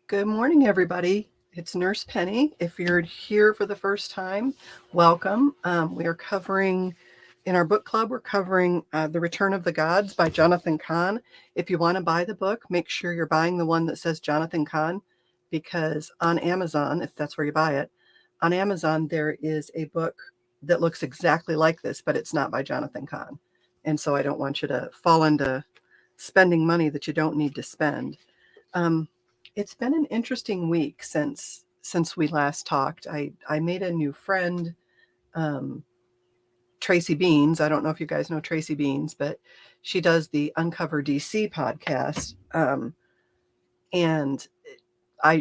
Good morning, everybody. It's Nurse Penny. If you're here for the first time, welcome. We are covering, in our book club, we're covering The Return of the Gods by Johnathan Cahn. If you want to buy the book, make sure you're buying the one that says Johnathan Cahn, because on Amazon, if that's where you buy it, on Amazon, there is a book that looks exactly like this, but it's not by Johnathan Cahn. And so I don't want you to fall into spending money that you don't need to spend. Um, it's been an interesting week since we last talked. I made a new friend, um, Tracy Beans. I don't know if you guys know Tracy Beans, but she does the Uncover DC podcast. And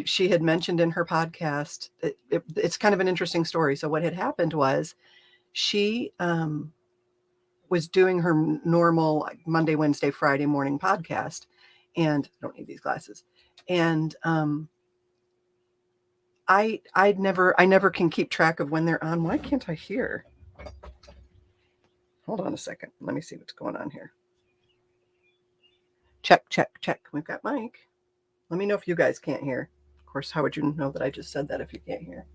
she had mentioned in her podcast, it's kind of an interesting story. So what had happened was she was doing her normal Monday, Wednesday, Friday morning podcast, and I don't need these glasses. And I never can keep track of when they're on. Why can't I hear? Hold on a second. Let me see what's going on here. Check, check, check. We've got Mike. Let me know if you guys can't hear. Of course, how would you know that I just said that if you can't hear?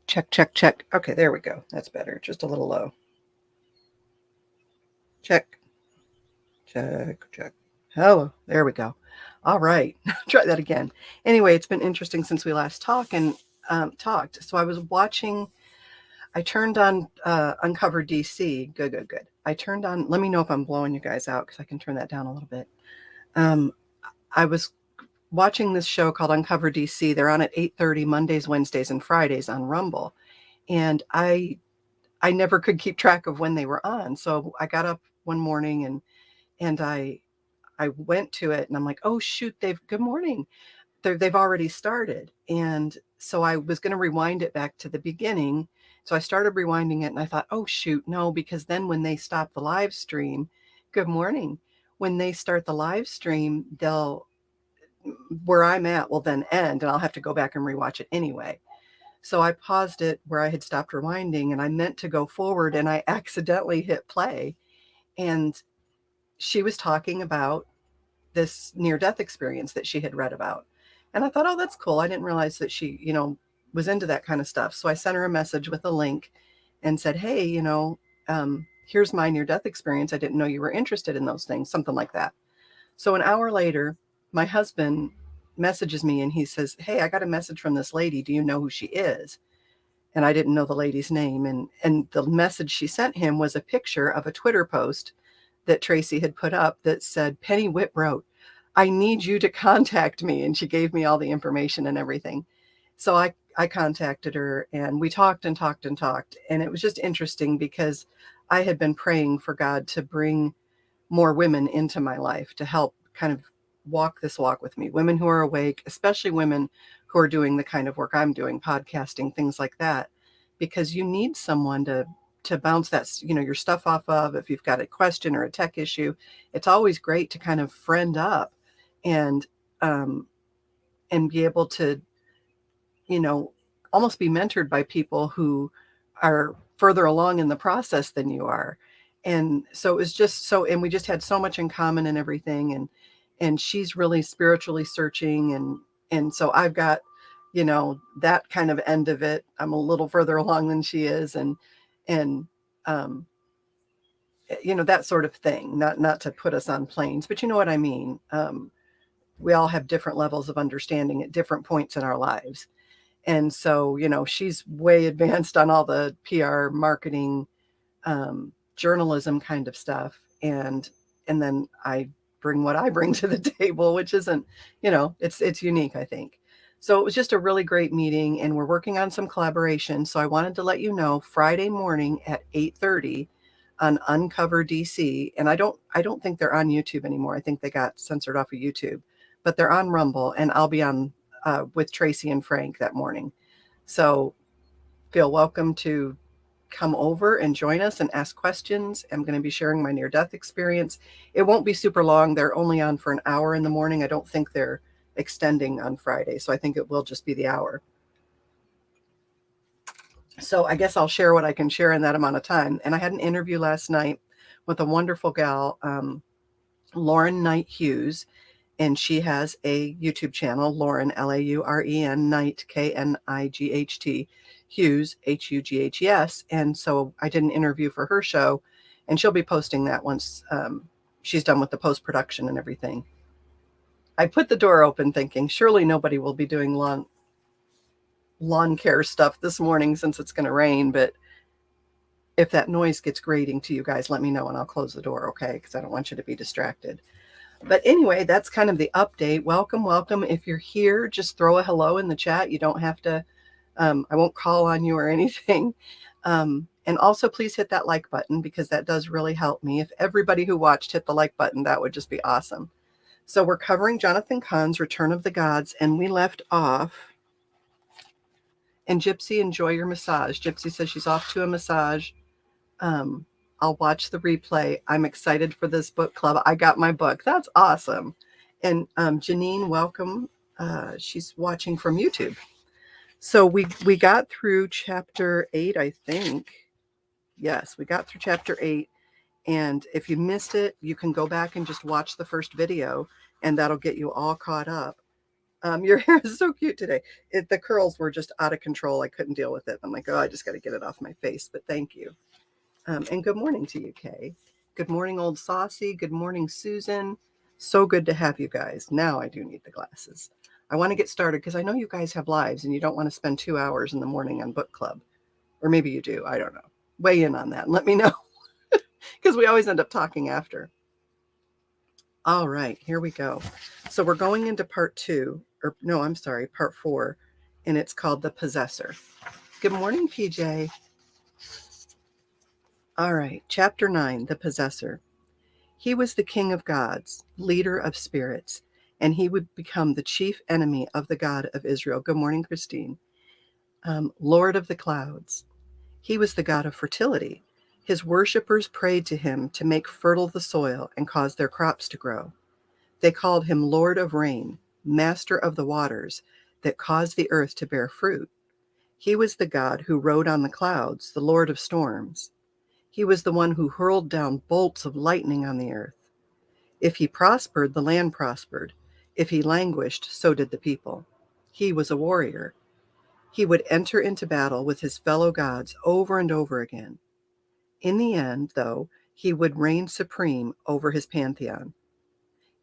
Check, check, check. Okay, there we go. That's better. Just a little low. Check, check, check. Hello. There we go. All right. Try that again. Anyway, it's been interesting since we last talked. So I was watching. I turned on Uncover DC. Good, good, good. I turned on. Let me know if I'm blowing you guys out because I can turn that down a little bit. I was watching this show called Uncover DC. They're on at 8:30 Mondays, Wednesdays, and Fridays on Rumble, and I never could keep track of when they were on. So I got up one morning and I went to it and I'm like, oh shoot, good morning. They've already started. And so I was going to rewind it back to the beginning. So I started rewinding it and I thought, oh shoot, no, because then when they stop the live stream, good morning, when they start the live stream, where I'm at will then end and I'll have to go back and rewatch it anyway. So I paused it where I had stopped rewinding and I meant to go forward and I accidentally hit play. And she was talking about this near death experience that she had read about. And I thought, oh, that's cool. I didn't realize that she, was into that kind of stuff. So I sent her a message with a link and said, hey, here's my near death experience. I didn't know you were interested in those things, something like that. So an hour later, my husband messages me and he says, hey, I got a message from this lady. Do you know who she is? And I didn't know the lady's name. And the message she sent him was a picture of a Twitter post that Tracy had put up that said, Penny Witt wrote, I need you to contact me. And she gave me all the information and everything. So I contacted her and we talked and talked and talked. And it was just interesting because I had been praying for God to bring more women into my life to help kind of walk this walk with me, women who are awake, especially women who are doing the kind of work I'm doing, podcasting, things like that, because you need someone to bounce that, your stuff off of. If you've got a question or a tech issue, it's always great to kind of friend up and be able to, almost be mentored by people who are further along in the process than you are. And so it was just so, and we just had so much in common and everything. And she's really spiritually searching. And so I've got, that kind of end of it. I'm a little further along than she is. And, that sort of thing, not to put us on planes, but you know what I mean? We all have different levels of understanding at different points in our lives. And so, she's way advanced on all the PR marketing, journalism kind of stuff. And then I bring what I bring to the table, which isn't, it's unique, I think. So it was just a really great meeting and we're working on some collaboration. So I wanted to let you know Friday morning at 8:30 on Uncover DC. And I don't think they're on YouTube anymore. I think they got censored off of YouTube, but they're on Rumble and I'll be on with Tracy and Frank that morning. So feel welcome to come over and join us and ask questions. I'm going to be sharing my near-death experience. It won't be super long. They're only on for an hour in the morning. I don't think they're extending on Friday, so I think it will just be the hour. So I guess I'll share what I can share in that amount of time. And I had an interview last night with a wonderful gal, Lauren Knight Hughes, and she has a YouTube channel, Lauren, Lauren Knight, Knight, Hughes, Hughes. And so I did an interview for her show, and she'll be posting that once she's done with the post-production and everything. I put the door open thinking, surely nobody will be doing lawn care stuff this morning since it's going to rain, but if that noise gets grating to you guys, let me know and I'll close the door, okay? Because I don't want you to be distracted. But anyway, that's kind of the update. Welcome, welcome. If you're here, just throw a hello in the chat. You don't have to, I won't call on you or anything. And also please hit that like button because that does really help me. If everybody who watched hit the like button, that would just be awesome. So we're covering Johnathan Cahn's Return of the Gods, and we left off. And Gypsy, enjoy your massage. Gypsy says she's off to a massage. I'll watch the replay. I'm excited for this book club. I got my book. That's awesome. And Janine, welcome. She's watching from YouTube. So we got through chapter 8, I think. Yes, we got through chapter 8. And if you missed it, you can go back and just watch the first video, and that'll get you all caught up. Your hair is so cute today. The curls were just out of control. I couldn't deal with it. I'm like, oh, I just got to get it off my face. But thank you. And good morning to you, Kay. Good morning, Old Saucy. Good morning, Susan. So good to have you guys. Now I do need the glasses. I want to get started because I know you guys have lives and you don't want to spend 2 hours in the morning on book club. Or maybe you do. I don't know. Weigh in on that and let me know. Because we always end up talking after. All right, here we go. So we're going into part 2, or no, I'm sorry, part 4, and it's called The Possessor. Good morning, PJ. All right, chapter 9, The Possessor. He was the king of gods, leader of spirits, and he would become the chief enemy of the God of Israel. Good morning, Christine. Lord of the clouds. He was the god of fertility. His worshippers prayed to him to make fertile the soil and cause their crops to grow. They called him Lord of rain, master of the waters that caused the earth to bear fruit. He was the God who rode on the clouds, the Lord of storms. He was the one who hurled down bolts of lightning on the earth. If he prospered, the land prospered. If he languished, so did the people. He was a warrior. He would enter into battle with his fellow gods over and over again. In the end, though, he would reign supreme over his pantheon.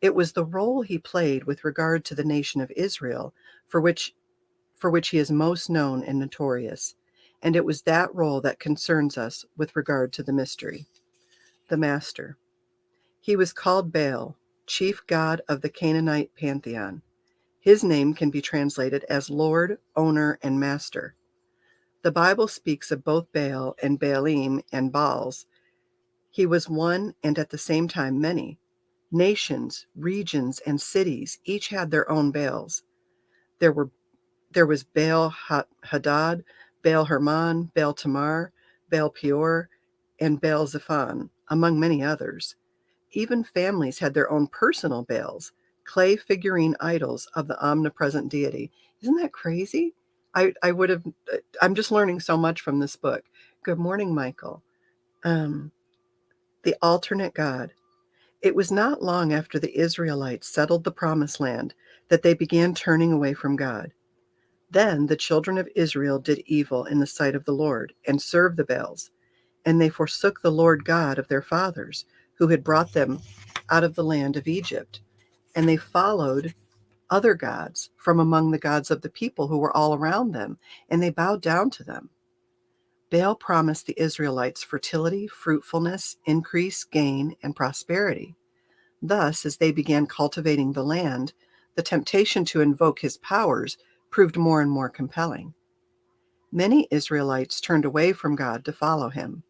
It was the role he played with regard to the nation of Israel for which he is most known and notorious, and it was that role that concerns us with regard to the mystery. The Master. He was called Baal, chief god of the Canaanite pantheon. His name can be translated as Lord, Owner, and Master. The Bible speaks of both Baal and Baalim and Baals. He was one and at the same time many. Nations, regions, and cities each had their own Baals. There was Baal Hadad, Baal Hermon, Baal Tamar, Baal Peor, and Baal Zephon, among many others. Even families had their own personal Baals, clay figurine idols of the omnipresent deity. Isn't that crazy? I'm just learning so much from this book. Good morning, Michael. The alternate God. It was not long after the Israelites settled the promised land that they began turning away from God. Then the children of Israel did evil in the sight of the Lord and served the Baals, and they forsook the Lord God of their fathers, who had brought them out of the land of Egypt, and they followed other gods from among the gods of the people who were all around them, and they bowed down to them. Baal promised the Israelites fertility, fruitfulness, increase, gain, and prosperity. Thus, as they began cultivating the land, the temptation to invoke his powers proved more and more compelling. Many Israelites turned away from God to follow him.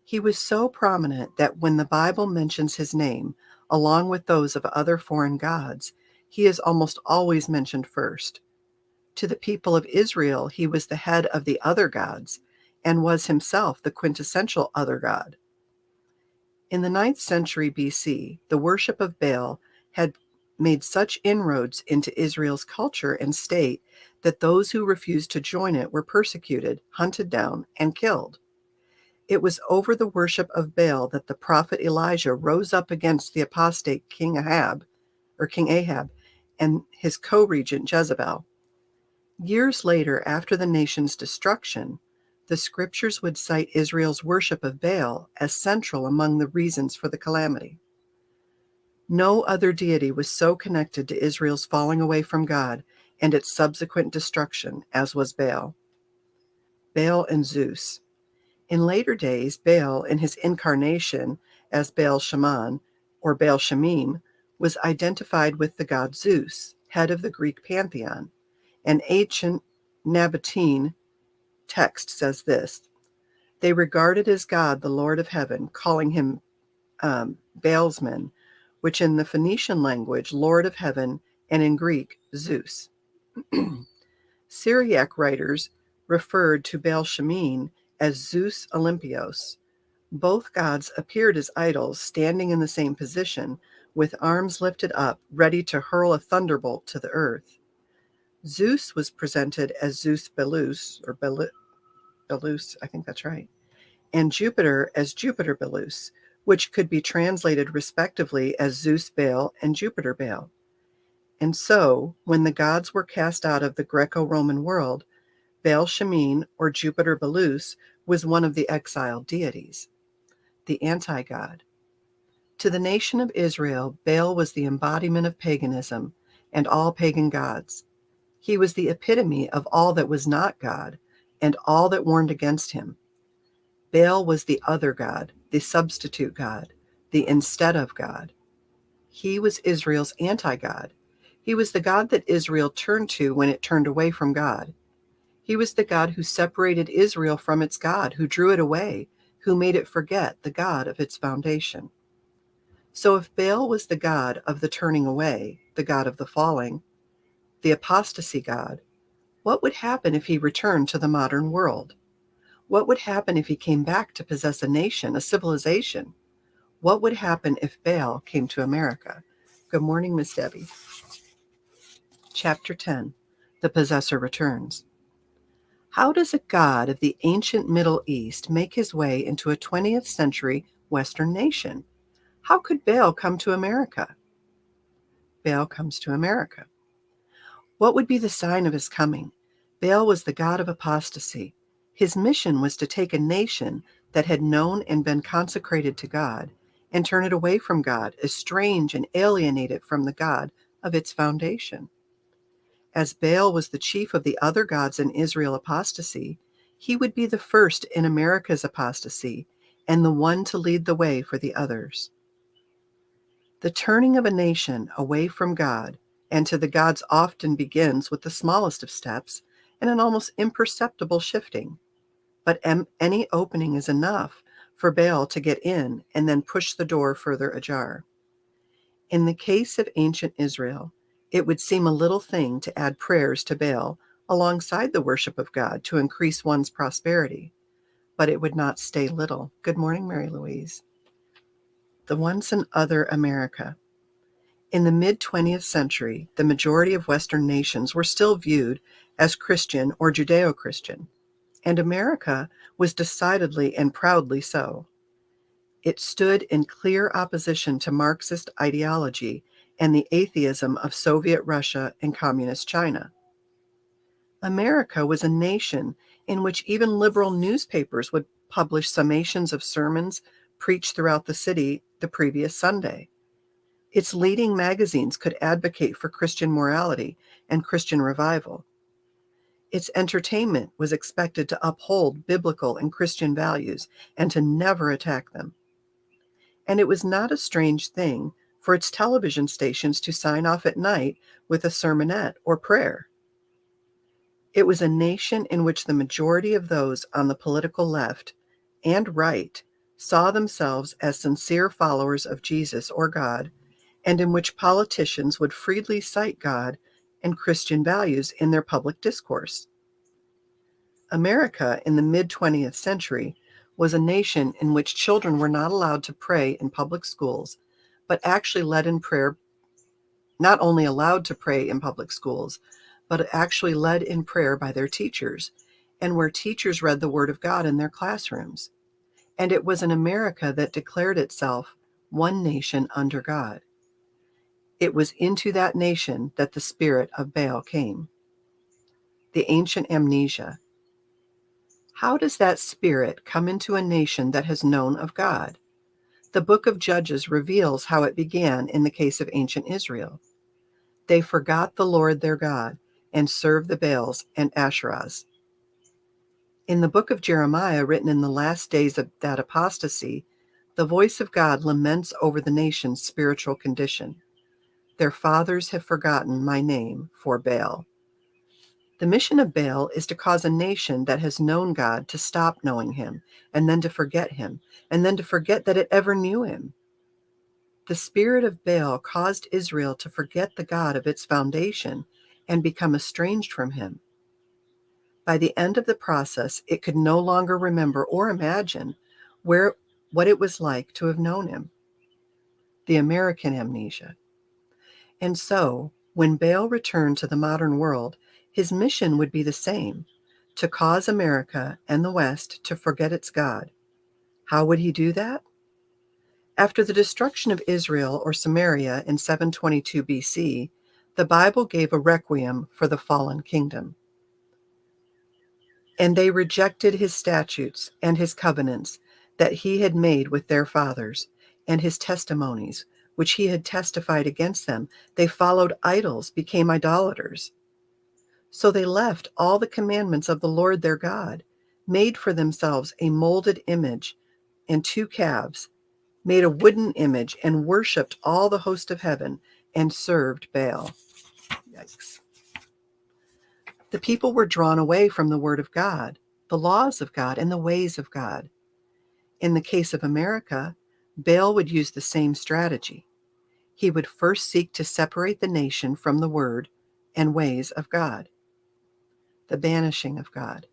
He was so prominent that when the Bible mentions his name, along with those of other foreign gods, he is almost always mentioned first. To the people of Israel, he was the head of the other gods and was himself the quintessential other god. In the 9th century BC, the worship of Baal had made such inroads into Israel's culture and state that those who refused to join it were persecuted, hunted down, and killed. It was over the worship of Baal that the prophet Elijah rose up against the apostate King King Ahab, and his co-regent Jezebel. Years later, after the nation's destruction, the scriptures would cite Israel's worship of Baal as central among the reasons for the calamity. No other deity was so connected to Israel's falling away from God and its subsequent destruction as was Baal. Baal and Zeus. In later days, Baal, in his incarnation as Baal Shaman or Baal Shamim, was identified with the god Zeus, head of the Greek pantheon. An ancient Nabatean text says this: they regarded as God the Lord of heaven, calling him Baalsman, which in the Phoenician language, Lord of heaven, and in Greek, Zeus. Syriac writers referred to Baal Shemin as Zeus Olympios. Both gods appeared as idols, standing in the same position, with arms lifted up, ready to hurl a thunderbolt to the earth. Zeus was presented as Zeus Belus, or Belus, I think that's right, and Jupiter as Jupiter Belus, which could be translated respectively as Zeus Baal and Jupiter Baal. And so, when the gods were cast out of the Greco-Roman world, Baal Shemin, or Jupiter Belus, was one of the exiled deities, the anti-god. To the nation of Israel, Baal was the embodiment of paganism and all pagan gods. He was the epitome of all that was not God and all that warned against him. Baal was the other God, the substitute God, the instead of God. He was Israel's anti-God. He was the God that Israel turned to when it turned away from God. He was the God who separated Israel from its God, who drew it away, who made it forget the God of its foundation. So if Baal was the God of the turning away, the God of the falling, the apostasy God, what would happen if he returned to the modern world? What would happen if he came back to possess a nation, a civilization? What would happen if Baal came to America? Good morning, Miss Debbie. Chapter 10, The Possessor Returns. How does a god of the ancient Middle East make his way into a 20th century Western nation? How could Baal come to America? Baal comes to America. What would be the sign of his coming? Baal was the god of apostasy. His mission was to take a nation that had known and been consecrated to God and turn it away from God, estrange and alienate it from the God of its foundation. As Baal was the chief of the other gods in Israel apostasy, he would be the first in America's apostasy and the one to lead the way for the others. The turning of a nation away from God and to the gods often begins with the smallest of steps and an almost imperceptible shifting. But any opening is enough for Baal to get in and then push the door further ajar. In the case of ancient Israel, it would seem a little thing to add prayers to Baal alongside the worship of God to increase one's prosperity, but it would not stay little. Good morning, Mary Louise. The once and other America. In the mid-20th century, the majority of Western nations were still viewed as Christian or Judeo-Christian, and America was decidedly and proudly so. It stood in clear opposition to Marxist ideology and the atheism of Soviet Russia and Communist China. America was a nation in which even liberal newspapers would publish summations of sermons preached throughout the city the previous Sunday. Its leading magazines could advocate for Christian morality and Christian revival. Its entertainment was expected to uphold biblical and Christian values and to never attack them. And it was not a strange thing for its television stations to sign off at night with a sermonette or prayer. It was a nation in which the majority of those on the political left and right saw themselves as sincere followers of Jesus or God, and in which politicians would freely cite God and Christian values in their public discourse. America in the mid-20th century was a nation in which children were not allowed to pray in public schools, but actually led in prayer, not only allowed to pray in public schools, but actually led in prayer by their teachers, and where teachers read the Word of God in their classrooms. And it was an America that declared itself one nation under God. It was into that nation that the spirit of Baal came. The ancient amnesia. How does that spirit come into a nation that has known of God? The book of Judges reveals how it began in the case of ancient Israel. They forgot the Lord their God and served the Baals and Asherahs. In the book of Jeremiah, written in the last days of that apostasy, the voice of God laments over the nation's spiritual condition. Their fathers have forgotten my name for Baal. The mission of Baal is to cause a nation that has known God to stop knowing him, and then to forget him, and then to forget that it ever knew him. The spirit of Baal caused Israel to forget the God of its foundation and become estranged from him. By the end of the process, it could no longer remember or imagine what it was like to have known him. The American amnesia. And so, when Baal returned to the modern world, his mission would be the same, to cause America and the West to forget its God. How would he do that? After the destruction of Israel or Samaria in 722 BC, the Bible gave a requiem for the fallen kingdom. And they rejected his statutes and his covenants that he had made with their fathers, and his testimonies, which he had testified against them. They followed idols, became idolaters. So they left all the commandments of the Lord their God, made for themselves a molded image and 2 calves, made a wooden image, and worshipped all the host of heaven, and served Baal. Yikes. The people were drawn away from the word of God, the laws of God, and the ways of God. In the case of America, Baal would use the same strategy. He would first seek to separate the nation from the word and ways of God. The banishing of God.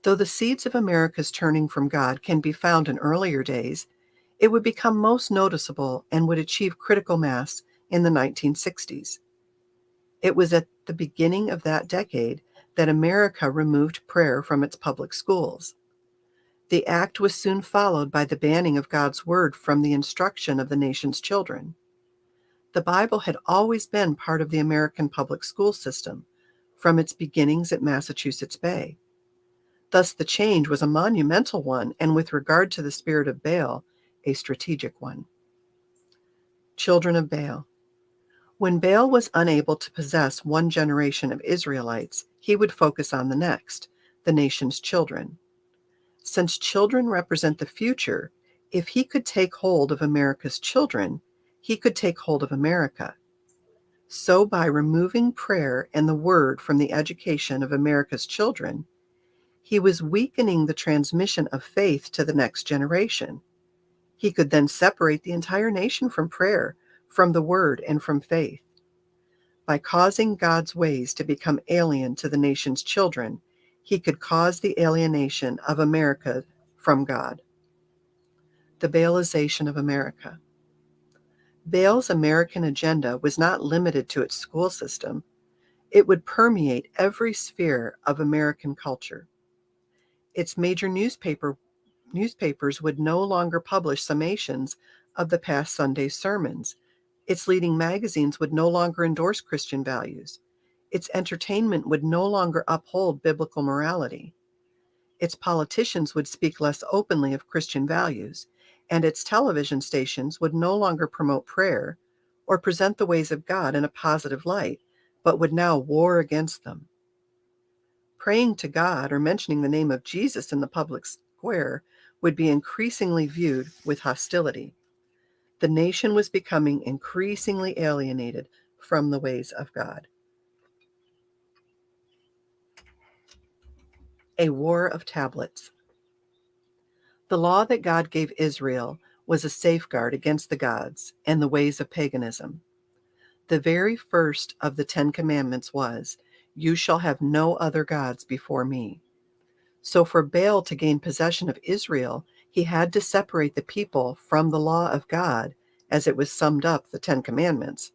Though the seeds of America's turning from God can be found in earlier days, it would become most noticeable and would achieve critical mass in the 1960s. It was at the beginning of that decade that America removed prayer from its public schools. The act was soon followed by the banning of God's word from the instruction of the nation's children. The Bible had always been part of the American public school system, from its beginnings at Massachusetts Bay. Thus, the change was a monumental one, and with regard to the spirit of Baal, a strategic one. Children of Baal. When Baal was unable to possess one generation of Israelites, he would focus on the next, the nation's children. Since children represent the future, if he could take hold of America's children, he could take hold of America. So by removing prayer and the word from the education of America's children, he was weakening the transmission of faith to the next generation. He could then separate the entire nation from prayer, from the word, and from faith. By causing God's ways to become alien to the nation's children, he could cause the alienation of America from God. The Baalization of America. Baal's American agenda was not limited to its school system. It would permeate every sphere of American culture. Its major newspapers would no longer publish summations of the past Sunday's sermons. Its leading magazines would no longer endorse Christian values. Its entertainment would no longer uphold biblical morality. Its politicians would speak less openly of Christian values, and its television stations would no longer promote prayer or present the ways of God in a positive light, but would now war against them. Praying to God or mentioning the name of Jesus in the public square would be increasingly viewed with hostility. The nation was becoming increasingly alienated from the ways of God. A war of tablets. The law that God gave Israel was a safeguard against the gods and the ways of paganism. The very first of the 10 Commandments was, "You shall have no other gods before me." So for Baal to gain possession of Israel, he had to separate the people from the law of God as it was summed up the 10 Commandments.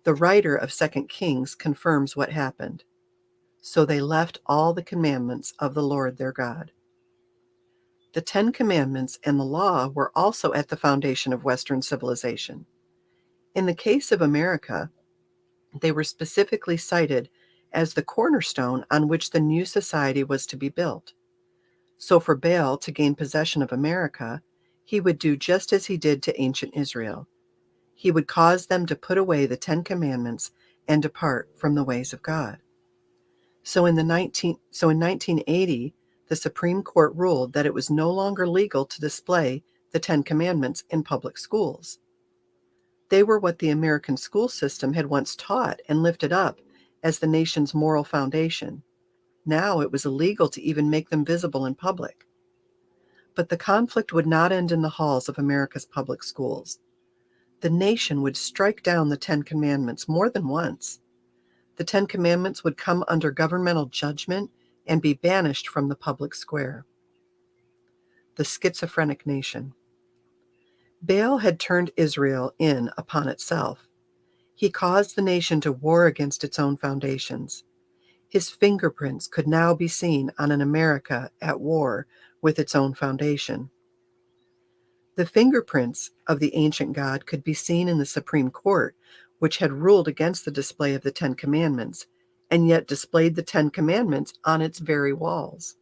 The writer of 2 Kings confirms what happened. So they left all the commandments of the Lord their God. The 10 Commandments and the law were also at the foundation of Western civilization. In the case of America, they were specifically cited as the cornerstone on which the new society was to be built. So for Baal to gain possession of America, he would do just as he did to ancient Israel. He would cause them to put away the Ten Commandments and depart from the ways of God. So in 1980, the Supreme Court ruled that it was no longer legal to display the Ten Commandments in public schools. They were what the American school system had once taught and lifted up as the nation's moral foundation. Now it was illegal to even make them visible in public. But the conflict would not end in the halls of America's public schools. The nation would strike down the Ten Commandments more than once. The Ten Commandments would come under governmental judgment and be banished from the public square. The schizophrenic nation. Baal had turned Israel in upon itself. He caused the nation to war against its own foundations. His fingerprints could now be seen on an America at war with its own foundation. The fingerprints of the ancient God could be seen in the Supreme Court, which had ruled against the display of the Ten Commandments, and yet displayed the Ten Commandments on its very walls.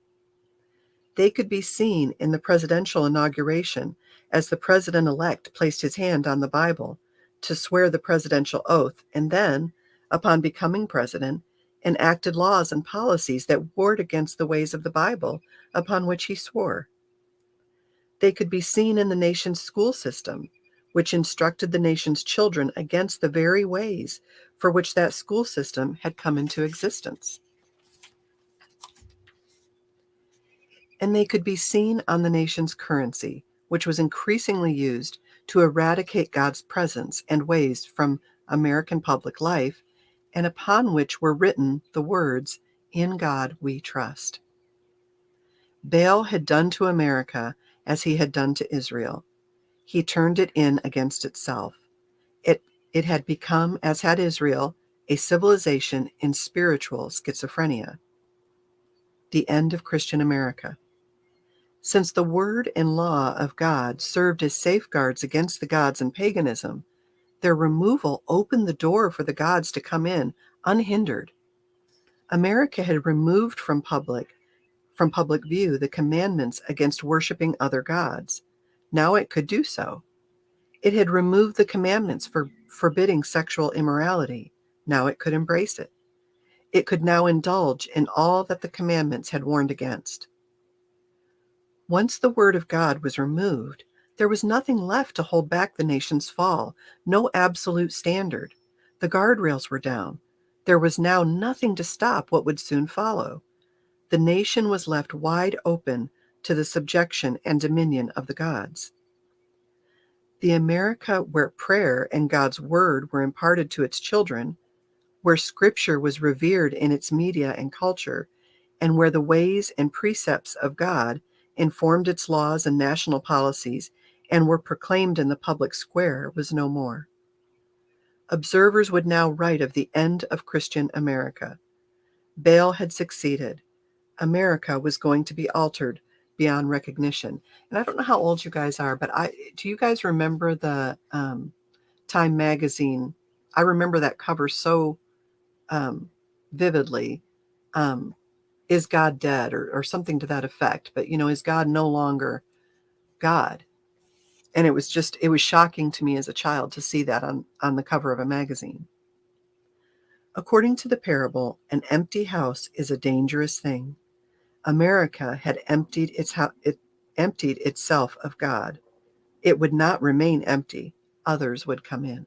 They could be seen in the presidential inauguration as the president-elect placed his hand on the Bible to swear the presidential oath, and then, upon becoming president, enacted laws and policies that warred against the ways of the Bible upon which he swore. They could be seen in the nation's school system, which instructed the nation's children against the very ways for which that school system had come into existence. And they could be seen on the nation's currency, which was increasingly used to eradicate God's presence and ways from American public life, and upon which were written the words, "In God we trust." Baal had done to America as he had done to Israel. He turned it in against itself. It had become, as had Israel, a civilization in spiritual schizophrenia. The end of Christian America. Since the word and law of God served as safeguards against the gods and paganism, their removal opened the door for the gods to come in unhindered. America had removed from public view the commandments against worshiping other gods. Now it could do so. It had removed the commandments for forbidding sexual immorality. Now it could embrace it. It could now indulge in all that the commandments had warned against. Once the word of God was removed, there was nothing left to hold back the nation's fall, no absolute standard. The guardrails were down. There was now nothing to stop what would soon follow. The nation was left wide open to the subjection and dominion of the gods. The America where prayer and God's word were imparted to its children, where scripture was revered in its media and culture, and where the ways and precepts of God informed its laws and national policies and were proclaimed in the public square, was no more. Observers would now write of the end of Christian America. Baal had succeeded. America was going to be altered beyond recognition. And I don't know how old you guys are, but do you guys remember the Time magazine? I remember that cover so vividly. Is God dead, or something to that effect? But is God no longer God? And it was shocking to me as a child to see that on the cover of a magazine. According to the parable, an empty house is a dangerous thing. America had emptied itself of God. It would not remain empty. Others would come in.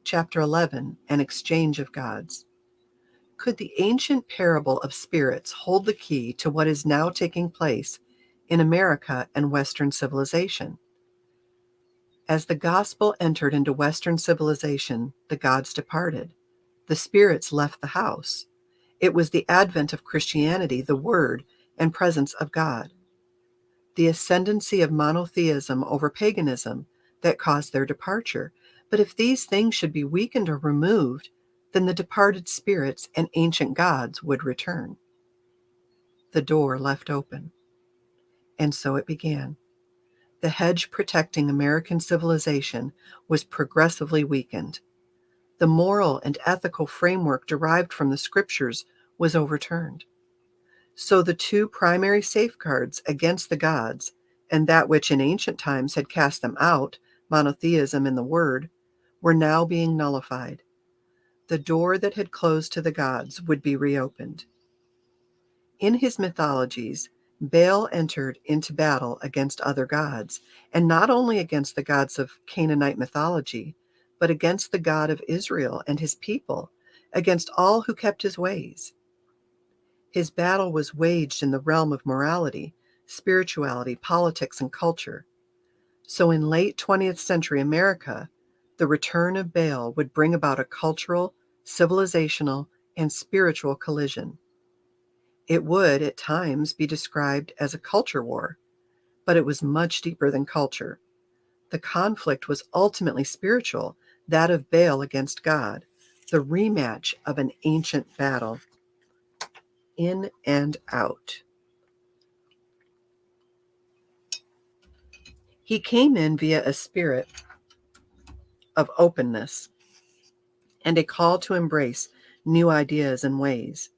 Chapter 11, An Exchange of Gods. Could the ancient parable of spirits hold the key to what is now taking place in America and Western civilization? As the gospel entered into Western civilization, the gods departed. The spirits left the house. It was the advent of Christianity, the Word, and presence of God. The ascendancy of monotheism over paganism that caused their departure. But if these things should be weakened or removed, then the departed spirits and ancient gods would return. The door left open. And so it began. The hedge protecting American civilization was progressively weakened. The moral and ethical framework derived from the scriptures was overturned. So the two primary safeguards against the gods, and that which in ancient times had cast them out, monotheism and the Word, were now being nullified. The door that had closed to the gods would be reopened. In his mythologies, Baal entered into battle against other gods, and not only against the gods of Canaanite mythology, but against the God of Israel and his people, against all who kept his ways. His battle was waged in the realm of morality, spirituality, politics, and culture. So in late 20th century America, the return of Baal would bring about a cultural, civilizational, and spiritual collision. It would, at times, be described as a culture war, but it was much deeper than culture. The conflict was ultimately spiritual, that of Baal against God, the rematch of an ancient battle. In and out. He came in via a spirit of openness and a call to embrace new ideas and ways.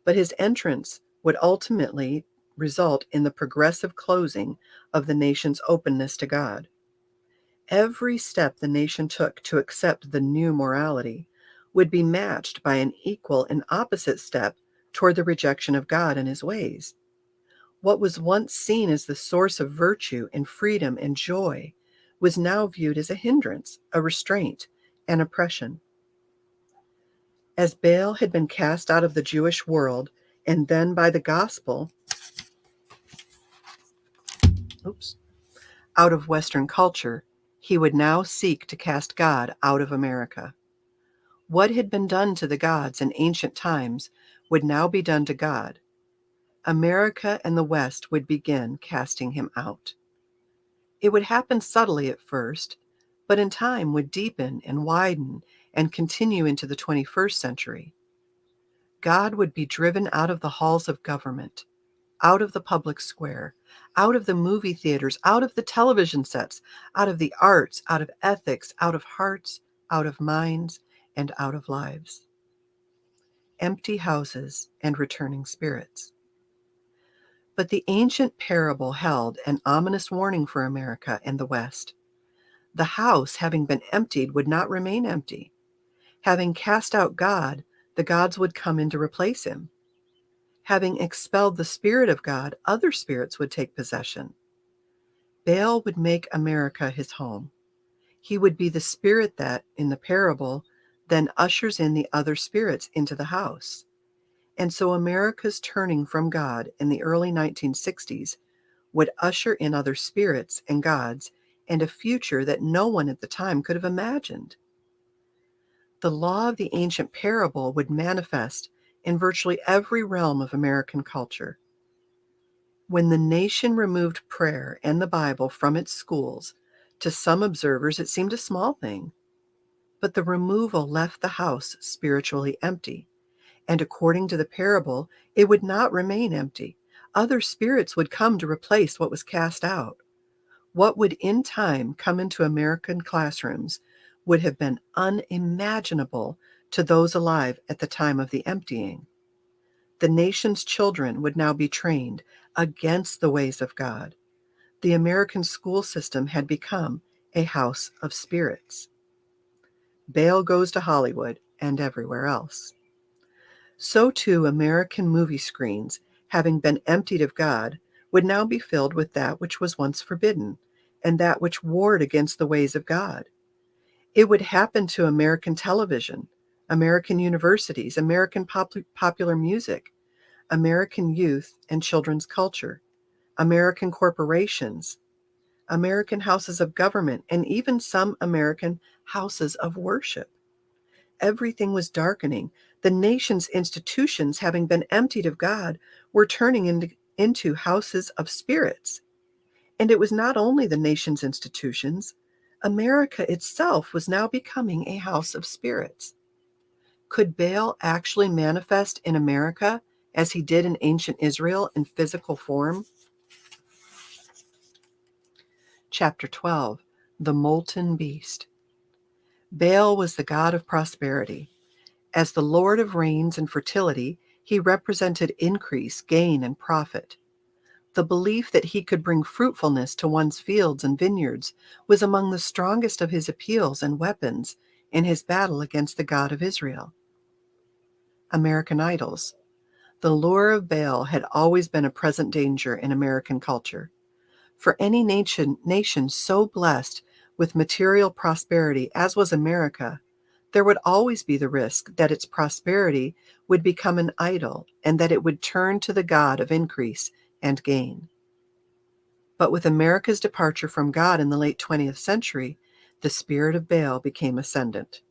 But his entrance would ultimately result in the progressive closing of the nation's openness to God. Every step the nation took to accept the new morality would be matched by an equal and opposite step toward the rejection of God and his ways. What was once seen as the source of virtue and freedom and joy was now viewed as a hindrance, a restraint, and oppression. As Baal had been cast out of the Jewish world and then by the gospel out of Western culture, he would now seek to cast God out of America. What had been done to the gods in ancient times would now be done to God. America and the West would begin casting him out. It would happen subtly at first, but in time would deepen and widen and continue into the 21st century. God would be driven out of the halls of government, out of the public square, out of the movie theaters, out of the television sets, out of the arts, out of ethics, out of hearts, out of minds, and out of lives. Empty houses and returning spirits. But the ancient parable held an ominous warning for America and the West. The house, having been emptied, would not remain empty. Having cast out God, the gods would come in to replace him. Having expelled the Spirit of God, other spirits would take possession. Baal would make America his home. He would be the spirit that, in the parable, then ushers in the other spirits into the house. And so America's turning from God in the early 1960s would usher in other spirits and gods and a future that no one at the time could have imagined. The law of the ancient parable would manifest in virtually every realm of American culture. When the nation removed prayer and the Bible from its schools, to some observers it seemed a small thing. But the removal left the house spiritually empty. And according to the parable, it would not remain empty. Other spirits would come to replace what was cast out. What would in time come into American classrooms would have been unimaginable to those alive at the time of the emptying. The nation's children would now be trained against the ways of God. The American school system had become a house of spirits. Baal goes to Hollywood and everywhere else. So too American movie screens, having been emptied of God, would now be filled with that which was once forbidden, and that which warred against the ways of God. It would happen to American television, American universities, American popular music, American youth and children's culture, American corporations, American houses of government, and even some American houses of worship. Everything was darkening. The nation's institutions, having been emptied of God, were turning into houses of spirits. And it was not only the nation's institutions. America itself was now becoming a house of spirits. Could Baal actually manifest in America as he did in ancient Israel in physical form? Chapter 12, The Molten Beast. Baal was the god of prosperity. As the lord of rains and fertility, he represented increase, gain, and profit. The belief that he could bring fruitfulness to one's fields and vineyards was among the strongest of his appeals and weapons in his battle against the God of Israel. American idols. The lure of Baal had always been a present danger in American culture. For any nation so blessed with material prosperity as was America, there would always be the risk that its prosperity would become an idol and that it would turn to the God of increase and gain. But with America's departure from God in the late 20th century, the spirit of Baal became ascendant.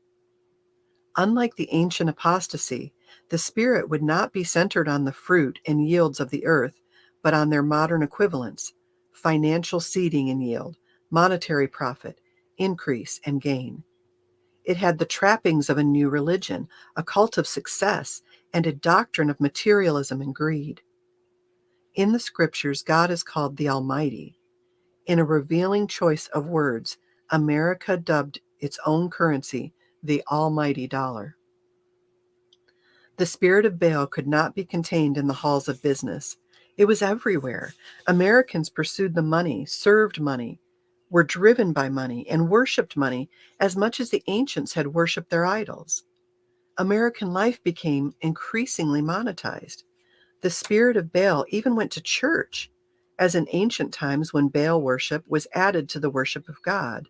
Unlike the ancient apostasy, the spirit would not be centered on the fruit and yields of the earth, but on their modern equivalents: financial seeding and yield, monetary profit, increase, and gain. It had the trappings of a new religion, a cult of success, and a doctrine of materialism and greed. In the scriptures, God is called the Almighty. In a revealing choice of words, America dubbed its own currency the almighty dollar. The spirit of Baal could not be contained in the halls of business. It was everywhere. Americans pursued the money, served money, were driven by money, and worshiped money as much as the ancients had worshiped their idols. American life became increasingly monetized. The spirit of Baal even went to church, as in ancient times when Baal worship was added to the worship of God.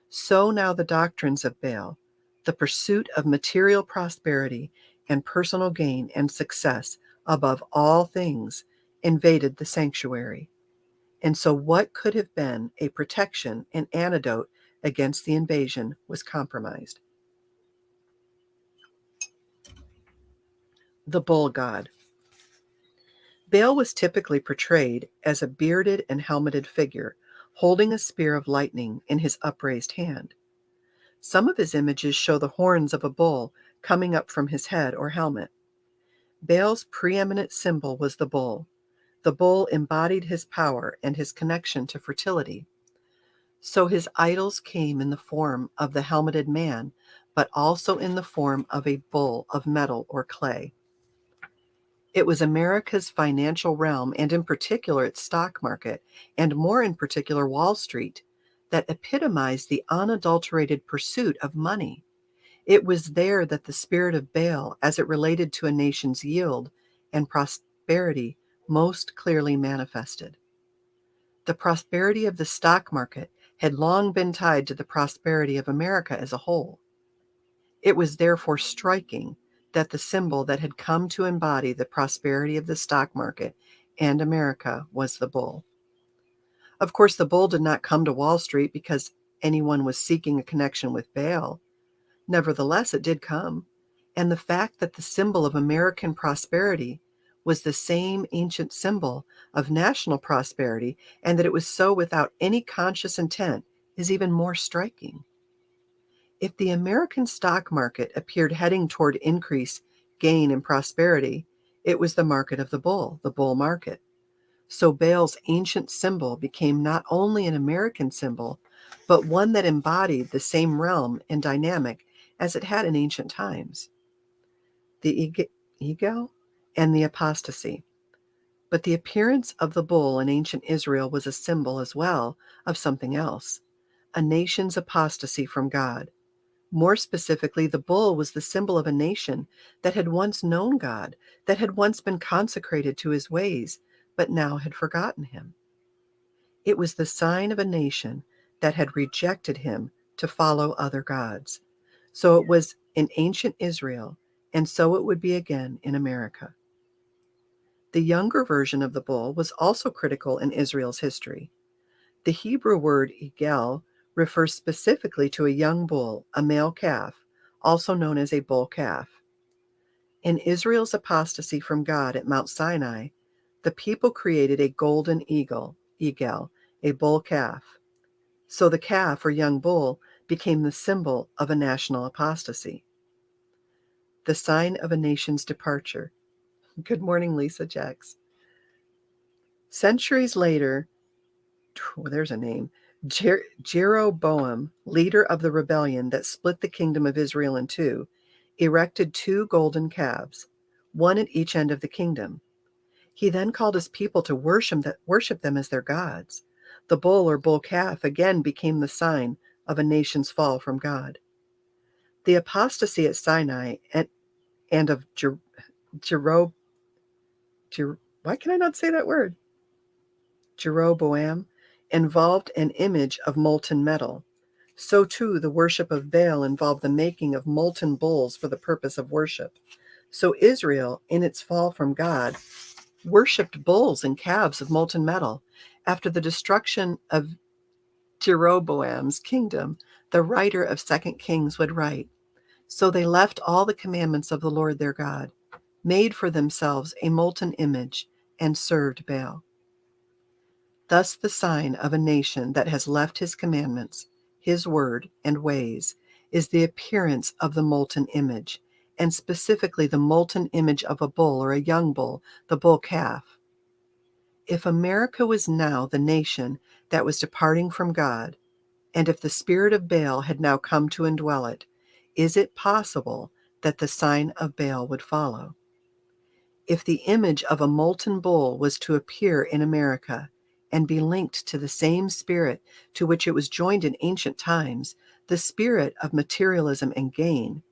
So now the doctrines of Baal, the pursuit of material prosperity and personal gain and success above all things, invaded the sanctuary. And so what could have been a protection and antidote against the invasion was compromised. The bull god. Baal was typically portrayed as a bearded and helmeted figure, holding a spear of lightning in his upraised hand. Some of his images show the horns of a bull coming up from his head or helmet. Baal's preeminent symbol was the bull. The bull embodied his power and his connection to fertility. So his idols came in the form of the helmeted man, but also in the form of a bull of metal or clay. It was America's financial realm, and in particular its stock market, and more in particular Wall Street, that epitomized the unadulterated pursuit of money. It was there that the spirit of Baal, as it related to a nation's yield and prosperity, most clearly manifested. The prosperity of the stock market had long been tied to the prosperity of America as a whole. It was therefore striking that the symbol that had come to embody the prosperity of the stock market and America was the bull. Of course, the bull did not come to Wall Street because anyone was seeking a connection with Baal. Nevertheless, it did come, and the fact that the symbol of American prosperity was the same ancient symbol of national prosperity, and that it was so without any conscious intent, is even more striking. If the American stock market appeared heading toward increase, gain, and prosperity, it was the market of the bull market. So Baal's ancient symbol became not only an American symbol, but one that embodied the same realm and dynamic as it had in ancient times. The egel and the apostasy. But the appearance of the bull in ancient Israel was a symbol as well of something else, a nation's apostasy from God. More specifically, the bull was the symbol of a nation that had once known God, that had once been consecrated to his ways, but now had forgotten him. It was the sign of a nation that had rejected him to follow other gods. So it was in ancient Israel, and so it would be again in America. The younger version of the bull was also critical in Israel's history. The Hebrew word egel refers specifically to a young bull, a male calf, also known as a bull calf. In Israel's apostasy from God at Mount Sinai, the people created a golden egel, a bull calf. So the calf or young bull became the symbol of a national apostasy. The sign of a nation's departure. Good morning, Lisa Jax. Centuries later, there's a name, Jeroboam, leader of the rebellion that split the kingdom of Israel in two, erected two golden calves, one at each end of the kingdom. He then called his people to worship them as their gods. The bull or bull calf again became the sign of a nation's fall from God. The apostasy at Sinai and of Jeroboam, why can I not say that word? Jeroboam involved an image of molten metal. So too, the worship of Baal involved the making of molten bulls for the purpose of worship. So Israel, in its fall from God, worshipped bulls and calves of molten metal. After the destruction of Jeroboam's kingdom, the writer of 2 Kings would write, "So they left all the commandments of the Lord their God, made for themselves a molten image, and served Baal." Thus the sign of a nation that has left his commandments, his word, and ways is the appearance of the molten image, and specifically the molten image of a bull or a young bull, the bull calf. If America was now the nation that was departing from God, and if the spirit of Baal had now come to indwell it, is it possible that the sign of Baal would follow? If the image of a molten bull was to appear in America and be linked to the same spirit to which it was joined in ancient times, the spirit of materialism and gain,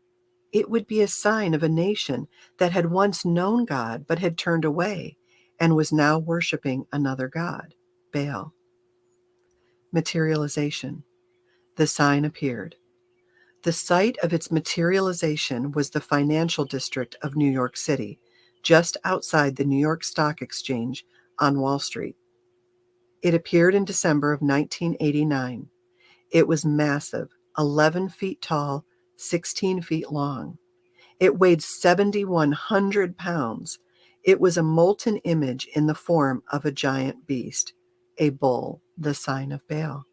it would be a sign of a nation that had once known God but had turned away and was now worshiping another god, Baal. Materialization. The sign appeared. The site of its materialization was the financial district of New York City, just outside the New York Stock Exchange on Wall Street. It appeared in December of 1989. It was massive, 11 feet tall, 16 feet long. It weighed 7,100 pounds. It was a molten image in the form of a giant beast, a bull, the sign of Baal.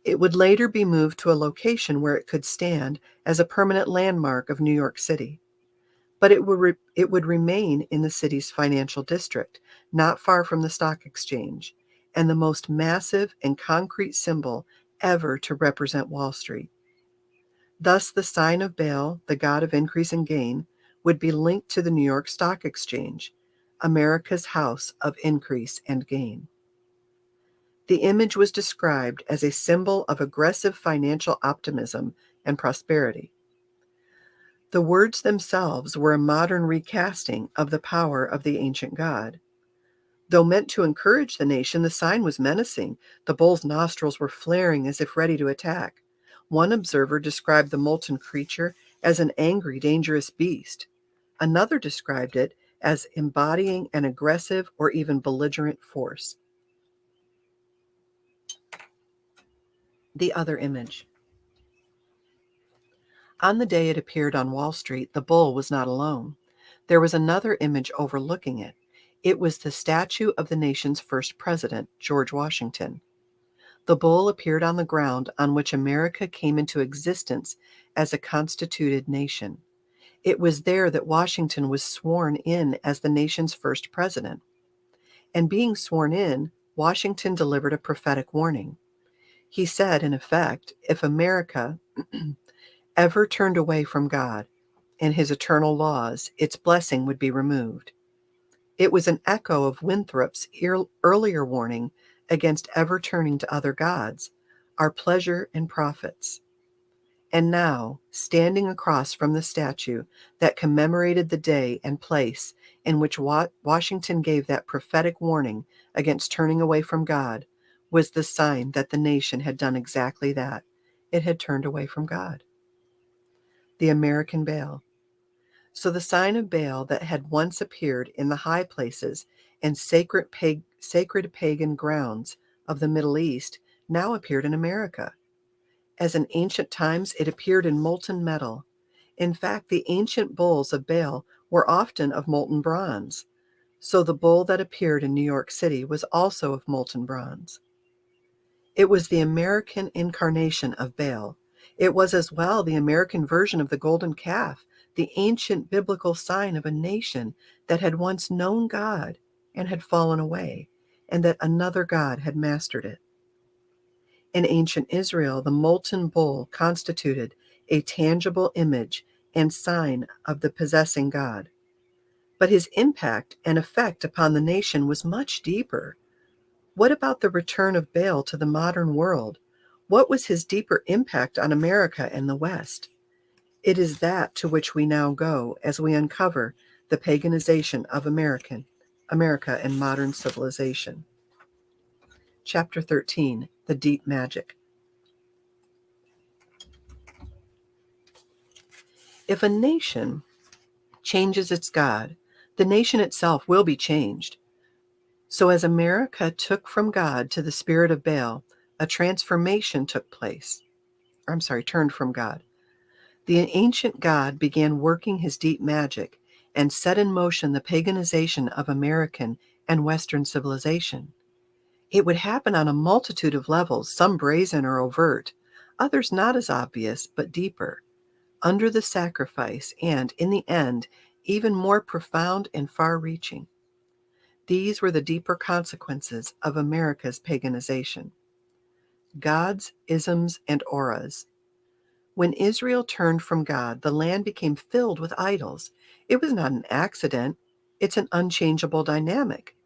It would later be moved to a location where it could stand as a permanent landmark of New York City. But it would remain in the city's financial district, not far from the stock exchange, and the most massive and concrete symbol ever to represent Wall Street. Thus, the sign of Baal, the god of increase and gain, would be linked to the New York Stock Exchange, America's house of increase and gain. The image was described as a symbol of aggressive financial optimism and prosperity. The words themselves were a modern recasting of the power of the ancient god. Though meant to encourage the nation, the sign was menacing. The bull's nostrils were flaring as if ready to attack. One observer described the molten creature as an angry, dangerous beast. Another described it as embodying an aggressive or even belligerent force. The other image. On the day it appeared on Wall Street, the bull was not alone. There was another image overlooking it. It was the statue of the nation's first president, George Washington. The bull appeared on the ground on which America came into existence as a constituted nation. It was there that Washington was sworn in as the nation's first president. And being sworn in, Washington delivered a prophetic warning. He said, in effect, if America ever turned away from God and his eternal laws, its blessing would be removed. It was an echo of Winthrop's earlier warning against ever turning to other gods, our pleasure and profits. And now, standing across from the statue that commemorated the day and place in which Washington gave that prophetic warning against turning away from God, was the sign that the nation had done exactly that. It had turned away from God. The American Baal. So the sign of Baal that had once appeared in the high places and sacred pagan grounds of the Middle East now appeared in America. As in ancient times, it appeared in molten metal. In fact, the ancient bulls of Baal were often of molten bronze. So the bull that appeared in New York City was also of molten bronze. It was the American incarnation of Baal. It was as well the American version of the golden calf, the ancient biblical sign of a nation that had once known God and had fallen away, and that another God had mastered it. In ancient Israel, the molten bull constituted a tangible image and sign of the possessing god. But his impact and effect upon the nation was much deeper. What about the return of Baal to the modern world? What was his deeper impact on America and the West? It is that to which we now go as we uncover the paganization of America and modern civilization. Chapter 13, The Deep Magic. If a nation changes its God, the nation itself will be changed. So as America took from God to the spirit of Baal, a transformation took place. Turned from God. The ancient God began working his deep magic and set in motion the paganization of American and Western civilization. It would happen on a multitude of levels, some brazen or overt, others not as obvious but deeper, under the sacrifice and, in the end, even more profound and far-reaching. These were the deeper consequences of America's paganization. Gods, isms, and auras. When Israel turned from God, the land became filled with idols. It was not an accident. It's an unchangeable dynamic.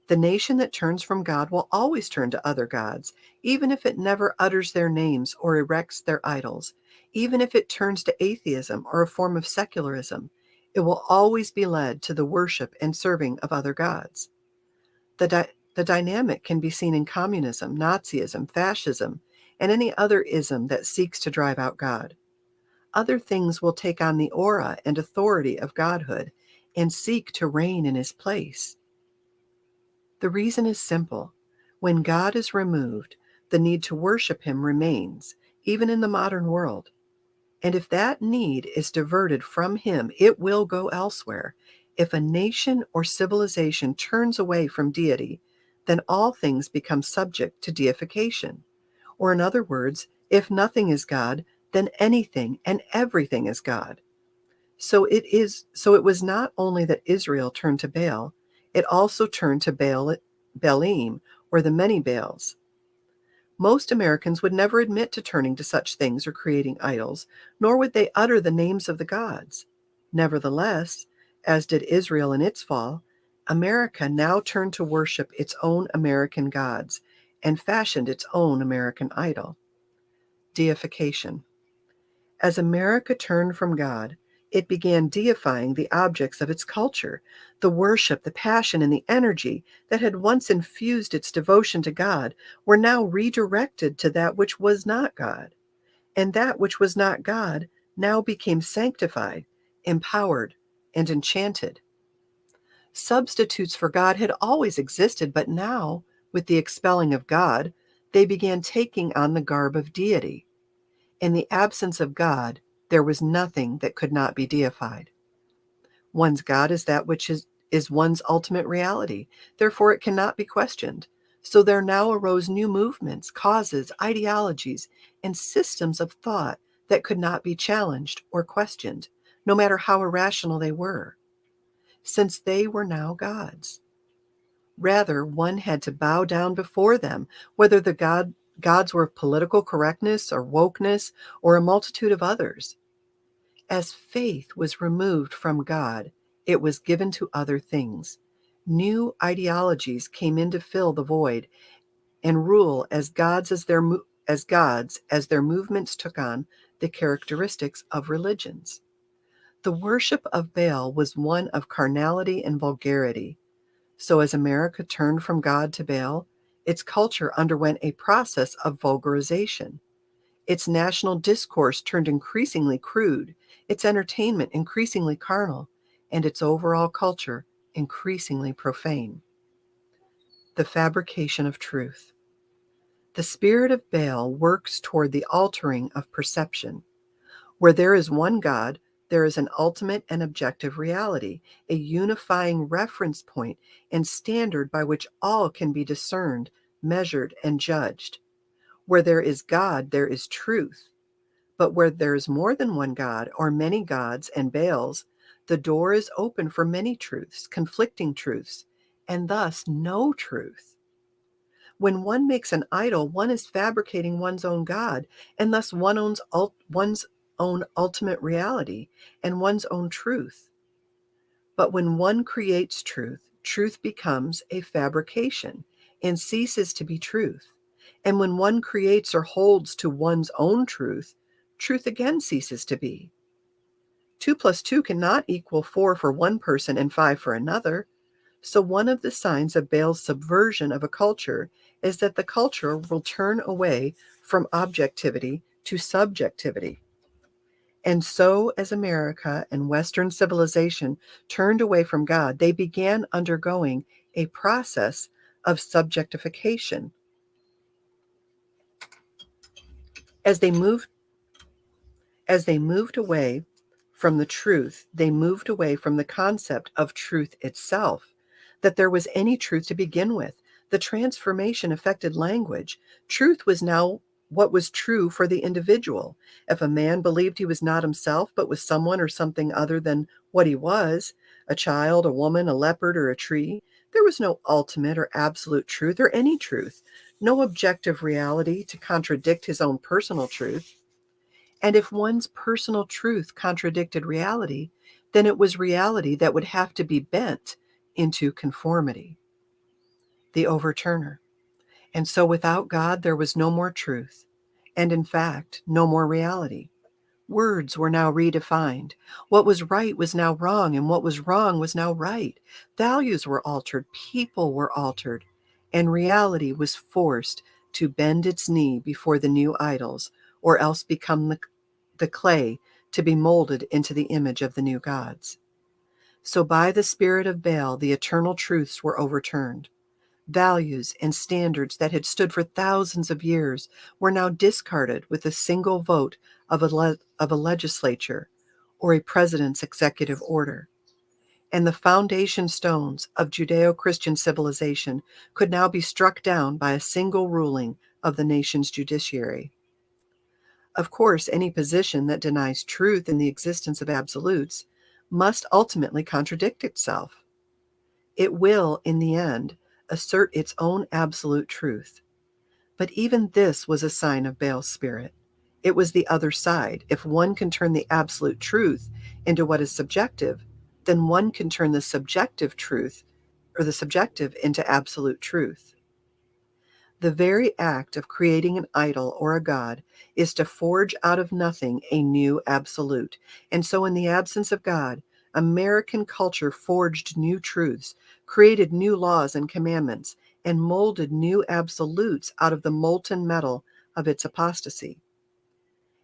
The nation that turns from God will always turn to other gods, even if it never utters their names or erects their idols, even if it turns to atheism or a form of secularism. It will always be led to the worship and serving of other gods. The dynamic can be seen in communism, Nazism, fascism, and any other ism that seeks to drive out God. Other things will take on the aura and authority of godhood and seek to reign in his place. The reason is simple. When God is removed, the need to worship him remains, even in the modern world. And if that need is diverted from him, it will go elsewhere. If a nation or civilization turns away from deity, then all things become subject to deification. Or in other words, if nothing is God, then anything and everything is God. So it was not only that Israel turned to Baal, it also turned to Baalim, or the many Baals. Most Americans would never admit to turning to such things or creating idols, nor would they utter the names of the gods. Nevertheless, as did Israel in its fall, America now turned to worship its own American gods and fashioned its own American idol. Deification. As America turned from God, it began deifying the objects of its culture. The worship, the passion, and the energy that had once infused its devotion to God were now redirected to that which was not God. And that which was not God now became sanctified, empowered, and enchanted. Substitutes for God had always existed, but now, with the expelling of God, they began taking on the garb of deity. In the absence of God, there was nothing that could not be deified. One's God is that which is one's ultimate reality. Therefore, it cannot be questioned. So there now arose new movements, causes, ideologies, and systems of thought that could not be challenged or questioned, no matter how irrational they were, since they were now gods. Rather, one had to bow down before them, whether the gods were of political correctness or wokeness or a multitude of others. As faith was removed from God, it was given to other things. New ideologies came in to fill the void and rule as gods as their movements took on the characteristics of religions. The worship of Baal was one of carnality and vulgarity. So as America turned from God to Baal, its culture underwent a process of vulgarization. Its national discourse turned increasingly crude, its entertainment increasingly carnal, and its overall culture increasingly profane. The fabrication of truth. The spirit of Baal works toward the altering of perception. Where there is one God, there is an ultimate and objective reality, a unifying reference point and standard by which all can be discerned, measured, and judged. Where there is God, there is truth. But where there is more than one God, or many gods and Baals, the door is open for many truths, conflicting truths, and thus no truth. When one makes an idol, one is fabricating one's own God, and thus one's own ultimate reality and one's own truth. But when one creates truth, truth becomes a fabrication and ceases to be truth. And when one creates or holds to one's own truth, truth again ceases to be. 2 plus 2 cannot equal 4 for one person and 5 for another. So one of the signs of Baal's subversion of a culture is that the culture will turn away from objectivity to subjectivity. And so, as America and Western civilization turned away from God, they began undergoing a process of subjectification. As they moved away from the truth, they moved away from the concept of truth itself, that there was any truth to begin with. The transformation affected language. Truth was now what was true for the individual. If a man believed he was not himself, but was someone or something other than what he was, a child, a woman, a leopard, or a tree, there was no ultimate or absolute truth or any truth, no objective reality to contradict his own personal truth. And if one's personal truth contradicted reality, then it was reality that would have to be bent into conformity. The overturner. And so without God, there was no more truth, and in fact, no more reality. Words were now redefined. What was right was now wrong, and what was wrong was now right. Values were altered, people were altered, and reality was forced to bend its knee before the new idols, or else become the clay to be molded into the image of the new gods. So by the spirit of Baal, the eternal truths were overturned. Values and standards that had stood for thousands of years were now discarded with a single vote of a legislature or a president's executive order. And the foundation stones of Judeo-Christian civilization could now be struck down by a single ruling of the nation's judiciary. Of course, any position that denies truth in the existence of absolutes must ultimately contradict itself. It will, in the end, assert its own absolute truth. But even this was a sign of Baal's spirit. It was the other side. If one can turn the absolute truth into what is subjective, then one can turn the subjective truth or the subjective into absolute truth. The very act of creating an idol or a god is to forge out of nothing a new absolute. And so, in the absence of God, American culture forged new truths, created new laws and commandments, and molded new absolutes out of the molten metal of its apostasy.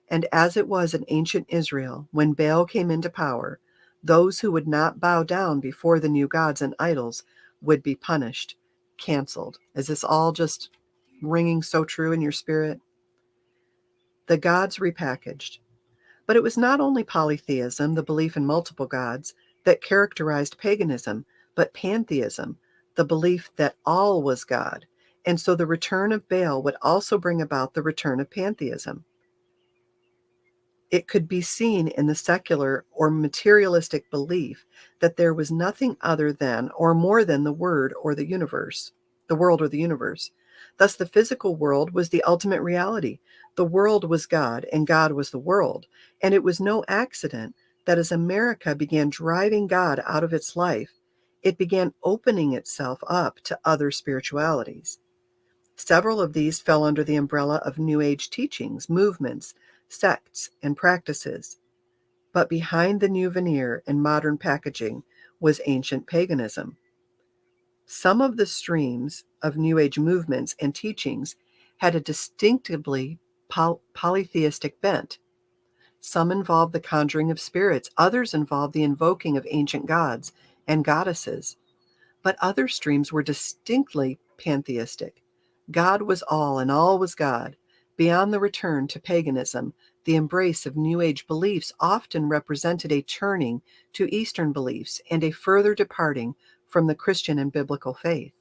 And as it was in ancient Israel, when Baal came into power, those who would not bow down before the new gods and idols would be punished, canceled. Is this all just ringing so true in your spirit? The gods repackaged. But it was not only polytheism, the belief in multiple gods, that characterized paganism, but pantheism, the belief that all was God. And so the return of Baal would also bring about the return of pantheism. It could be seen in the secular or materialistic belief that there was nothing other than or more than the world or the universe. Thus, the physical world was the ultimate reality. The world was God, and God was the world. And it was no accident that as America began driving God out of its life, it began opening itself up to other spiritualities. Several of these fell under the umbrella of New Age teachings, movements, sects, and practices. But behind the new veneer and modern packaging was ancient paganism. Some of the streams of New Age movements and teachings had a distinctively polytheistic bent. Some involved the conjuring of spirits, others involved the invoking of ancient gods and goddesses. But other streams were distinctly pantheistic. God was all, and all was God. Beyond the return to paganism, the embrace of New Age beliefs often represented a turning to Eastern beliefs and a further departing from the Christian and biblical faith.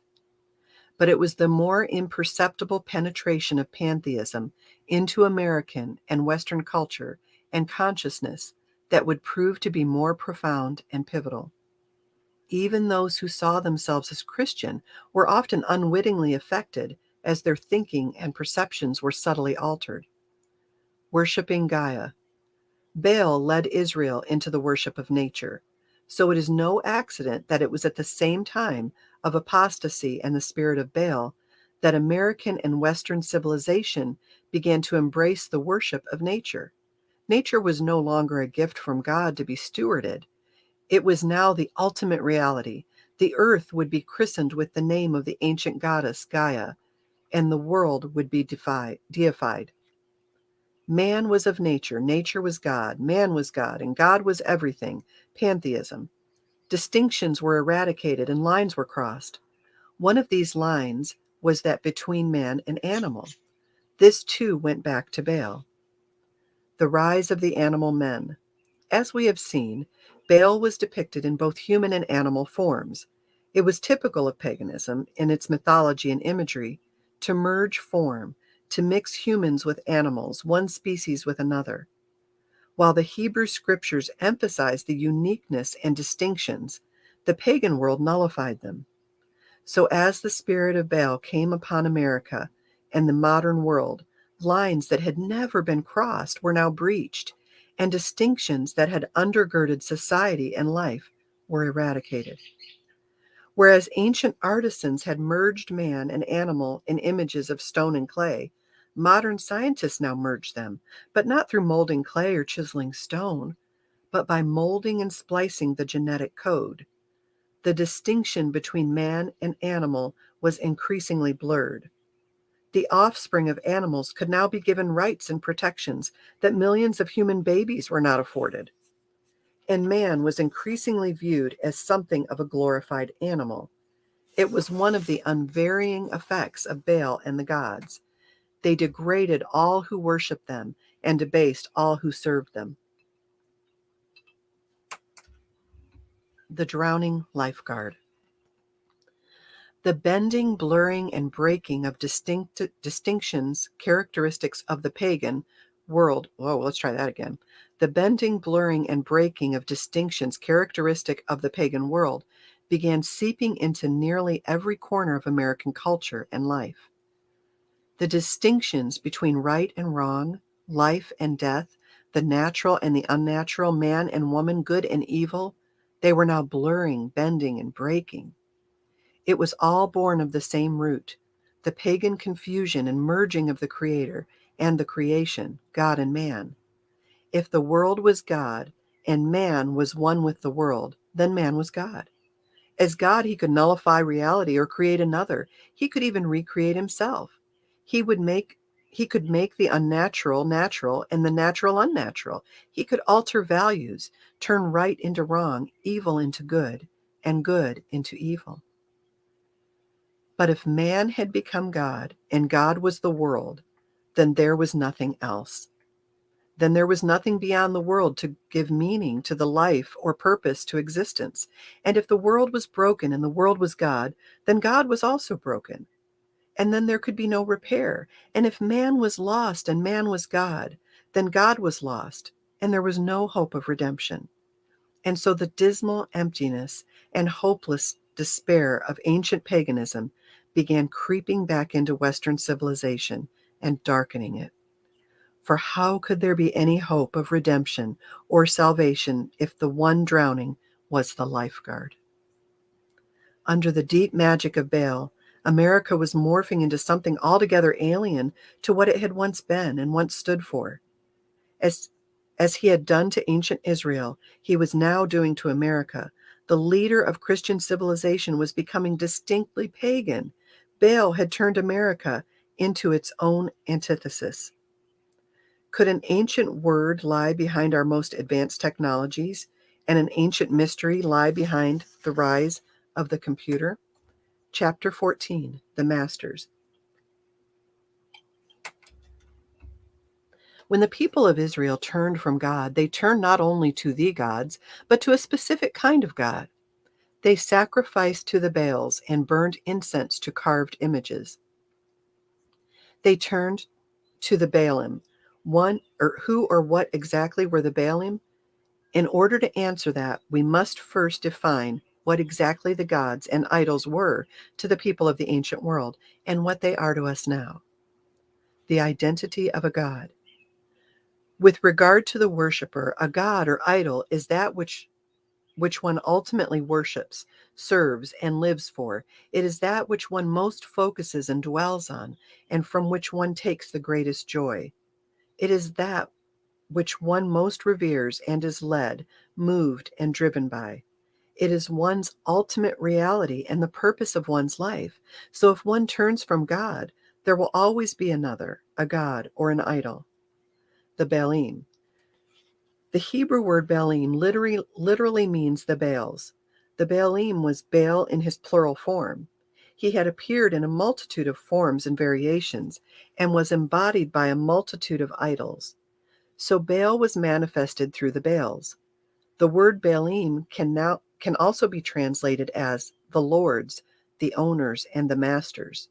But it was the more imperceptible penetration of pantheism into American and Western culture and consciousness that would prove to be more profound and pivotal. Even those who saw themselves as Christian were often unwittingly affected as their thinking and perceptions were subtly altered. Worshipping Gaia. Baal led Israel into the worship of nature, so it is no accident that it was at the same time of apostasy and the spirit of Baal that American and Western civilization began to embrace the worship of nature. Nature was no longer a gift from God to be stewarded. It was now the ultimate reality. The earth would be christened with the name of the ancient goddess Gaia, and the world would be deified. Man was of nature, nature was God, man was God, and God was everything, pantheism. Distinctions were eradicated and lines were crossed. One of these lines was that between man and animal. This too went back to Baal. The rise of the animal men. As we have seen, Baal was depicted in both human and animal forms. It was typical of paganism, in its mythology and imagery, to merge form, to mix humans with animals, one species with another. While the Hebrew scriptures emphasized the uniqueness and distinctions, the pagan world nullified them. So as the spirit of Baal came upon America and the modern world, lines that had never been crossed were now breached, and distinctions that had undergirded society and life were eradicated. Whereas ancient artisans had merged man and animal in images of stone and clay, modern scientists now merge them, but not through molding clay or chiseling stone, but by molding and splicing the genetic code. The distinction between man and animal was increasingly blurred. The offspring of animals could now be given rights and protections that millions of human babies were not afforded. And man was increasingly viewed as something of a glorified animal. It was one of the unvarying effects of Baal and the gods. They degraded all who worshiped them and debased all who served them. The drowning lifeguard. The bending, blurring, and breaking of distinctions, characteristics of the pagan world. Whoa, let's try that again. The bending, blurring, and breaking of distinctions characteristic of the pagan world began seeping into nearly every corner of American culture and life. The distinctions between right and wrong, life and death, the natural and the unnatural, man and woman, good and evil, they were now blurring, bending, and breaking. It was all born of the same root, the pagan confusion and merging of the Creator and the creation, God and man. If the world was God and man was one with the world, then man was God. As God, he could nullify reality or create another. He could even recreate himself. He could make the unnatural natural and the natural unnatural. He could alter values, turn right into wrong, evil into good, and good into evil. But if man had become God and God was the world, then there was nothing else. Then there was nothing beyond the world to give meaning to the life or purpose to existence. And if the world was broken and the world was God, then God was also broken. And then there could be no repair. And if man was lost and man was God, then God was lost and there was no hope of redemption. And so the dismal emptiness and hopeless despair of ancient paganism began creeping back into Western civilization and darkening it. For how could there be any hope of redemption or salvation if the one drowning was the lifeguard? Under the deep magic of Baal, America was morphing into something altogether alien to what it had once been and once stood for. As he had done to ancient Israel, he was now doing to America. The leader of Christian civilization was becoming distinctly pagan. Baal had turned America into its own antithesis. Could an ancient word lie behind our most advanced technologies, and an ancient mystery lie behind the rise of the computer? Chapter 14, The Masters. When the people of Israel turned from God, they turned not only to the gods, but to a specific kind of God. They sacrificed to the Baals and burned incense to carved images. They turned to the Baalim. Who or what exactly were the Baalim? In order to answer that, we must first define what exactly the gods and idols were to the people of the ancient world and what they are to us now. The identity of a god. With regard to the worshiper, a god or idol is that which one ultimately worships, serves, and lives for. It is that which one most focuses and dwells on, and from which one takes the greatest joy. It is that which one most reveres and is led, moved, and driven by. It is one's ultimate reality and the purpose of one's life. So if one turns from God, there will always be another, a god or an idol. The Baalim. The Hebrew word Baalim literally means the Baals. The Baalim was Baal in his plural form. He had appeared in a multitude of forms and variations and was embodied by a multitude of idols. So Baal was manifested through the Baals. The word Baalim can also be translated as the lords, the owners, and the masters.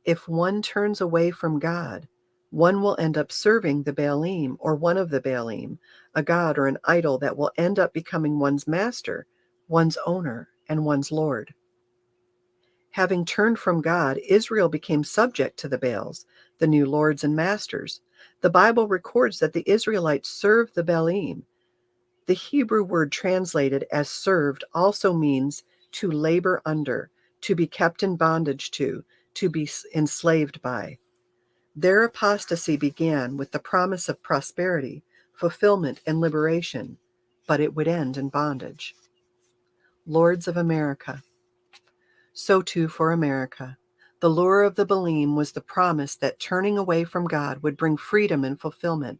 If one turns away from God, one will end up serving the Baalim or one of the Baalim, a god or an idol that will end up becoming one's master, one's owner, and one's lord. Having turned from God, Israel became subject to the Baals, the new lords and masters. The Bible records that the Israelites served the Baalim. The Hebrew word translated as served also means to labor under, to be kept in bondage to be enslaved by. Their apostasy began with the promise of prosperity, fulfillment, and liberation, but it would end in bondage. Lords of America. So too for America. The lure of the Baalim was the promise that turning away from God would bring freedom and fulfillment.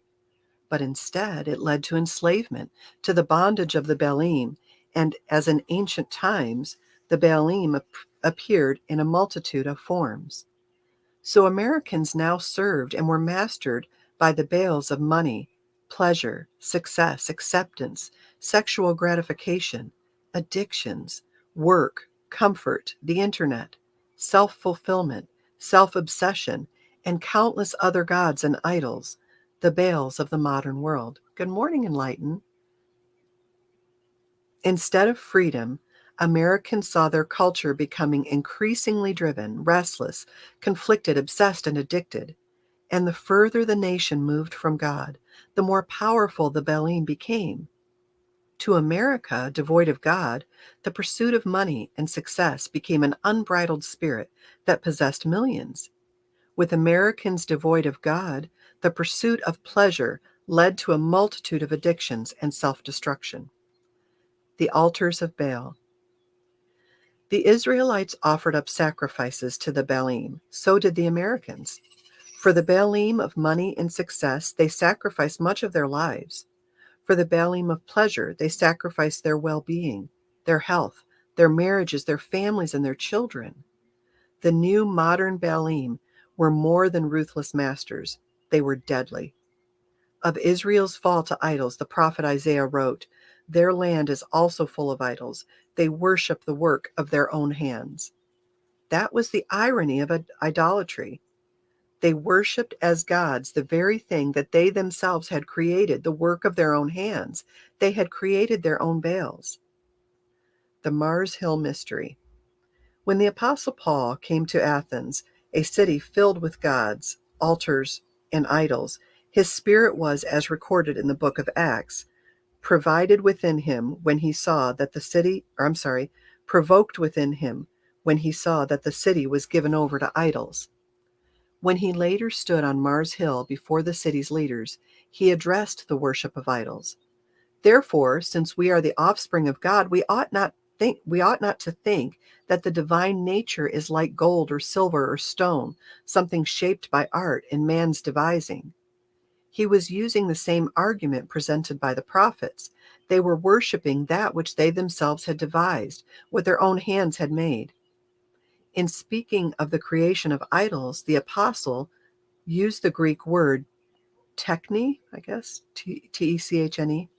But instead, it led to enslavement, to the bondage of the Baalim, and as in ancient times, the Baalim appeared in a multitude of forms. So Americans now served and were mastered by the Baals of money, pleasure, success, acceptance, sexual gratification, addictions, work, comfort, the internet, self-fulfillment, self-obsession, and countless other gods and idols, the Baals of the modern world. Good morning, Enlighten. Instead of freedom, Americans saw their culture becoming increasingly driven, restless, conflicted, obsessed, and addicted. And the further the nation moved from God, the more powerful the Baalim became. To America, devoid of God, the pursuit of money and success became an unbridled spirit that possessed millions. With Americans devoid of God, the pursuit of pleasure led to a multitude of addictions and self-destruction. The altars of Baal. The Israelites offered up sacrifices to the Baalim. So did the Americans. For the Baalim of money and success, they sacrificed much of their lives. For the Baalim of pleasure, they sacrificed their well-being, their health, their marriages, their families, and their children. The new modern Baalim were more than ruthless masters. They were deadly. Of Israel's fall to idols, the prophet Isaiah wrote, "Their land is also full of idols. They worship the work of their own hands." That was the irony of idolatry. They worshipped as gods the very thing that they themselves had created, the work of their own hands. They had created their own Baals. The Mars Hill Mystery. When the Apostle Paul came to Athens, a city filled with gods, altars, and idols, his spirit was, as recorded in the book of Acts, provoked within him when he saw that the city was given over to idols. When he later stood on Mars Hill before the city's leaders, he addressed the worship of idols. Therefore, since we are the offspring of God, we ought not to think that the divine nature is like gold or silver or stone, something shaped by art and man's devising. He was using the same argument presented by the prophets. They were worshiping that which they themselves had devised, what their own hands had made. In speaking of the creation of idols, the apostle used the Greek word techne, I guess, T-E-C-H-N-E.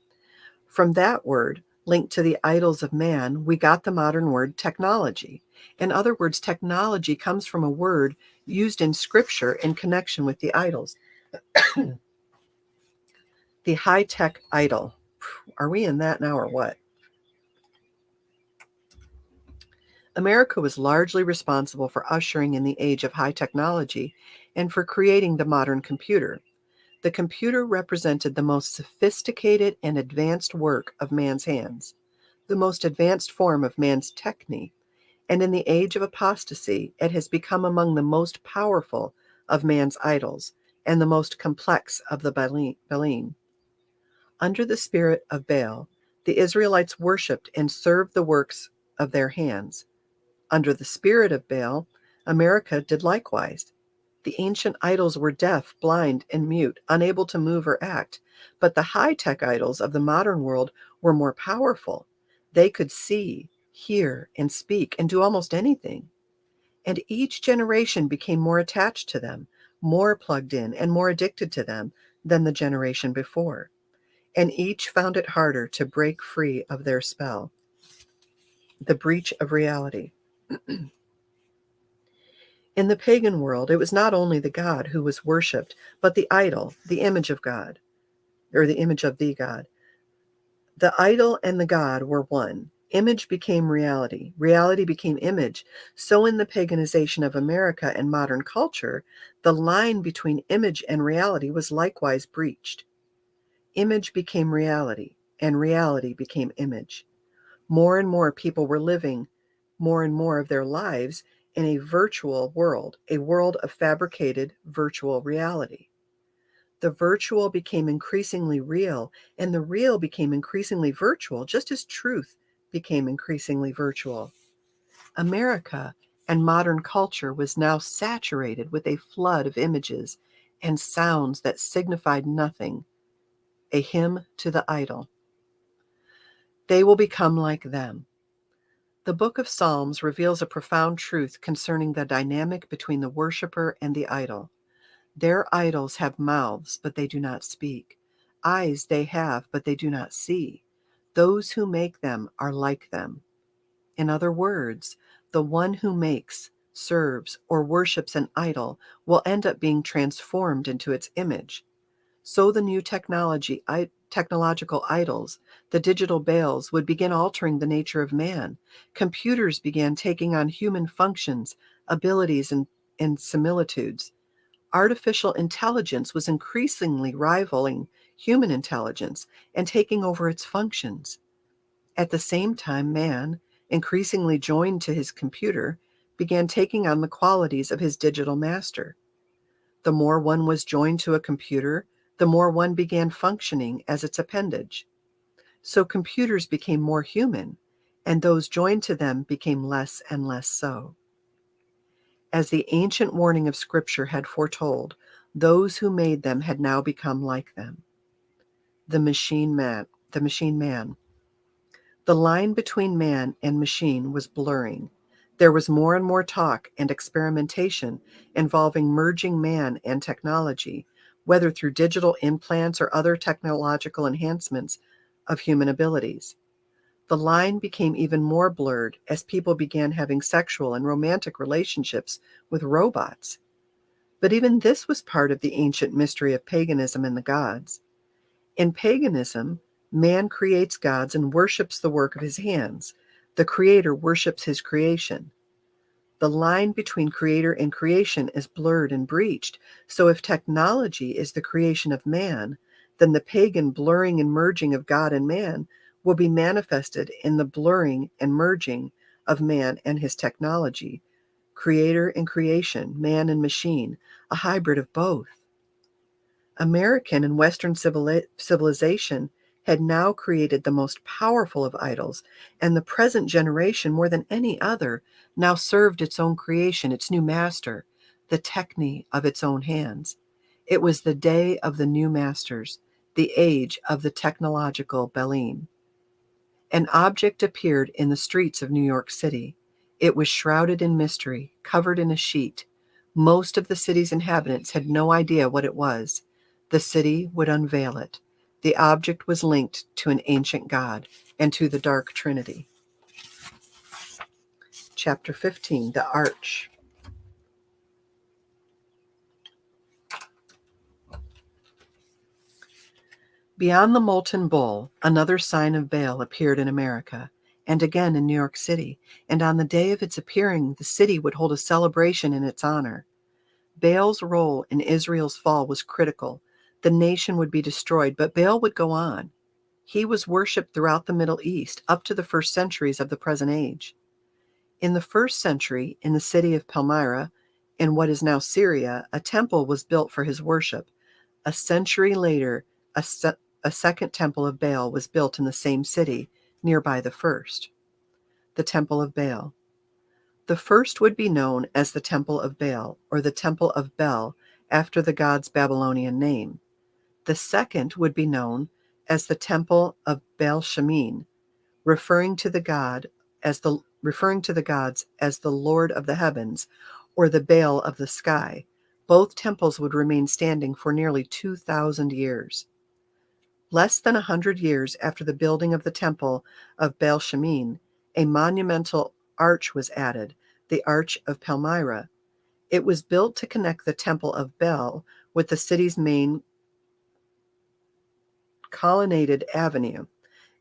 From that word, linked to the idols of man, we got the modern word technology. In other words, technology comes from a word used in Scripture in connection with the idols. The high-tech idol. Are we in that now or what? America was largely responsible for ushering in the age of high technology and for creating the modern computer. The computer represented the most sophisticated and advanced work of man's hands, the most advanced form of man's technique, and in the age of apostasy, it has become among the most powerful of man's idols and the most complex of the Baalim. Under the spirit of Baal, the Israelites worshipped and served the works of their hands. Under the spirit of Baal, America did likewise. The ancient idols were deaf, blind, and mute, unable to move or act, but the high-tech idols of the modern world were more powerful. They could see, hear, and speak, and do almost anything. And each generation became more attached to them, more plugged in, and more addicted to them than the generation before. And each found it harder to break free of their spell. The breach of reality. In the pagan world, it was not only the god who was worshipped, but the idol, the image of God, or the image of the god. The idol and the god were one. Image became reality. Reality became image. So in the paganization of America and modern culture, the line between image and reality was likewise breached. Image became reality, and reality became image. More and more people were living more and more of their lives in a virtual world, a world of fabricated virtual reality. The virtual became increasingly real, and the real became increasingly virtual, just as truth became increasingly virtual. America and modern culture was now saturated with a flood of images and sounds that signified nothing, a hymn to the idol. They will become like them. The book of Psalms reveals a profound truth concerning the dynamic between the worshiper and the idol. Their idols have mouths, but they do not speak. Eyes they have, but they do not see. Those who make them are like them. In other words, the one who makes, serves, or worships an idol will end up being transformed into its image. So the new technological idols, the digital Baals, would begin altering the nature of man. Computers began taking on human functions, abilities, and similitudes. Artificial intelligence was increasingly rivaling human intelligence and taking over its functions. At the same time, man, increasingly joined to his computer, began taking on the qualities of his digital master. The more one was joined to a computer, the more one began functioning as its appendage. So computers became more human, and those joined to them became less and less so. As the ancient warning of Scripture had foretold, those who made them had now become like them. The machine man. The line between man and machine was blurring. There was more and more talk and experimentation involving merging man and technology, whether through digital implants or other technological enhancements of human abilities. The line became even more blurred as people began having sexual and romantic relationships with robots. But even this was part of the ancient mystery of paganism and the gods. In paganism, man creates gods and worships the work of his hands. The creator worships his creation. The line between creator and creation is blurred and breached. So if technology is the creation of man, then the pagan blurring and merging of God and man will be manifested in the blurring and merging of man and his technology. Creator and creation, man and machine, a hybrid of both. American and Western civilization had now created the most powerful of idols, and the present generation, more than any other, now served its own creation, its new master, the techne of its own hands. It was the day of the new masters, the age of the technological Baalim. An object appeared in the streets of New York City. It was shrouded in mystery, covered in a sheet. Most of the city's inhabitants had no idea what it was. The city would unveil it. The object was linked to an ancient god and to the Dark Trinity. Chapter 15, The Arch. Beyond the molten bull, another sign of Baal appeared in America, and again in New York City, and on the day of its appearing, the city would hold a celebration in its honor. Baal's role in Israel's fall was critical. The nation would be destroyed, but Baal would go on. He was worshipped throughout the Middle East up to the first centuries of the present age. In the first century, in the city of Palmyra, in what is now Syria, a temple was built for his worship. A century later, a second temple of Baal was built in the same city, nearby the first. The Temple of Baal. The first would be known as the Temple of Baal, or the Temple of Bel, after the god's Babylonian name. The second would be known as the Temple of Baal Shemin, referring to the gods as the Lord of the heavens, or the Baal of the sky. Both temples would remain standing for nearly 2,000 years. Less than 100 years after the building of the Temple of Baal Shemin, a monumental arch was added, the Arch of Palmyra. It was built to connect the Temple of Bel with the city's main colonnaded avenue.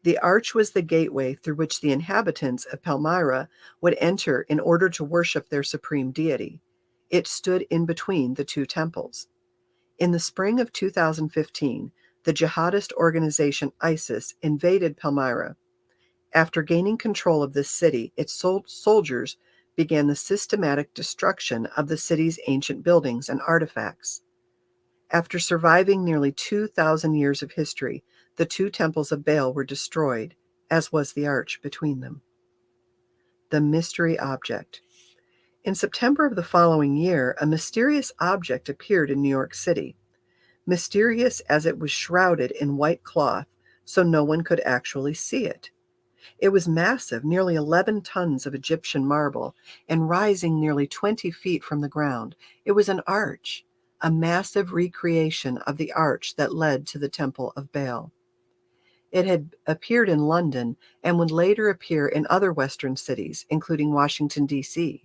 The arch was the gateway through which the inhabitants of Palmyra would enter in order to worship their supreme deity. It stood in between the two temples. In the spring of 2015, the jihadist organization ISIS invaded Palmyra. After gaining control of this city, its soldiers began the systematic destruction of the city's ancient buildings and artifacts. After surviving nearly 2,000 years of history, the two temples of Baal were destroyed, as was the arch between them. The mystery object. In September of the following year, a mysterious object appeared in New York City. Mysterious as it was shrouded in white cloth, so no one could actually see it. It was massive, nearly 11 tons of Egyptian marble, and rising nearly 20 feet from the ground. It was an arch, a massive recreation of the arch that led to the Temple of Baal. It had appeared in London and would later appear in other Western cities, including Washington, D.C.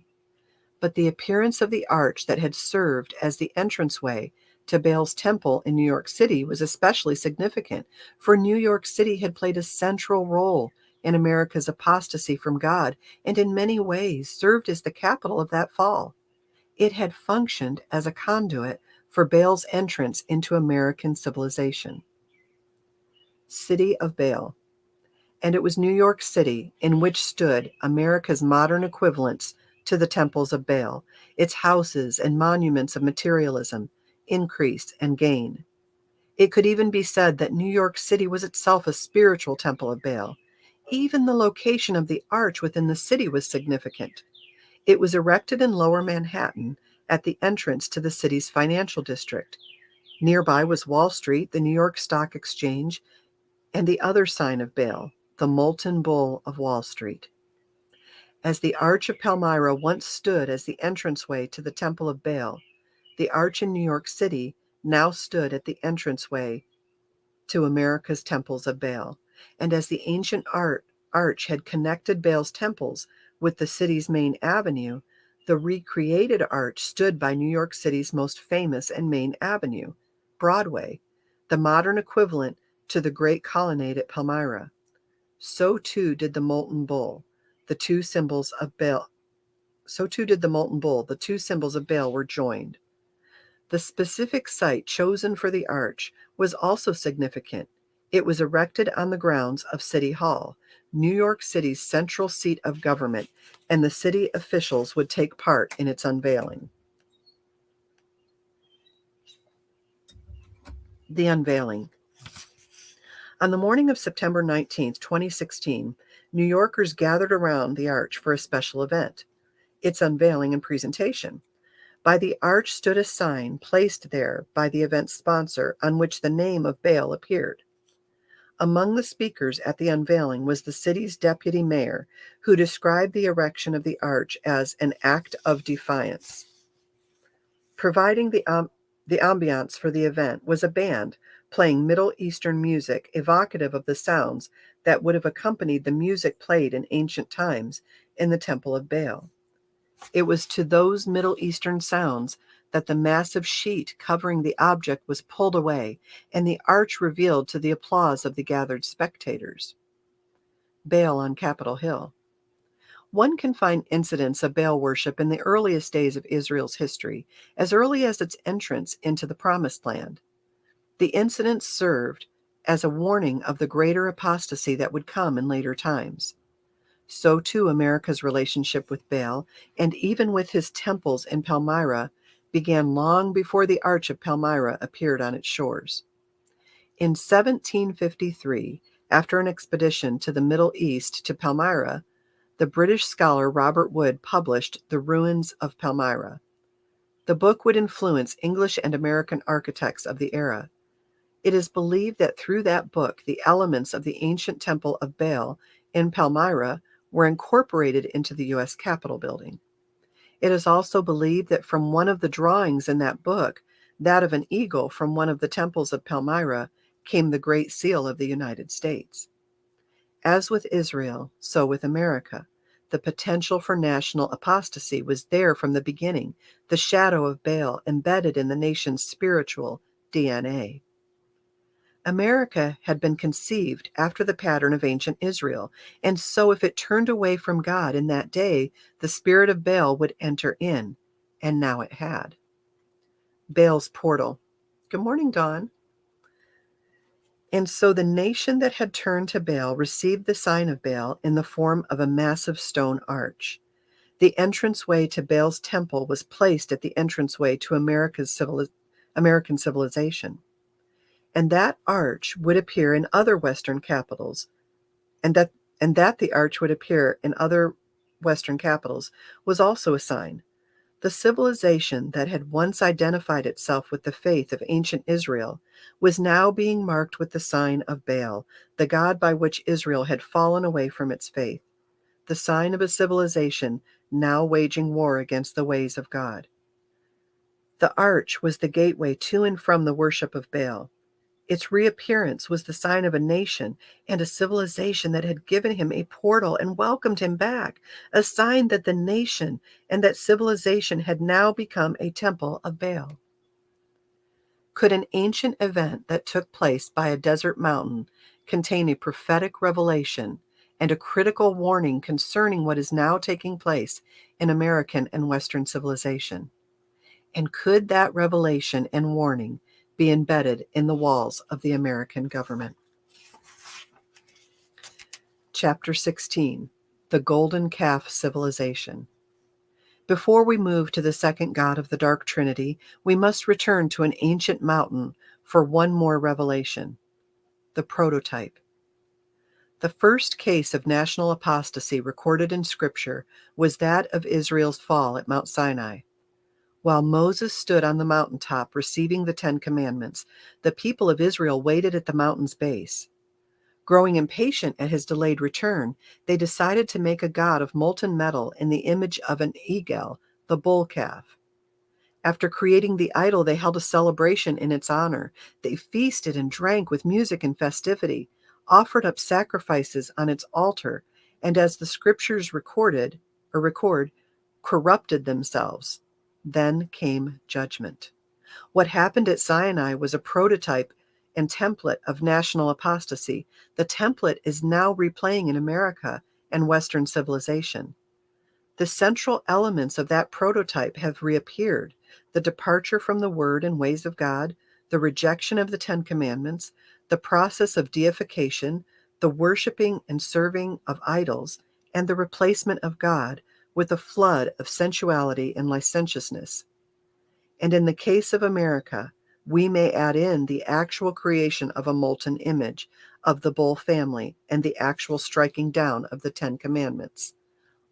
But the appearance of the arch that had served as the entranceway to Baal's temple in New York City was especially significant, for New York City had played a central role in America's apostasy from God, and in many ways served as the capital of that fall. It had functioned as a conduit for Baal's entrance into American civilization. City of Baal. And it was New York City in which stood America's modern equivalents to the temples of Baal, its houses and monuments of materialism, increase, and gain. It could even be said that New York City was itself a spiritual temple of Baal. Even the location of the arch within the city was significant. It was erected in Lower Manhattan at the entrance to the city's financial district. Nearby was Wall Street, the New York Stock Exchange, and the other sign of Baal, the molten bull of Wall Street. As the Arch of Palmyra once stood as the entranceway to the Temple of Baal, the arch in New York City now stood at the entranceway to America's temples of Baal. And as the ancient arch had connected Baal's temples with the city's main avenue, the recreated arch stood by New York City's most famous and main avenue, Broadway, the modern equivalent to the Great Colonnade at Palmyra. So too did the molten bull, the two symbols of Baal. So too did the molten bull, the two symbols of Baal were joined. The specific site chosen for the arch was also significant. It was erected on the grounds of City Hall, New York City's central seat of government, and the city officials would take part in its unveiling. The unveiling. On the morning of September 19th, 2016, New Yorkers gathered around the arch for a special event, its unveiling and presentation. By the arch stood a sign placed there by the event's sponsor on which the name of Baal appeared. Among the speakers at the unveiling was the city's deputy mayor, who described the erection of the arch as an act of defiance. Providing the ambiance for the event was a band playing Middle Eastern music evocative of the sounds that would have accompanied the music played in ancient times in the Temple of Baal. It was to those Middle Eastern sounds that the massive sheet covering the object was pulled away, and the arch revealed to the applause of the gathered spectators. Baal on Capitol Hill. One can find incidents of Baal worship in the earliest days of Israel's history, as early as its entrance into the Promised Land. The incidents served as a warning of the greater apostasy that would come in later times. So too America's relationship with Baal, and even with his temples in Palmyra, began long before the Arch of Palmyra appeared on its shores. In 1753, after an expedition to the Middle East to Palmyra, the British scholar Robert Wood published The Ruins of Palmyra. The book would influence English and American architects of the era. It is believed that through that book, the elements of the ancient temple of Baal in Palmyra were incorporated into the U.S. Capitol building. It is also believed that from one of the drawings in that book, that of an eagle from one of the temples of Palmyra, came the Great Seal of the United States. As with Israel, so with America, the potential for national apostasy was there from the beginning, the shadow of Baal embedded in the nation's spiritual DNA. America had been conceived after the pattern of ancient Israel, and so if it turned away from God in that day, the spirit of Baal would enter in, and now it had. Baal's portal. Good morning, Dawn. And so the nation that had turned to Baal received the sign of Baal in the form of a massive stone arch. The entranceway to Baal's temple was placed at the entranceway to American civilization. And that arch would appear in other Western capitals, and that the arch would appear in other Western capitals was also a sign. The civilization that had once identified itself with the faith of ancient Israel was now being marked with the sign of Baal, the god by which Israel had fallen away from its faith, the sign of a civilization now waging war against the ways of God. The arch was the gateway to and from the worship of Baal. Its reappearance was the sign of a nation and a civilization that had given him a portal and welcomed him back, a sign that the nation and that civilization had now become a temple of Baal. Could an ancient event that took place by a desert mountain contain a prophetic revelation and a critical warning concerning what is now taking place in American and Western civilization? And could that revelation and warning be embedded in the walls of the American government? Chapter 16, The Golden Calf Civilization. Before we move to the second God of the Dark Trinity, we must return to an ancient mountain for one more revelation, the prototype. The first case of national apostasy recorded in Scripture was that of Israel's fall at Mount Sinai. While Moses stood on the mountaintop receiving the 10 Commandments, the people of Israel waited at the mountain's base. Growing impatient at his delayed return, they decided to make a god of molten metal in the image of an egel, the bull calf. After creating the idol, they held a celebration in its honor. They feasted and drank with music and festivity, offered up sacrifices on its altar, and as the scriptures record, corrupted themselves. Then came judgment. What happened at Sinai was a prototype and template of national apostasy. The template is now replaying in America and Western civilization. The central elements of that prototype have reappeared: the departure from the word and ways of God, the rejection of the 10 Commandments, the process of deification, the worshiping and serving of idols, and the replacement of God with a flood of sensuality and licentiousness. And in the case of America, we may add in the actual creation of a molten image of the bull family and the actual striking down of the 10 Commandments.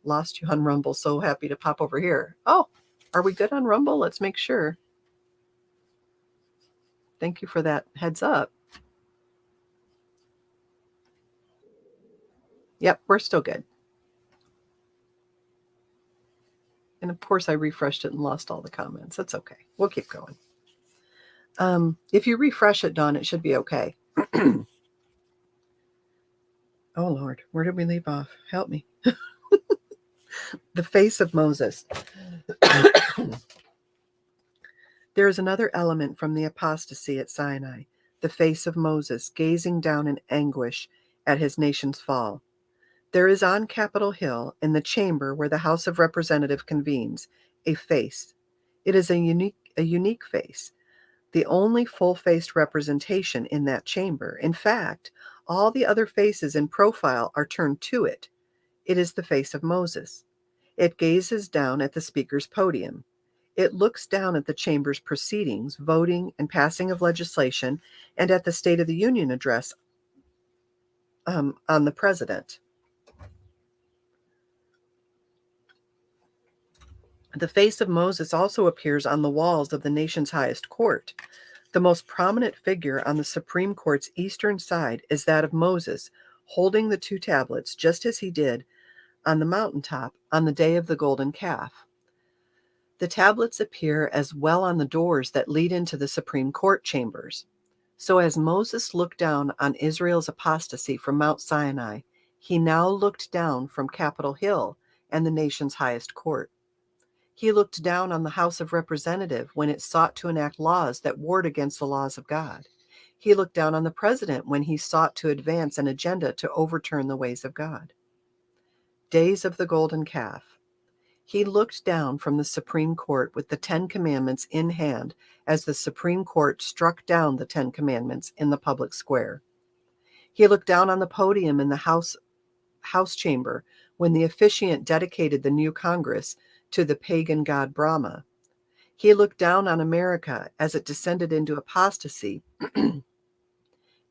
Lost you on Rumble, so happy to pop over here. Oh, are we good on Rumble? Let's make sure. Thank you for that heads up. Yep, we're still good. And of course, I refreshed it and lost all the comments. That's okay. We'll keep going. If you refresh it, Dawn, it should be okay. Oh, Lord, where did we leave off? Help me. The face of Moses. There is another element from the apostasy at Sinai, the face of Moses, gazing down in anguish at his nation's fall. There is on Capitol Hill, in the chamber where the House of Representatives convenes, a face. It is a unique face, the only full-faced representation in that chamber. In fact, all the other faces in profile are turned to it. It is the face of Moses. It gazes down at the speaker's podium. It looks down at the chamber's proceedings, voting and passing of legislation, and at the State of the Union address on the president. The face of Moses also appears on the walls of the nation's highest court. The most prominent figure on the Supreme Court's eastern side is that of Moses, holding the two tablets, just as he did on the mountaintop on the day of the golden calf. The tablets appear as well on the doors that lead into the Supreme Court chambers. So as Moses looked down on Israel's apostasy from Mount Sinai, he now looked down from Capitol Hill and the nation's highest court. He looked down on the House of Representatives when it sought to enact laws that warred against the laws of God. He looked down on the president when he sought to advance an agenda to overturn the ways of God. Days of the golden calf. He looked down from the Supreme Court with the 10 Commandments in hand as the Supreme Court struck down the 10 Commandments in the public square. He looked down on the podium in the House chamber when the officiant dedicated the new Congress to the pagan god Brahma. He looked down on America as it descended into apostasy,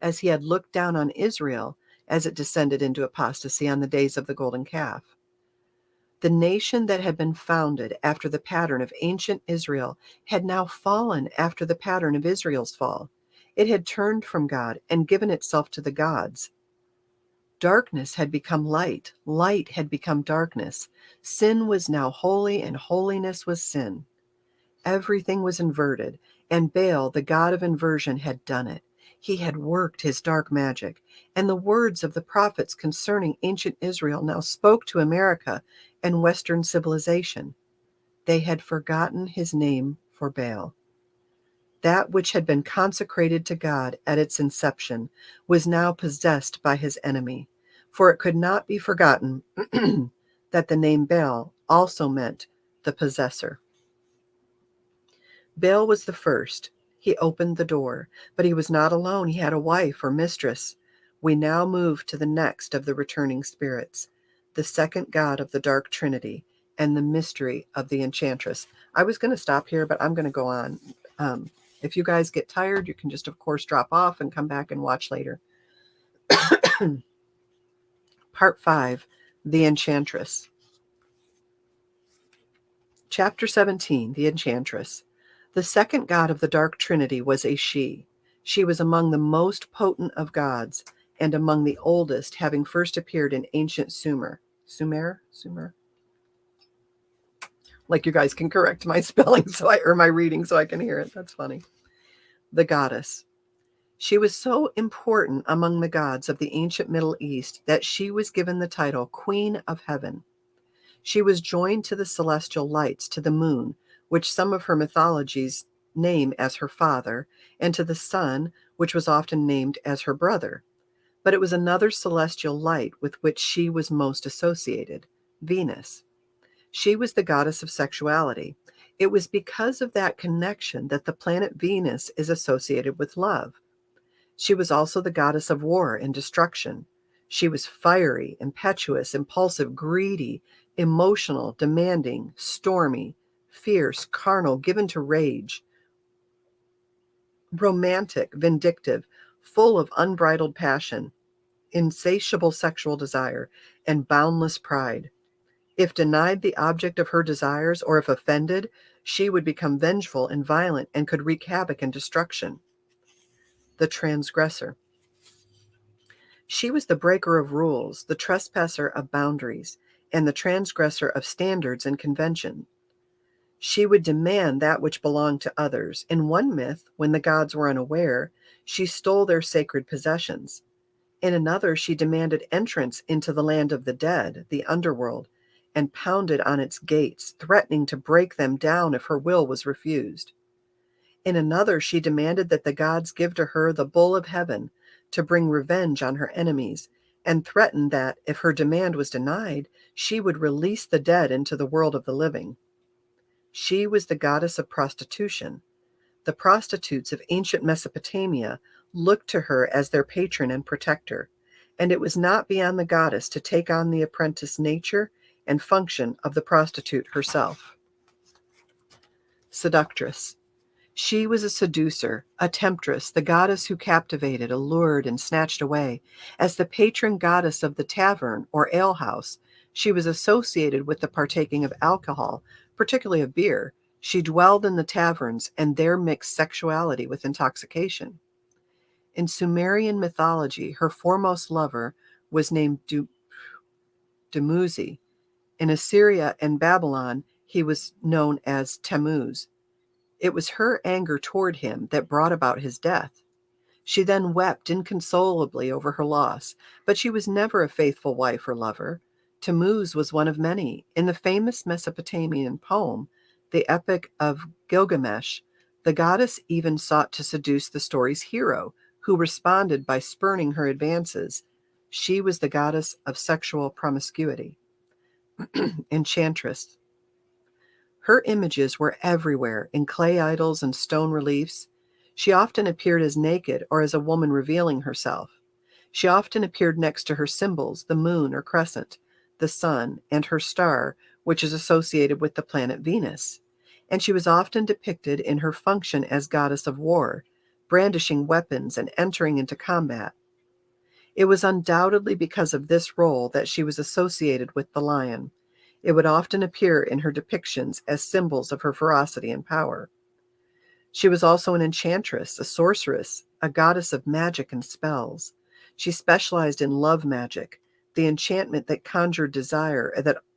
as he had looked down on Israel as it descended into apostasy on the days of the golden calf. The nation that had been founded after the pattern of ancient Israel had now fallen after the pattern of Israel's fall. It had turned from God and given itself to the gods. Darkness had become light. Light had become darkness. Sin was now holy, and holiness was sin. Everything was inverted, and Baal, the god of inversion, had done it. He had worked his dark magic, and the words of the prophets concerning ancient Israel now spoke to America and Western civilization. They had forgotten his name for Baal. That which had been consecrated to God at its inception was now possessed by his enemy, for it could not be forgotten that the name Baal also meant the possessor. Baal was the first. He opened the door, but he was not alone. He had a wife or mistress. We now move to the next of the returning spirits, the second god of the dark trinity, and the mystery of the enchantress. I was going to stop here, but I'm going to go on. If you guys get tired, you can just, of course, drop off and come back and watch later. Part 5, The Enchantress. Chapter 17, The Enchantress. The second god of the dark trinity was a she. She was among the most potent of gods, and among the oldest, having first appeared in ancient Sumer. Sumer? Like, you guys can correct my spelling or my reading so I can hear it. That's funny. The goddess. She was so important among the gods of the ancient Middle East that she was given the title Queen of Heaven. She was joined to the celestial lights, to the moon, which some of her mythologies name as her father, and to the sun, which was often named as her brother. But it was another celestial light with which she was most associated, Venus. She was the goddess of sexuality. It was because of that connection that the planet Venus is associated with love. She was also the goddess of war and destruction. She was fiery, impetuous, impulsive, greedy, emotional, demanding, stormy, fierce, carnal, given to rage, romantic, vindictive, full of unbridled passion, insatiable sexual desire, and boundless pride. If denied the object of her desires, or if offended, she would become vengeful and violent and could wreak havoc and destruction. The transgressor. She was the breaker of rules, the trespasser of boundaries, and the transgressor of standards and convention. She would demand that which belonged to others. In one myth, when the gods were unaware, she stole their sacred possessions. In another, she demanded entrance into the land of the dead, the underworld, and pounded on its gates, threatening to break them down if her will was refused. In another, she demanded that the gods give to her the bull of heaven to bring revenge on her enemies, and threatened that, if her demand was denied, she would release the dead into the world of the living. She was the goddess of prostitution. The prostitutes of ancient Mesopotamia looked to her as their patron and protector, and it was not beyond the goddess to take on the apprentice nature and function of the prostitute herself. Seductress. She was a seducer, a temptress, the goddess who captivated, allured, and snatched away. As the patron goddess of the tavern or alehouse, she was associated with the partaking of alcohol, particularly of beer. She dwelled in the taverns and there mixed sexuality with intoxication. In Sumerian mythology, her foremost lover was named Dumuzi. In Assyria and Babylon, he was known as Tammuz. It was her anger toward him that brought about his death. She then wept inconsolably over her loss, but she was never a faithful wife or lover. Tammuz was one of many. In the famous Mesopotamian poem, the Epic of Gilgamesh, the goddess even sought to seduce the story's hero, who responded by spurning her advances. She was the goddess of sexual promiscuity. Enchantress. Her images were everywhere, in clay idols and stone reliefs. She often appeared as naked or as a woman revealing herself. She often appeared next to her symbols, the moon or crescent, the sun, and her star, which is associated with the planet Venus. And she was often depicted in her function as goddess of war, brandishing weapons and entering into combat. It was undoubtedly because of this role that she was associated with the lion. It would often appear in her depictions as symbols of her ferocity and power. She was also an enchantress, a sorceress, a goddess of magic and spells. She specialized in love magic, the enchantment that conjured desire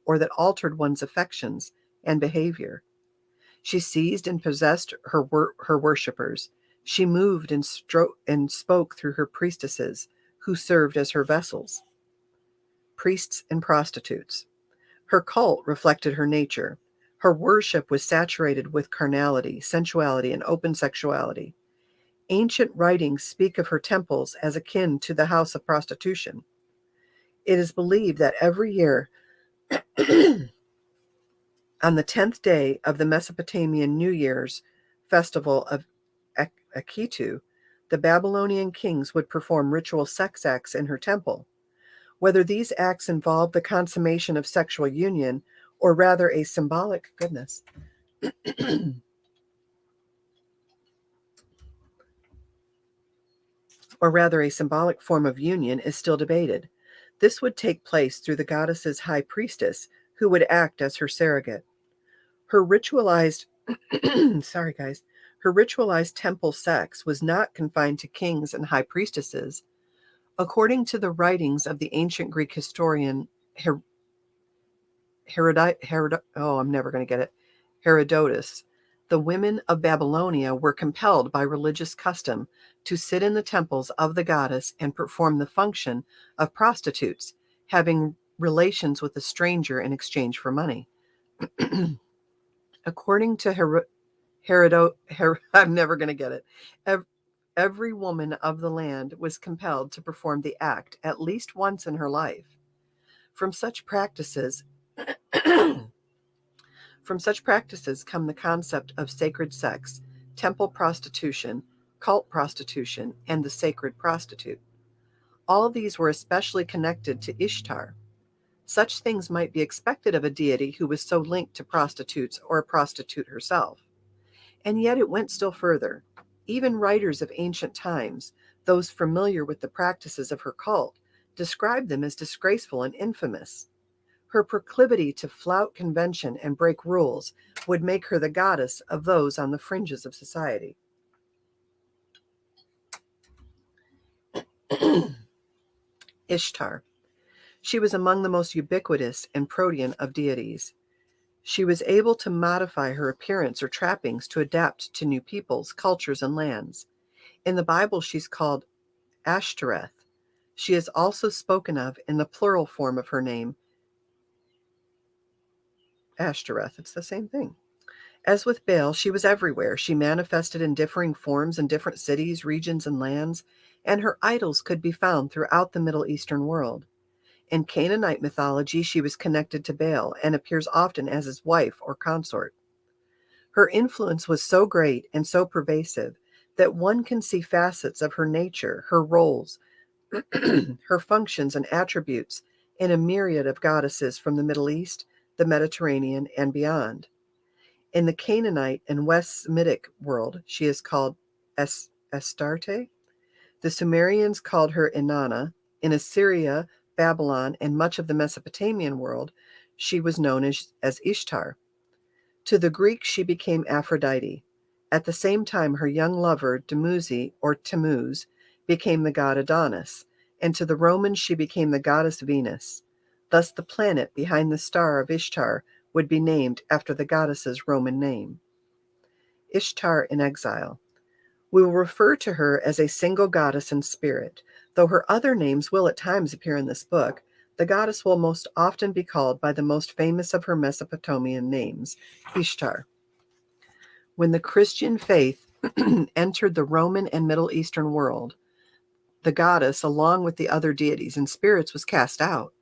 or that altered one's affections and behavior. She seized and possessed her worshippers. She moved and spoke through her priestesses, who served as her vessels. Priests and prostitutes. Her cult reflected her nature. Her worship was saturated with carnality, sensuality, and open sexuality. Ancient writings speak of her temples as akin to the house of prostitution. It is believed that every year, on the 10th day of the Mesopotamian New Year's festival of Akitu, the Babylonian kings would perform ritual sex acts in her temple. Whether these acts involved the consummation of sexual union, or rather a symbolic form of union, is still debated. This would take place through the goddess's high priestess, who would act as her surrogate. Her ritualized her ritualized temple sex was not confined to kings and high priestesses. According to the writings of the ancient Greek historian Herodotus, the women of Babylonia were compelled by religious custom to sit in the temples of the goddess and perform the function of prostitutes, having relations with a stranger in exchange for money. According to I'm never going to get it. Every woman of the land was compelled to perform the act at least once in her life. From such practices come the concept of sacred sex, temple prostitution, cult prostitution, and the sacred prostitute. All these were especially connected to Ishtar. Such things might be expected of a deity who was so linked to prostitutes or a prostitute herself. And yet it went still further. Even writers of ancient times, those familiar with the practices of her cult, described them as disgraceful and infamous. Her proclivity to flout convention and break rules would make her the goddess of those on the fringes of society. Ishtar. She was among the most ubiquitous and protean of deities. She was able to modify her appearance or trappings to adapt to new peoples, cultures, and lands. In the Bible, she's called Ashtoreth. She is also spoken of in the plural form of her name, Ashtoreth. It's the same thing. As with Baal, she was everywhere. She manifested in differing forms in different cities, regions, and lands, and her idols could be found throughout the Middle Eastern world. In Canaanite mythology, she was connected to Baal and appears often as his wife or consort. Her influence was so great and so pervasive that one can see facets of her nature, her roles, her functions and attributes in a myriad of goddesses from the Middle East, the Mediterranean, and beyond. In the Canaanite and West Semitic world, she is called Astarte. The Sumerians called her Inanna. In Assyria, Babylon, and much of the Mesopotamian world, she was known as Ishtar. To the Greeks, she became Aphrodite. At the same time, her young lover, Dumuzi, or Tammuz, became the god Adonis, and to the Romans, she became the goddess Venus. Thus, the planet behind the star of Ishtar would be named after the goddess's Roman name. Ishtar in exile. We will refer to her as a single goddess in spirit. Though her other names will at times appear in this book, the goddess will most often be called by the most famous of her Mesopotamian names, Ishtar. When the Christian faith entered the Roman and Middle Eastern world, the goddess, along with the other deities and spirits, was cast out.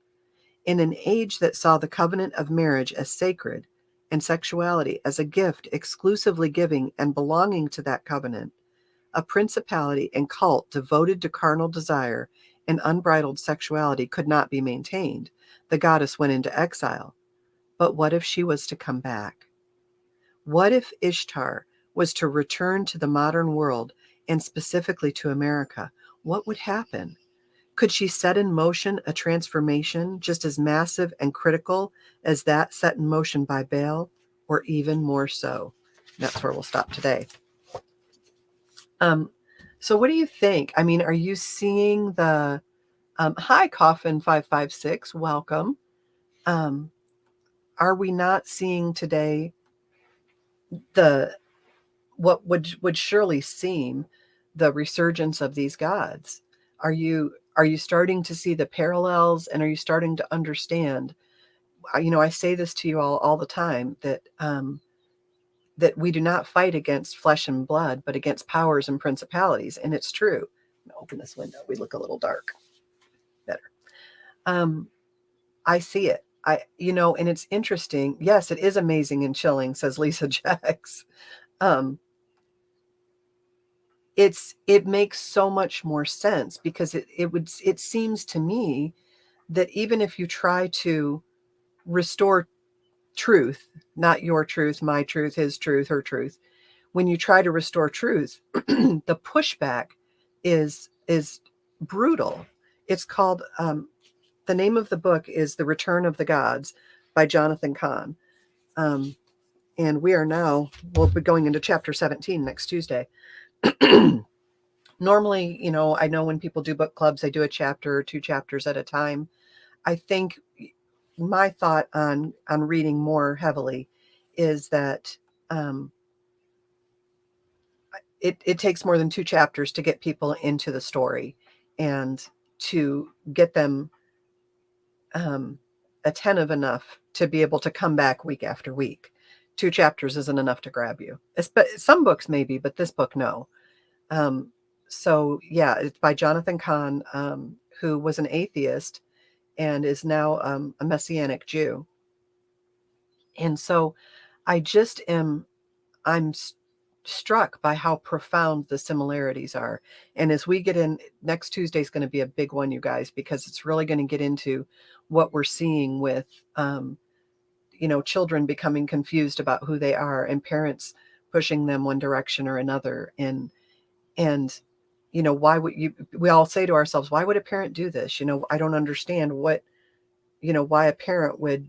In an age that saw the covenant of marriage as sacred and sexuality as a gift exclusively giving and belonging to that covenant, a principality and cult devoted to carnal desire and unbridled sexuality could not be maintained. The goddess went into exile. But what if she was to come back? What if Ishtar was to return to the modern world and specifically to America? What would happen? Could she set in motion a transformation just as massive and critical as that set in motion by Baal, or even more so? That's where we'll stop today. So what do you think? I mean, are you seeing the hi Coffin 556, welcome. Are we not seeing today the what would surely seem the resurgence of these gods? Are you starting to see the parallels, and are you starting to understand? I say this to you all the time, that that we do not fight against flesh and blood, but against powers and principalities. And it's true. Open this window. We look a little dark. Better. I see it. And it's interesting. Yes, it is amazing and chilling, says Lisa Jacks. It makes so much more sense, because it seems to me that even if you try to restore truth, not your truth, my truth, his truth, her truth, when you try to restore truth, the pushback is brutal. It's called the name of the book is The Return of the Gods by Johnathan Cahn. And we'll be going into chapter 17 next Tuesday. Normally, I know when people do book clubs, they do a chapter or 2 chapters at a time. I think my thought on reading more heavily is that it takes more than 2 chapters to get people into the story and to get them attentive enough to be able to come back week after week. 2 chapters isn't enough to grab you. Some books maybe, but this book, no. So yeah, it's by Johnathan Cahn, who was an atheist and is now a Messianic Jew. And so I'm struck by how profound the similarities are. And as we get in, next Tuesday is going to be a big one, you guys, because it's really going to get into what we're seeing with, children becoming confused about who they are, and pushing them one direction or another. And why would we all say to ourselves, why would a parent do this? I don't understand why a parent would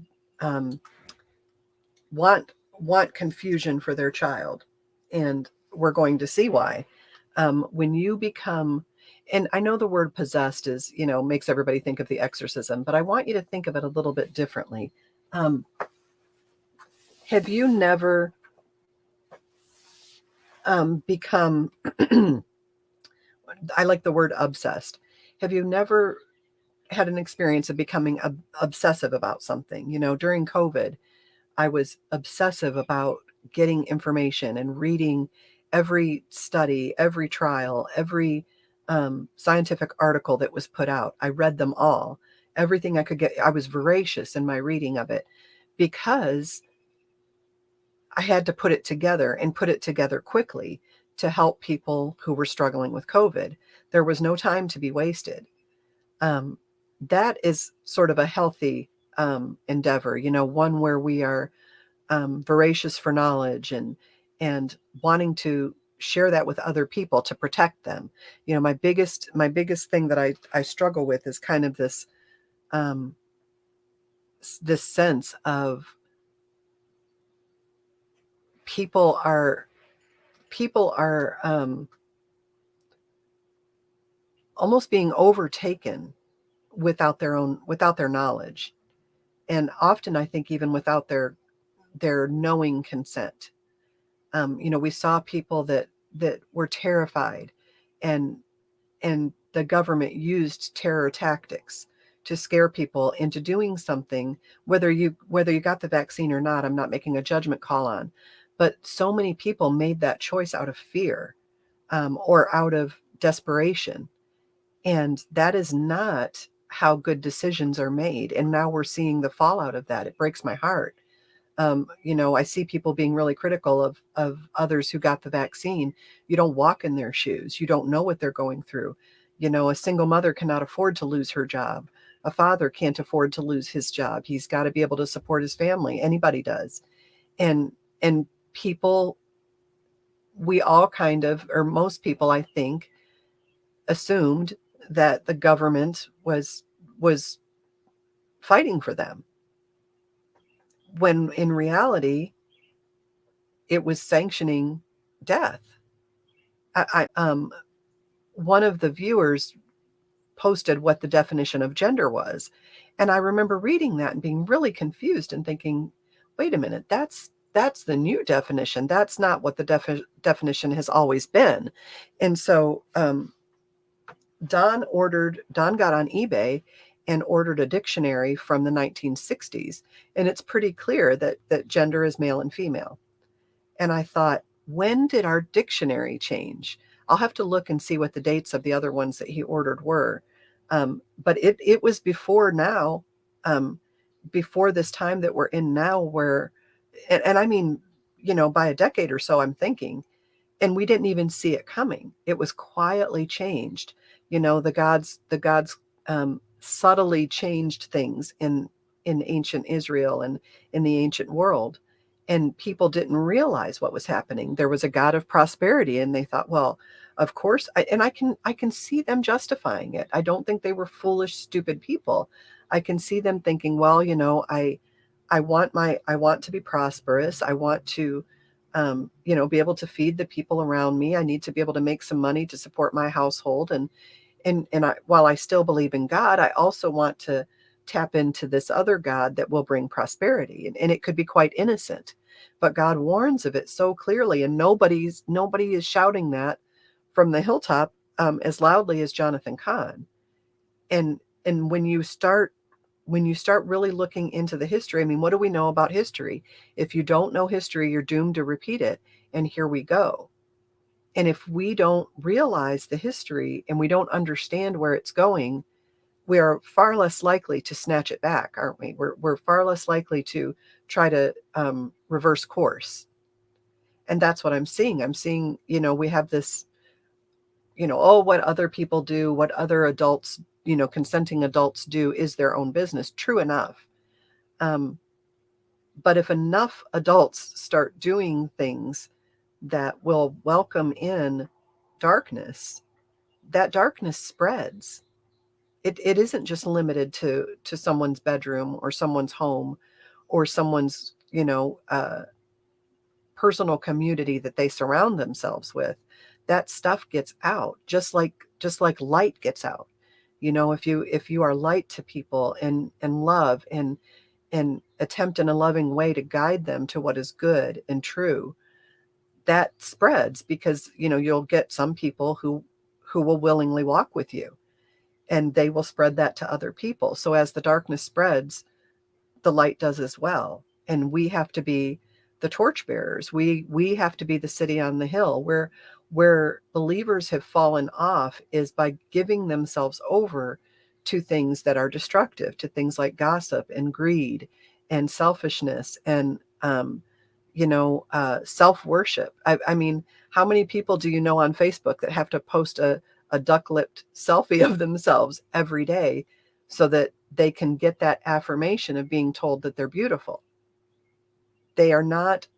want confusion for their child. And we're going to see why. When you become, and I know the word possessed is, makes everybody think of the exorcism, but I want you to think of it a little bit differently. Have you never become, I like the word obsessed. Have you never had an experience of becoming obsessive about something? During COVID, I was obsessive about getting information and reading every study, every trial, every scientific article that was put out. I read them all, everything I could get. I was voracious in my reading of it because I had to put it together and put it together quickly to help people who were struggling with COVID. There was no time to be wasted. Um, that is sort of a healthy endeavor, one where we are voracious for knowledge and wanting to share that with other people to protect them. My biggest thing that I struggle with is kind of um, this sense of people are almost being overtaken without their knowledge, and often I think even without their knowing consent. We saw people that were terrified, and the government used terror tactics to scare people into doing something, whether you got the vaccine or not. I'm not making a judgment call on, but so many people made that choice out of fear, or out of desperation, and that is not how good decisions are made. And now we're seeing the fallout of that. It breaks my heart. I see people being really critical of others who got the vaccine. You don't walk in their shoes. You don't know what they're going through. A single mother cannot afford to lose her job. A father can't afford to lose his job. He's got to be able to support his family. Anybody does. And people, we all kind of, or most people, I think, assumed that the government was fighting for them, when in reality it was sanctioning death. One of the viewers posted what the definition of gender was, and I remember reading that and being really confused and thinking, wait a minute, that's the new definition. That's not what the definition has always been. And so Don got on eBay and ordered a dictionary from the 1960s, and it's pretty clear that gender is male and female. And I thought, when did our dictionary change? I'll have to look and see what the dates of the other ones that he ordered were. But it was before now, before this time that we're in now, where, and I mean, by a decade or so, I'm thinking, and we didn't even see it coming. It was quietly changed. The gods subtly changed things in ancient Israel and in the ancient world, and people didn't realize what was happening. There was a God of prosperity, and they thought, well, of course, and I can see them justifying it. I don't think they were foolish, stupid people. I can see them thinking, well, I want to be prosperous. I want to be able to feed the people around me. I need to be able to make some money to support my household. While I still believe in God, I also want to tap into this other God that will bring prosperity. And it could be quite innocent, but God warns of it so clearly, and nobody is shouting that from the hilltop as loudly as Johnathan Cahn. And when you start really looking into the history, I mean, what do we know about history? If you don't know history, you're doomed to repeat it. And here we go. And if we don't realize the history and we don't understand where it's going, we are far less likely to snatch it back, aren't we? We're far less likely to try to reverse course. And that's what I'm seeing. I'm seeing, we have this, oh, what other people do, what other adults, consenting adults do is their own business. True enough. But if enough adults start doing things that will welcome in darkness, that darkness spreads. It isn't just limited to someone's bedroom or someone's home or someone's, personal community that they surround themselves with. That stuff gets out, just like light gets out. If you are light to people and love and attempt in a loving way to guide them to what is good and true, that spreads, because you'll get some people who will willingly walk with you, and they will spread that to other people. So as the darkness spreads, the light does as well. And we have to be the torchbearers. We have to be the city on the hill. Where believers have fallen off is by giving themselves over to things that are destructive, to things like gossip and greed and selfishness and self-worship. I mean, how many people do you know on Facebook that have to post a duck-lipped selfie of themselves every day so that they can get that affirmation of being told that they're beautiful? They are not,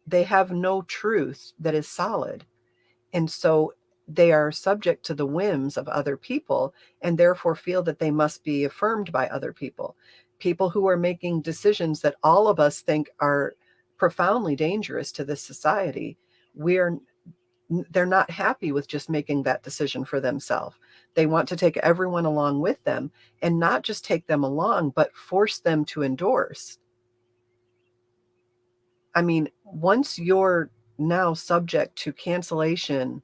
they have no truth that is solid. And so they are subject to the whims of other people and therefore feel that they must be affirmed by other people. People who are making decisions that all of us think are profoundly dangerous to this society. We're They're not happy with just making that decision for themselves. They want to take everyone along with them, and not just take them along, but force them to endorse. I mean, once you're now subject to cancellation,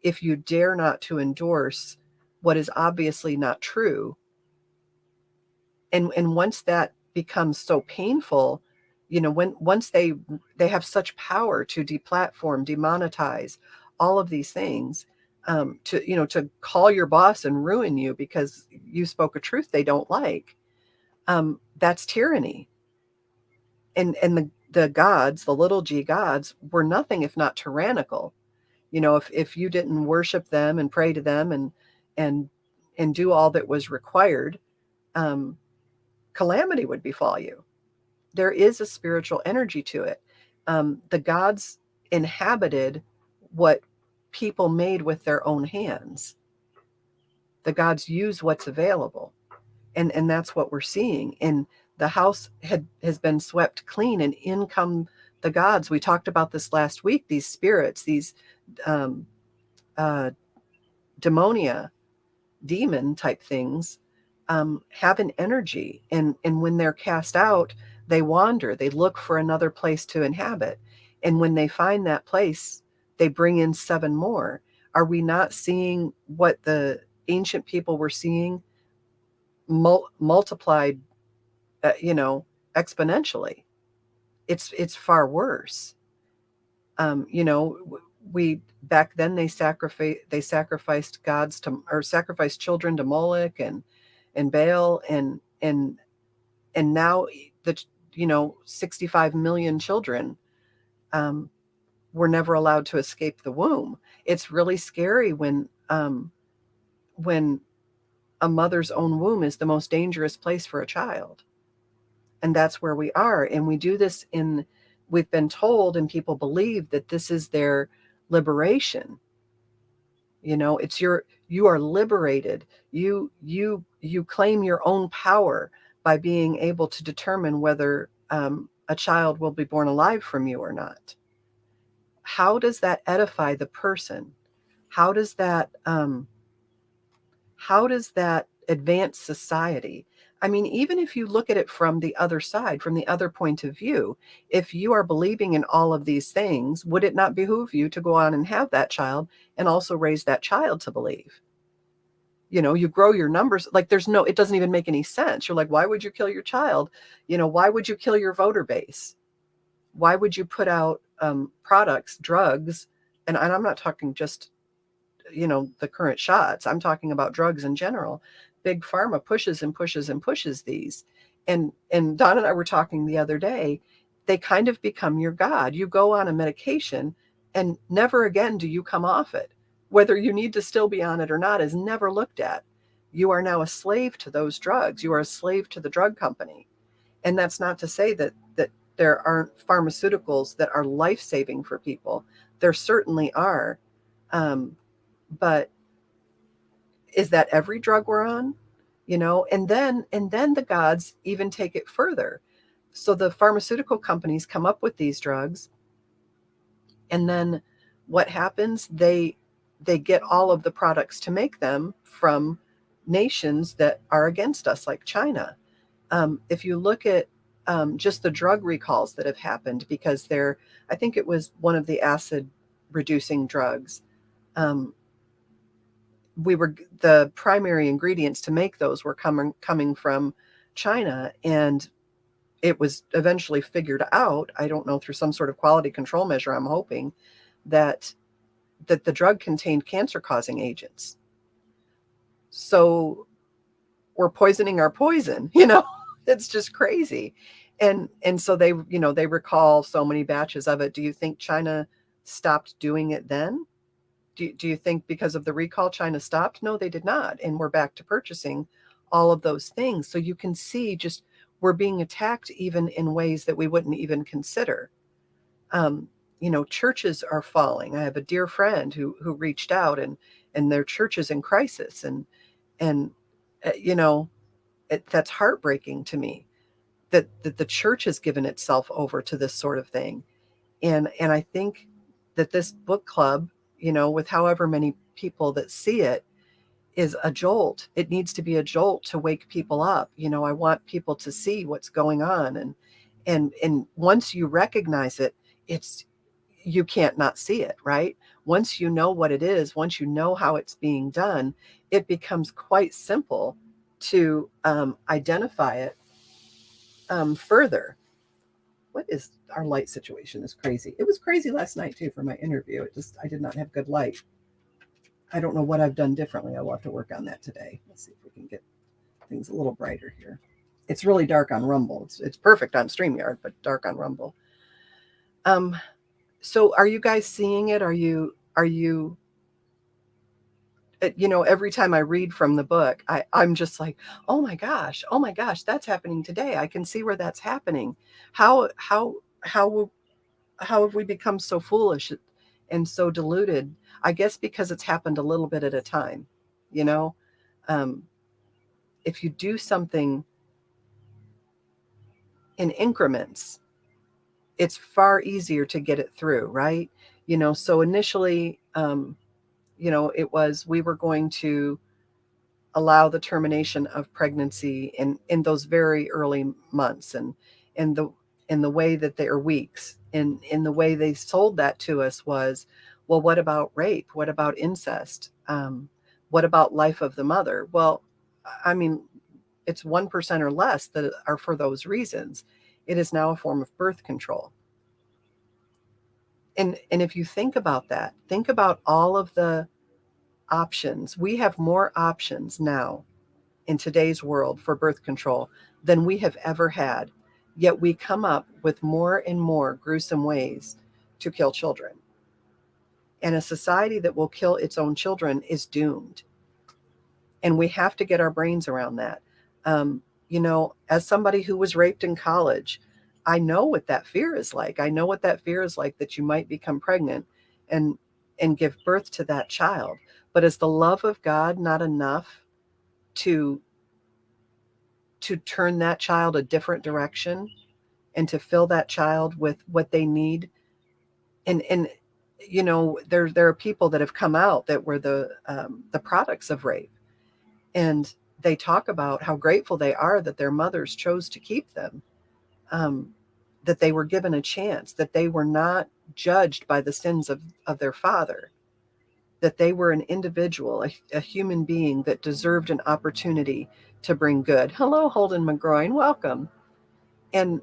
if you dare not to endorse what is obviously not true, and once that becomes so painful, when once they have such power to deplatform, demonetize, all of these things, to call your boss and ruin you because you spoke a truth they don't like, that's tyranny. And the gods, the little g gods, were nothing if not tyrannical. If you didn't worship them and pray to them and and do all that was required, um, calamity would befall you. There is a spiritual energy to it. The gods inhabited what people made with their own hands. The gods use what's available, and that's what we're seeing. And the house has been swept clean, and in come the gods. We talked about this last week. These spirits, these um, uh, demonia, demon type things, have an energy, and when they're cast out, they wander. They look for another place to inhabit, and when they find that place, they bring in seven more. Are we not seeing what the ancient people were seeing multiplied, exponentially? It's far worse. We back then they sacrificed gods to, or sacrificed children to Moloch and Baal, and now the 65 million children um, were never allowed to escape the womb. It's really scary when a mother's own womb is the most dangerous place for a child. And that's where we are. And we do this we've been told, and people believe that this is their liberation. You are liberated. You claim your own power by being able to determine whether a child will be born alive from you or not. How does that edify the person? How does that advance society? I mean, even if you look at it from the other side, from the other point of view, if you are believing in all of these things, would it not behoove you to go on and have that child and also raise that child to believe? You grow your numbers. Like, it doesn't even make any sense. You're like, why would you kill your child? Why would you kill your voter base? Why would you put out products, drugs? And I'm not talking just the current shots. I'm talking about drugs in general. Big pharma pushes and pushes and pushes these. And Don and I were talking the other day. They kind of become your God. You go on a medication and never again do you come off it. Whether you need to still be on it or not is never looked at. You are now a slave to those drugs. You are a slave to the drug company. And that's not to say that there aren't pharmaceuticals that are life-saving for people. There certainly are. But is that every drug we're on? And then the gods even take it further. So the pharmaceutical companies come up with these drugs, and then what happens? They get all of the products to make them from nations that are against us, like China. If you look at just the drug recalls that have happened, because I think it was one of the acid reducing drugs. The primary ingredients to make those were coming from China, and it was eventually figured out, I don't know, through some sort of quality control measure, I'm hoping, that the drug contained cancer-causing agents. So we're poisoning our poison, It's just crazy. And so they recall so many batches of it. Do you think China stopped doing it then? Do you think because of the recall China stopped? No, they did not. And we're back to purchasing all of those things. So you can see just we're being attacked even in ways that we wouldn't even consider. Churches are falling. I have a dear friend who reached out, and their church is in crisis, and uh, you know that's heartbreaking to me that the church has given itself over to this sort of thing. And I think that this book club, with however many people that see it, is a jolt. It needs to be a jolt to wake people up. I want people to see what's going on, and once you recognize it, it's you can't not see it, right? Once you know what it is, once you know how it's being done, it becomes quite simple to identify it further. What is our light situation is crazy. It was crazy last night too for my interview. I did not have good light. I don't know what I've done differently. I will have to work on that today. Let's see if we can get things a little brighter here. It's really dark on Rumble. It's perfect on StreamYard, but dark on Rumble. So are you guys seeing it? Are you every time I read from the book, I'm just like, oh my gosh, that's happening today. I can see where that's happening. How have we become so foolish and so deluded? I guess because it's happened a little bit at a time. You know, if you do something in increments, it's far easier to get it through, right? So initially, it was we were going to allow the termination of pregnancy in those very early months, and in the way that they are weeks, and in the way they sold that to us was, well, what about rape? What about incest? What about life of the mother? Well, I mean, it's 1% or less that are for those reasons. It is now a form of birth control. And if you think about that, think about all of the options. We have more options now in today's world for birth control than we have ever had. Yet we come up with more and more gruesome ways to kill children. And a society that will kill its own children is doomed. And we have to get our brains around that. As somebody who was raped in college, I know what that fear is like. I know what that fear is like, that you might become pregnant and give birth to that child. But is the love of God not enough to turn that child a different direction and to fill that child with what they need? And there are people that have come out that were the products of rape, and they talk about how grateful they are that their mothers chose to keep them, that they were given a chance, that they were not judged by the sins of their father, that they were an individual, a human being that deserved an opportunity to bring good. Hello, Holden McGroin, welcome. And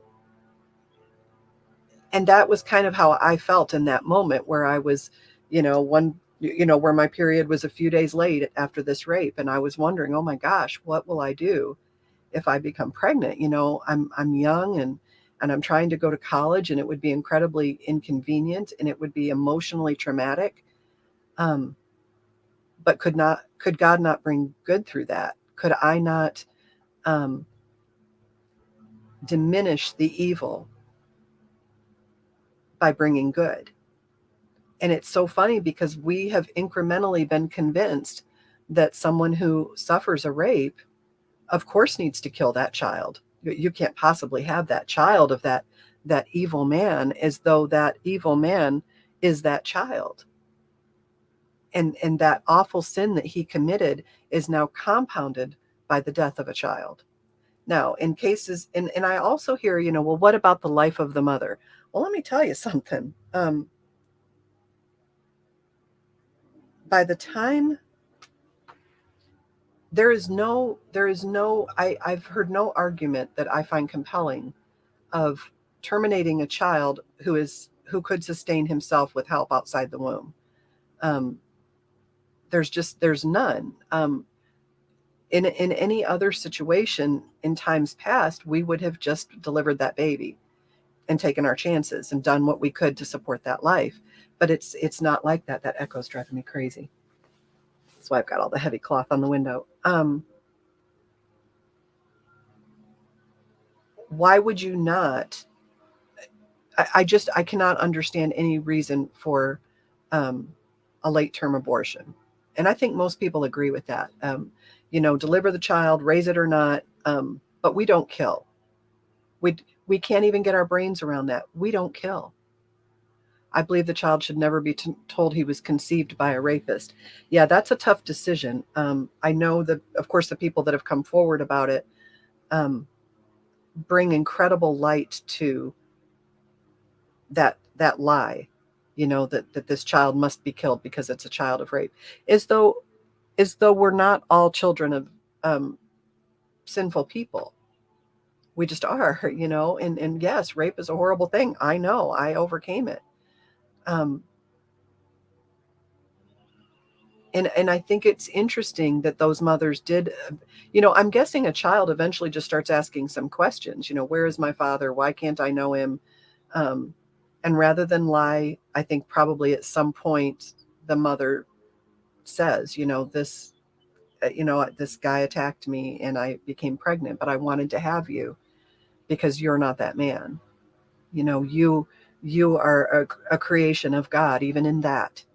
that was kind of how I felt in that moment, where I was, where my period was a few days late after this rape, and I was wondering, oh my gosh, what will I do if I become pregnant? I'm young, and I'm trying to go to college, and it would be incredibly inconvenient, and it would be emotionally traumatic. But could God not bring good through that? Could I not diminish the evil by bringing good? And it's so funny because we have incrementally been convinced that someone who suffers a rape, of course, needs to kill that child. You can't possibly have that child of that evil man, as though that evil man is that child. And that awful sin that he committed is now compounded by the death of a child. Now, in cases, and I also hear, well, what about the life of the mother? Well, let me tell you something. By the time I've heard no argument that I find compelling of terminating a child who could sustain himself with help outside the womb. Um, there's none. In any other situation in times past, we would have just delivered that baby and taken our chances and done what we could to support that life. But it's not like that. That echo's driving me crazy. That's why I've got all the heavy cloth on the window. Why would you not? I cannot understand any reason for a late term abortion. And I think most people agree with that. Deliver the child, raise it or not, but we don't kill. We, we can't even get our brains around that. We don't kill. I believe the child should never be told he was conceived by a rapist. Yeah, that's a tough decision. I know that, of course, the people that have come forward about it bring incredible light to that lie, that this child must be killed because it's a child of rape, as though we're not all children of sinful people. We just are, and yes, rape is a horrible thing. I know, I overcame it. And I think it's interesting that those mothers did, I'm guessing a child eventually just starts asking some questions, where is my father? Why can't I know him? And rather than lie, I think probably at some point the mother says, this guy attacked me and I became pregnant, but I wanted to have you because you're not that man. You are a creation of God, even in that.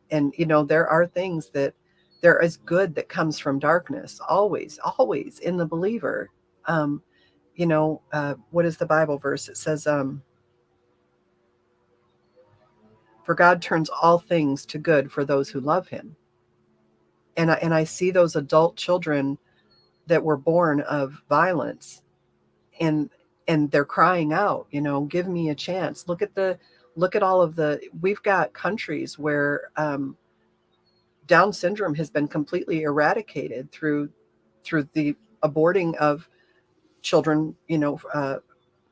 And, there are things that there is good that comes from darkness, always, always in the believer. What is the Bible verse? It says, for God turns all things to good for those who love him. And I see those adult children that were born of violence, and they're crying out, give me a chance. Look at all of we've got countries where Down syndrome has been completely eradicated through the aborting of children,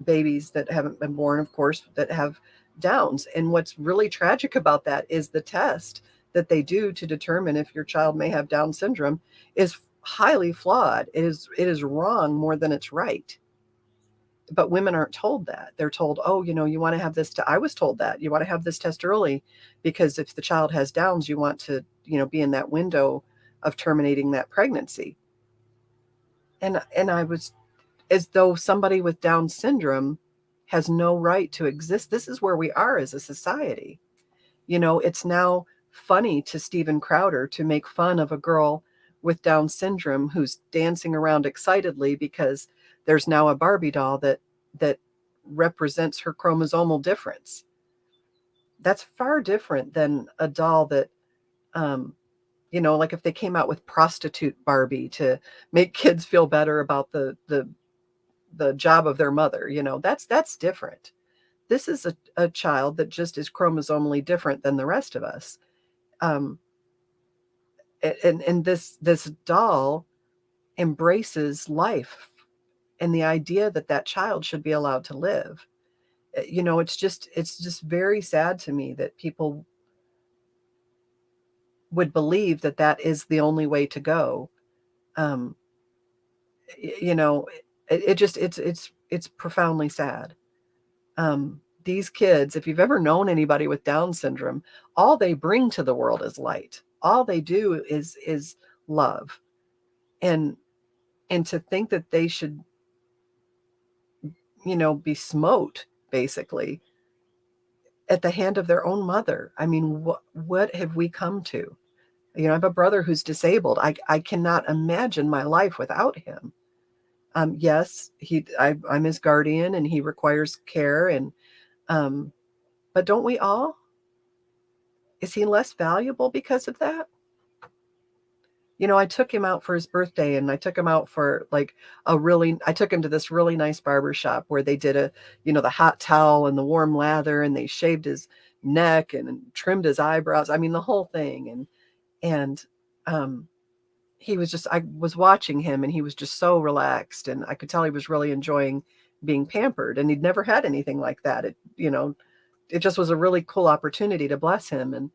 babies that haven't been born, of course, that have Downs. And what's really tragic about that is the test that they do to determine if your child may have Down syndrome is highly flawed. It is wrong more than it's right. But women aren't told that. They're told, oh, you want to have this. I was told that you want to have this test early because if the child has Downs, you want to, be in that window of terminating that pregnancy. And I was, as though somebody with Down syndrome has no right to exist. This is where we are as a society. It's now funny to Steven Crowder to make fun of a girl with Down syndrome who's dancing around excitedly because there's now a Barbie doll that represents her chromosomal difference. That's far different than a doll that, like if they came out with prostitute Barbie to make kids feel better about the job of their mother, that's different. This is a child that just is chromosomally different than the rest of us. And this doll embraces life and the idea that child should be allowed to live. It's just very sad to me that people would believe that is the only way to go. Um, it's profoundly sad. These kids, if you've ever known anybody with Down syndrome, all they bring to the world is light. All they do is love. And to think that they should, be smote basically at the hand of their own mother. I mean, what have we come to? I have a brother who's disabled. I cannot imagine my life without him. Yes, I'm his guardian and he requires care. And but don't we all? Is he less valuable because of that? I took him out for his birthday and I took him out for I took him to this really nice barber shop where they did the hot towel and the warm lather and they shaved his neck and trimmed his eyebrows. I mean, the whole thing. And he was I was watching him and he was just so relaxed and I could tell he was really enjoying being pampered, and he'd never had anything like that. It just was a really cool opportunity to bless him.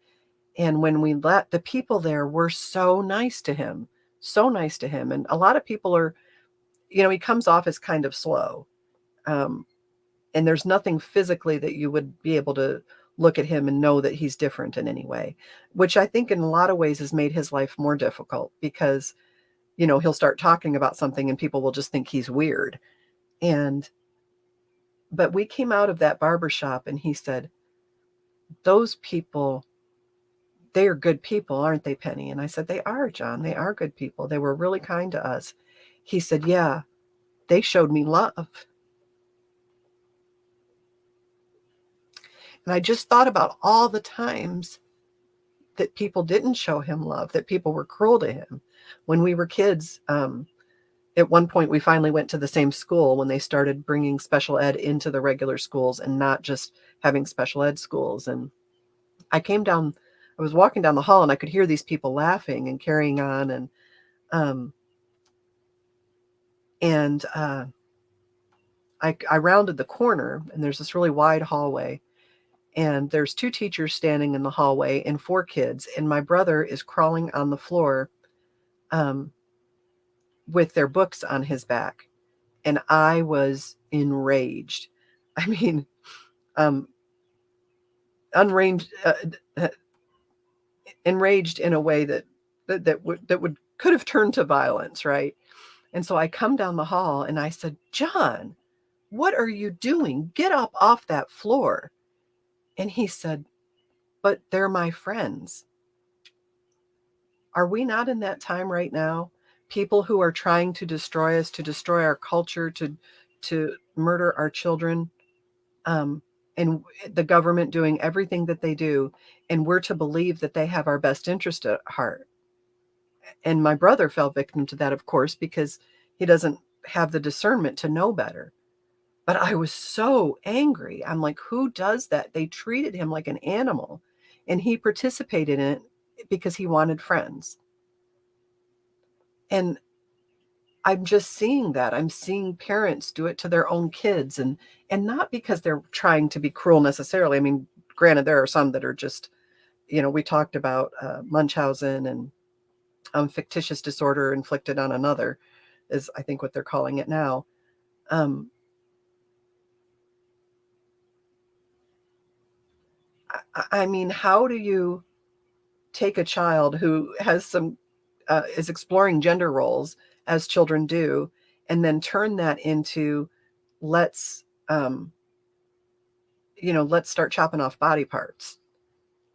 And when we let the people there were so nice to him, so nice to him. And a lot of people are, he comes off as kind of slow. Um, and there's nothing physically that you would be able to look at him and know that he's different in any way, which I think in a lot of ways has made his life more difficult because, he'll start talking about something and people will just think he's weird. But we came out of that barbershop and he said, those people, they are good people, aren't they, Penny? And I said, they are, John. They are good people. They were really kind to us. He said, yeah, they showed me love. And I just thought about all the times that people didn't show him love, that people were cruel to him. When we were kids, at one point we finally went to the same school when they started bringing special ed into the regular schools and not just having special ed schools. And I was walking down the hall and I could hear these people laughing and carrying on. And I rounded the corner and there's this really wide hallway. And there's 2 teachers standing in the hallway and 4 kids. And my brother is crawling on the floor with their books on his back. And I was enraged. I mean, enraged in a way that could have turned to violence, right? And so I come down the hall and I said, John, what are you doing? Get up off that floor. And he said, but they're my friends. Are we not in that time right now? People who are trying to destroy us, to destroy our culture, to murder our children, and the government doing everything that they do, and we're to believe that they have our best interest at heart. And my brother fell victim to that, of course, because he doesn't have the discernment to know better. But I was so angry. I'm like, who does that? They treated him like an animal, and he participated in it because he wanted friends. And I'm just seeing that. I'm seeing parents do it to their own kids, and not because they're trying to be cruel necessarily. I mean, granted, there are some that are just, we talked about Munchausen and fictitious disorder inflicted on another is, I think, what they're calling it now. I mean, how do you take a child who has is exploring gender roles as children do, and then turn that into let's start chopping off body parts?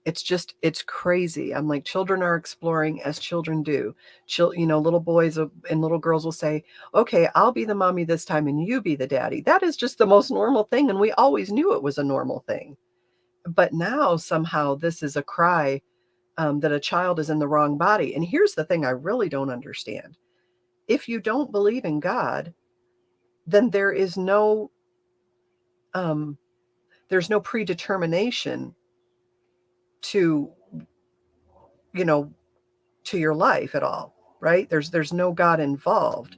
It's crazy. I'm like, children are exploring as children do. Little boys and little girls will say, okay, I'll be the mommy this time and you be the daddy. That is just the most normal thing. And we always knew it was a normal thing. But now somehow this is a cry that a child is in the wrong body. And here's the thing I really don't understand. If you don't believe in God, then there's no predetermination to, to your life at all, right? There's no God involved.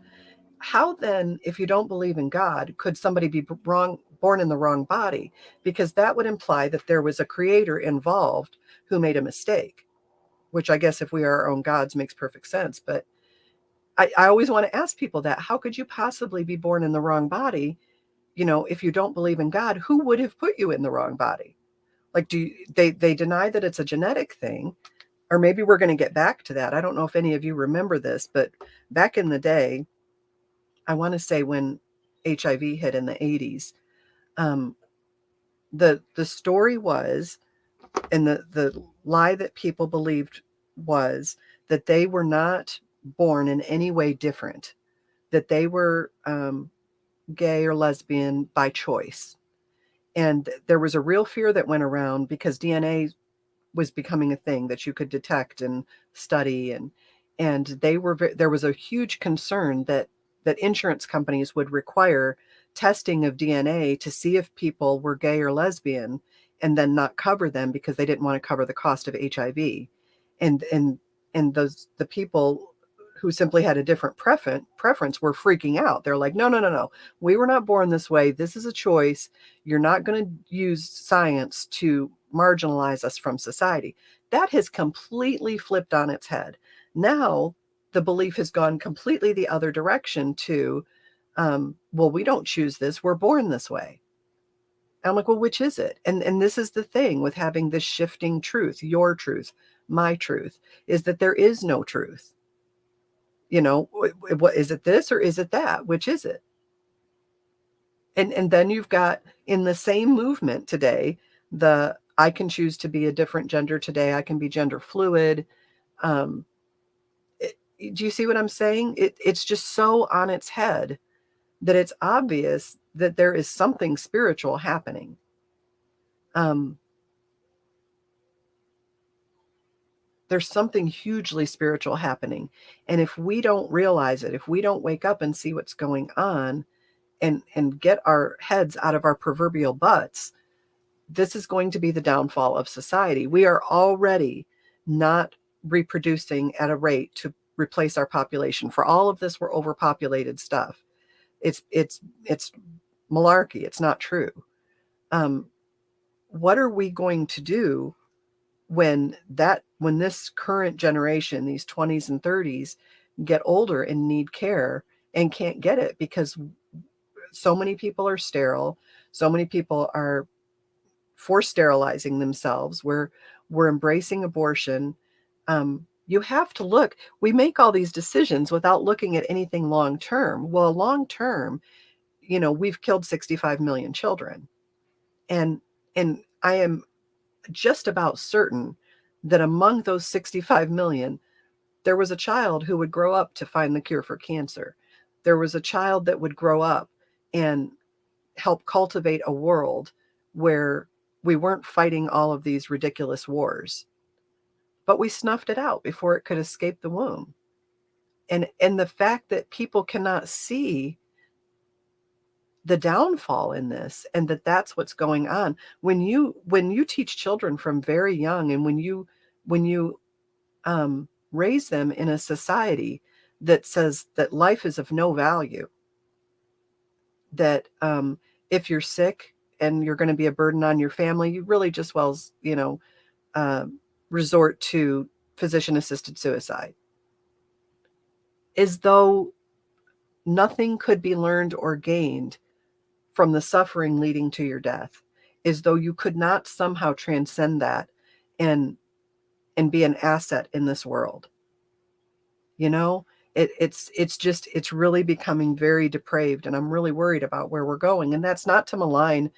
How then, if you don't believe in God, could somebody be born in the wrong body? Because that would imply that there was a creator involved who made a mistake, which I guess if we are our own gods makes perfect sense. But I always want to ask people that. How could you possibly be born in the wrong body? If you don't believe in God, who would have put you in the wrong body? Like, they deny that it's a genetic thing, or maybe we're going to get back to that. I don't know if any of you remember this, but back in the day, I want to say when HIV hit in the 80s, the story was, and the lie that people believed was that they were not born in any way different, that they were gay or lesbian by choice. And there was a real fear that went around because DNA was becoming a thing that you could detect and study, and there was a huge concern that insurance companies would require testing of DNA to see if people were gay or lesbian, and then not cover them because they didn't want to cover the cost of HIV. And the people who simply had a different preference were freaking out. They're like, no, no, no, no. We were not born this way. This is a choice. You're not going to use science to marginalize us from society. That has completely flipped on its head. Now, the belief has gone completely the other direction to, well, we don't choose this. We're born this way. I'm like, well, which is it? And this is the thing with having this shifting truth, your truth, my truth, is that there is no truth. You know, what is it, this or is it that? Which is it? And then you've got in the same movement today, the I can choose to be a different gender today. I can be gender fluid. Um, do you see what I'm saying? It's just so on its head that it's obvious that there is something spiritual happening. Um, there's something hugely spiritual happening. And if we don't realize it, if we don't wake up and see what's going on and get our heads out of our proverbial butts, this is going to be the downfall of society. We are already not reproducing at a rate to replace our population. For all of this, we're overpopulated stuff. It's malarkey. It's not true. What are we going to do when this current generation, these 20s and 30s, get older and need care and can't get it because so many people are sterile, so many people are forced sterilizing themselves, we're embracing abortion. You have to look. We make all these decisions without looking at anything long term. Well, long term, we've killed 65 million children, and I am just about certain that among those 65 million, there was a child who would grow up to find the cure for cancer. There was a child that would grow up and help cultivate a world where we weren't fighting all of these ridiculous wars. But we snuffed it out before it could escape the womb. And the fact that people cannot see the downfall in this, and that's what's going on. When you teach children from very young, and when you raise them in a society that says that life is of no value, that if you're sick and you're going to be a burden on your family, you really just resort to physician-assisted suicide, as though nothing could be learned or gained from the suffering leading to your death, as though you could not somehow transcend that and be an asset in this world. It's really becoming very depraved, and I'm really worried about where we're going. And that's not to malign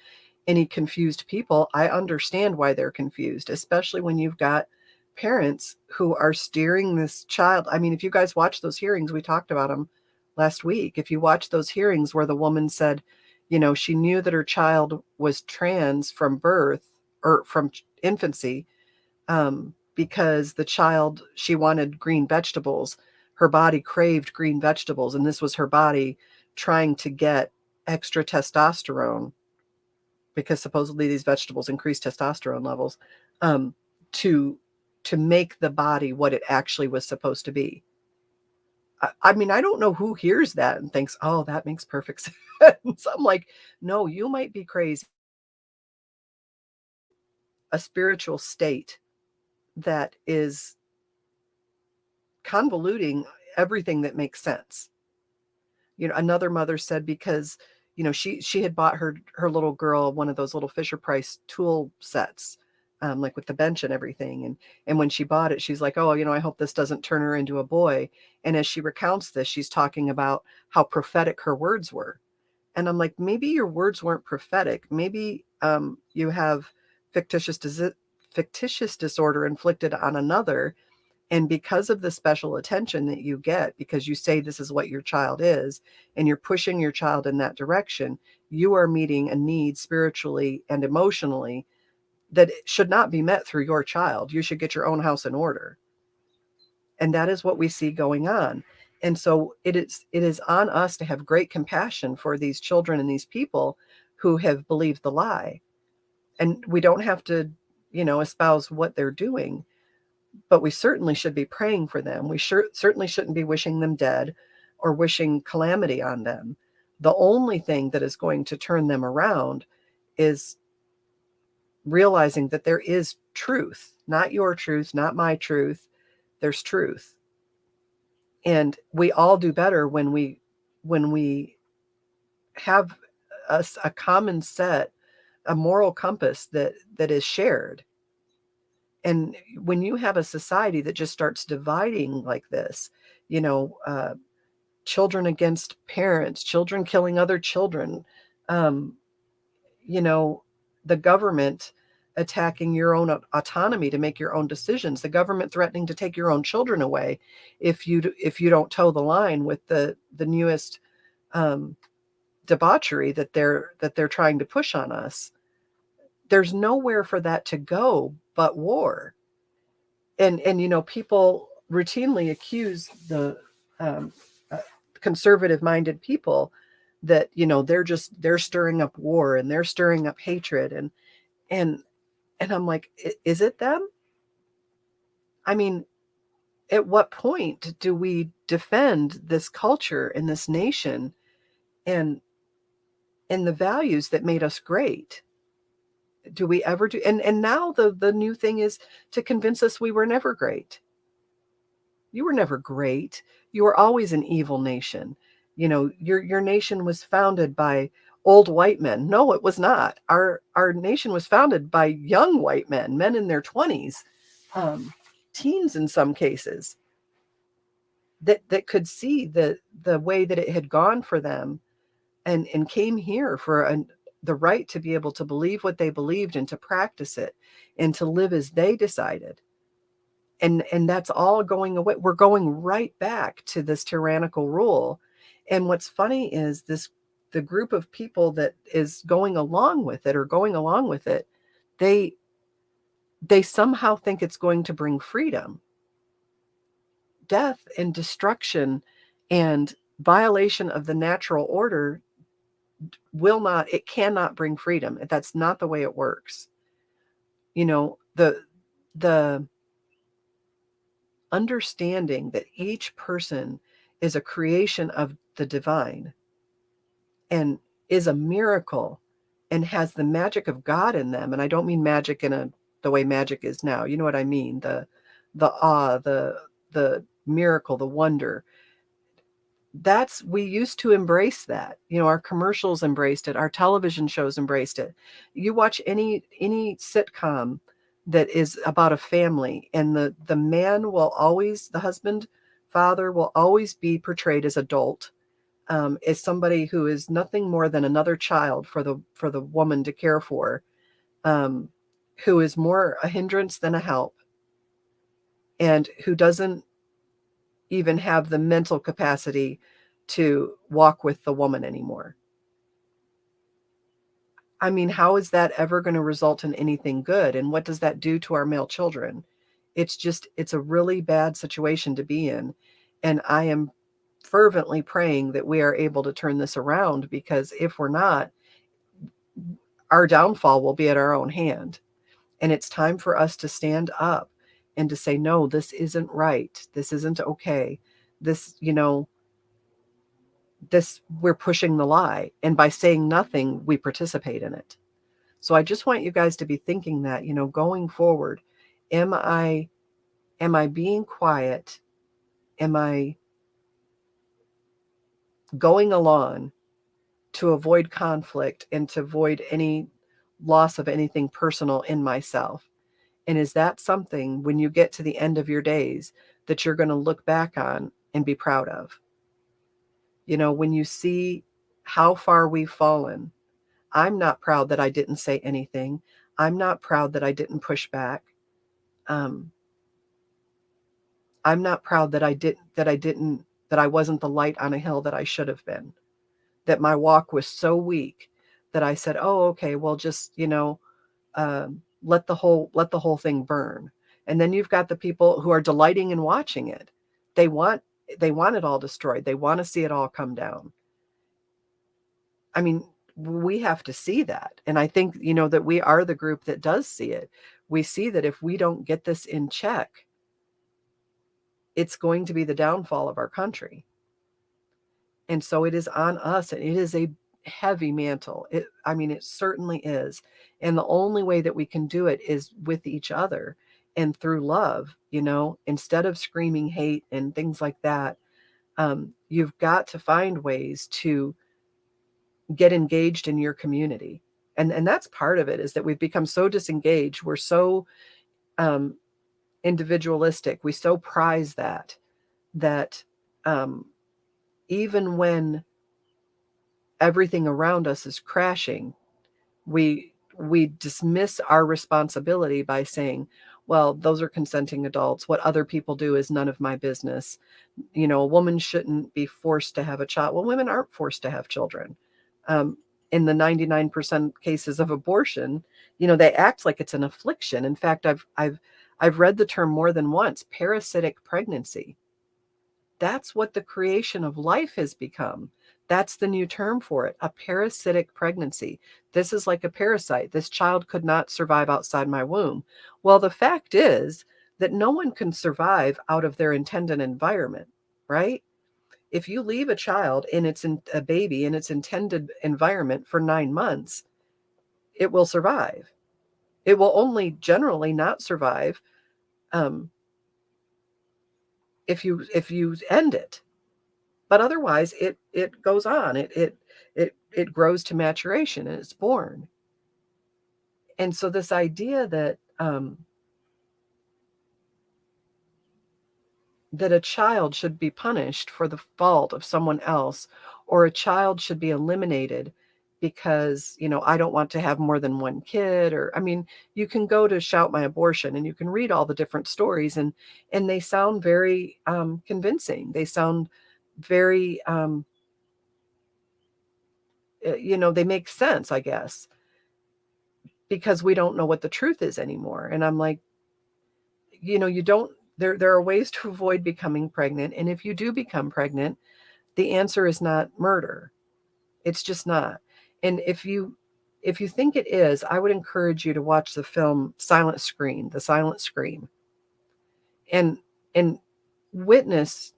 any confused people. I understand why they're confused, especially when you've got parents who are steering this child. I mean, if you guys watch those hearings, we talked about them last week. If you watch those hearings where the woman said, she knew that her child was trans from birth or from infancy, because the child, she wanted green vegetables. Her body craved green vegetables, and this was her body trying to get extra testosterone, because supposedly these vegetables increase testosterone levels, to make the body what it actually was supposed to be. I mean, I don't know who hears that and thinks, oh, that makes perfect sense. I'm like, no, you might be crazy. A spiritual state that is convoluting everything that makes sense. Another mother said, because she had bought her little girl one of those little Fisher Price tool sets, like with the bench and everything, and when she bought it, she's like, oh, I hope this doesn't turn her into a boy. And as she recounts this, she's talking about how prophetic her words were. And I'm like, maybe your words weren't prophetic. Maybe you have fictitious disorder inflicted on another. And because of the special attention that you get, because you say this is what your child is, and you're pushing your child in that direction, you are meeting a need spiritually and emotionally that should not be met through your child. You should get your own house in order. And that is what we see going on. And so it is on us to have great compassion for these children and these people who have believed the lie. And we don't have to, espouse what they're doing, but we certainly should be praying for them. We certainly shouldn't be wishing them dead or wishing calamity on them. The only thing that is going to turn them around is realizing that there is truth, not your truth, not my truth. There's truth. And we all do better when we have a common set, a moral compass that is shared. And when you have a society that just starts dividing like this, you know, children against parents, children killing other children, um, you know, the government attacking your own autonomy to make your own decisions, the government threatening to take your own children away if you don't toe the line with the newest um, debauchery that they're trying to push on us. There's nowhere for that to go but war. And people routinely accuse the um, uh, conservative minded people that they're stirring up war and they're stirring up hatred and and I'm like, is it them? I mean, at what point do we defend this culture and this nation and the values that made us great? Do we ever do? And now the new thing is to convince us we were never great. You were never great. You were always an evil nation. Your nation was founded by old white men. No, it was not. Our nation was founded by young white men in their 20s, teens in some cases, that could see the way that it had gone for them and came here for the right to be able to believe what they believed and to practice it and to live as they decided. And that's all going away. We're going right back to this tyrannical rule. And what's funny is the group of people that is going along with it, they somehow think it's going to bring freedom. Death and destruction and violation of the natural order it cannot bring freedom. That's not the way it works. The understanding that each person is a creation of the divine and is a miracle and has the magic of God in them. And I don't mean magic the way magic is now. You know what I mean? The awe, the miracle, the wonder. We used to embrace that. Our commercials embraced it. Our television shows embraced it. You watch any sitcom that is about a family, and the man will always, the husband, father will always be portrayed as adult, as somebody who is nothing more than another child for the woman to care for, who is more a hindrance than a help, and who doesn't even have the mental capacity to walk with the woman anymore. I mean, how is that ever going to result in anything good? And what does that do to our male children? It's a really bad situation to be in. And I am fervently praying that we are able to turn this around, because if we're not, our downfall will be at our own hand. And it's time for us to stand up and to say, no, this isn't right. This isn't okay. This, we're pushing the lie. And by saying nothing, we participate in it. So I just want you guys to be thinking that, going forward, am I being quiet? Am I going along to avoid conflict and to avoid any loss of anything personal in myself? And is that something, when you get to the end of your days, that you're going to look back on and be proud of? When you see how far we've fallen, I'm not proud that I didn't say anything. I'm not proud that I didn't push back. I'm not proud that I wasn't the light on a hill that I should have been. That my walk was so weak that I said, "Oh, okay, well, just let the whole thing burn." And then you've got the people who are delighting in watching it. They want it all destroyed. They want to see it all come down. I mean, we have to see that. And I think, that we are the group that does see it. We see that if we don't get this in check, it's going to be the downfall of our country. And so it is on us, and it is a heavy mantle. It certainly is. And the only way that we can do it is with each other and through love, instead of screaming hate and things like that. You've got to find ways to get engaged in your community. And that's part of it, is that we've become so disengaged. We're so individualistic. We so prize that even when everything around us is crashing, we dismiss our responsibility by saying, well, those are consenting adults. What other people do is none of my business. A woman shouldn't be forced to have a child. Well, women aren't forced to have children. In the 99% cases of abortion, they act like it's an affliction. In fact, I've read the term more than once: parasitic pregnancy. That's what the creation of life has become. That's the new term for it, a parasitic pregnancy. This is like a parasite. This child could not survive outside my womb. Well, the fact is that no one can survive out of their intended environment, right? If you leave a child a baby in its intended environment for 9 months, it will survive. It will only generally not survive if you end it. But otherwise, it goes on. It grows to maturation and it's born. And so this idea that that a child should be punished for the fault of someone else, or a child should be eliminated because, I don't want to have more than one kid, or, you can go to Shout My Abortion and you can read all the different stories, and they sound very convincing. They sound very, they make sense, I guess, because we don't know what the truth is anymore. And I'm like, you don't, there are ways to avoid becoming pregnant. And if you do become pregnant, the answer is not murder. It's just not. And if you think it is, I would encourage you to watch the film The Silent Scream, and witness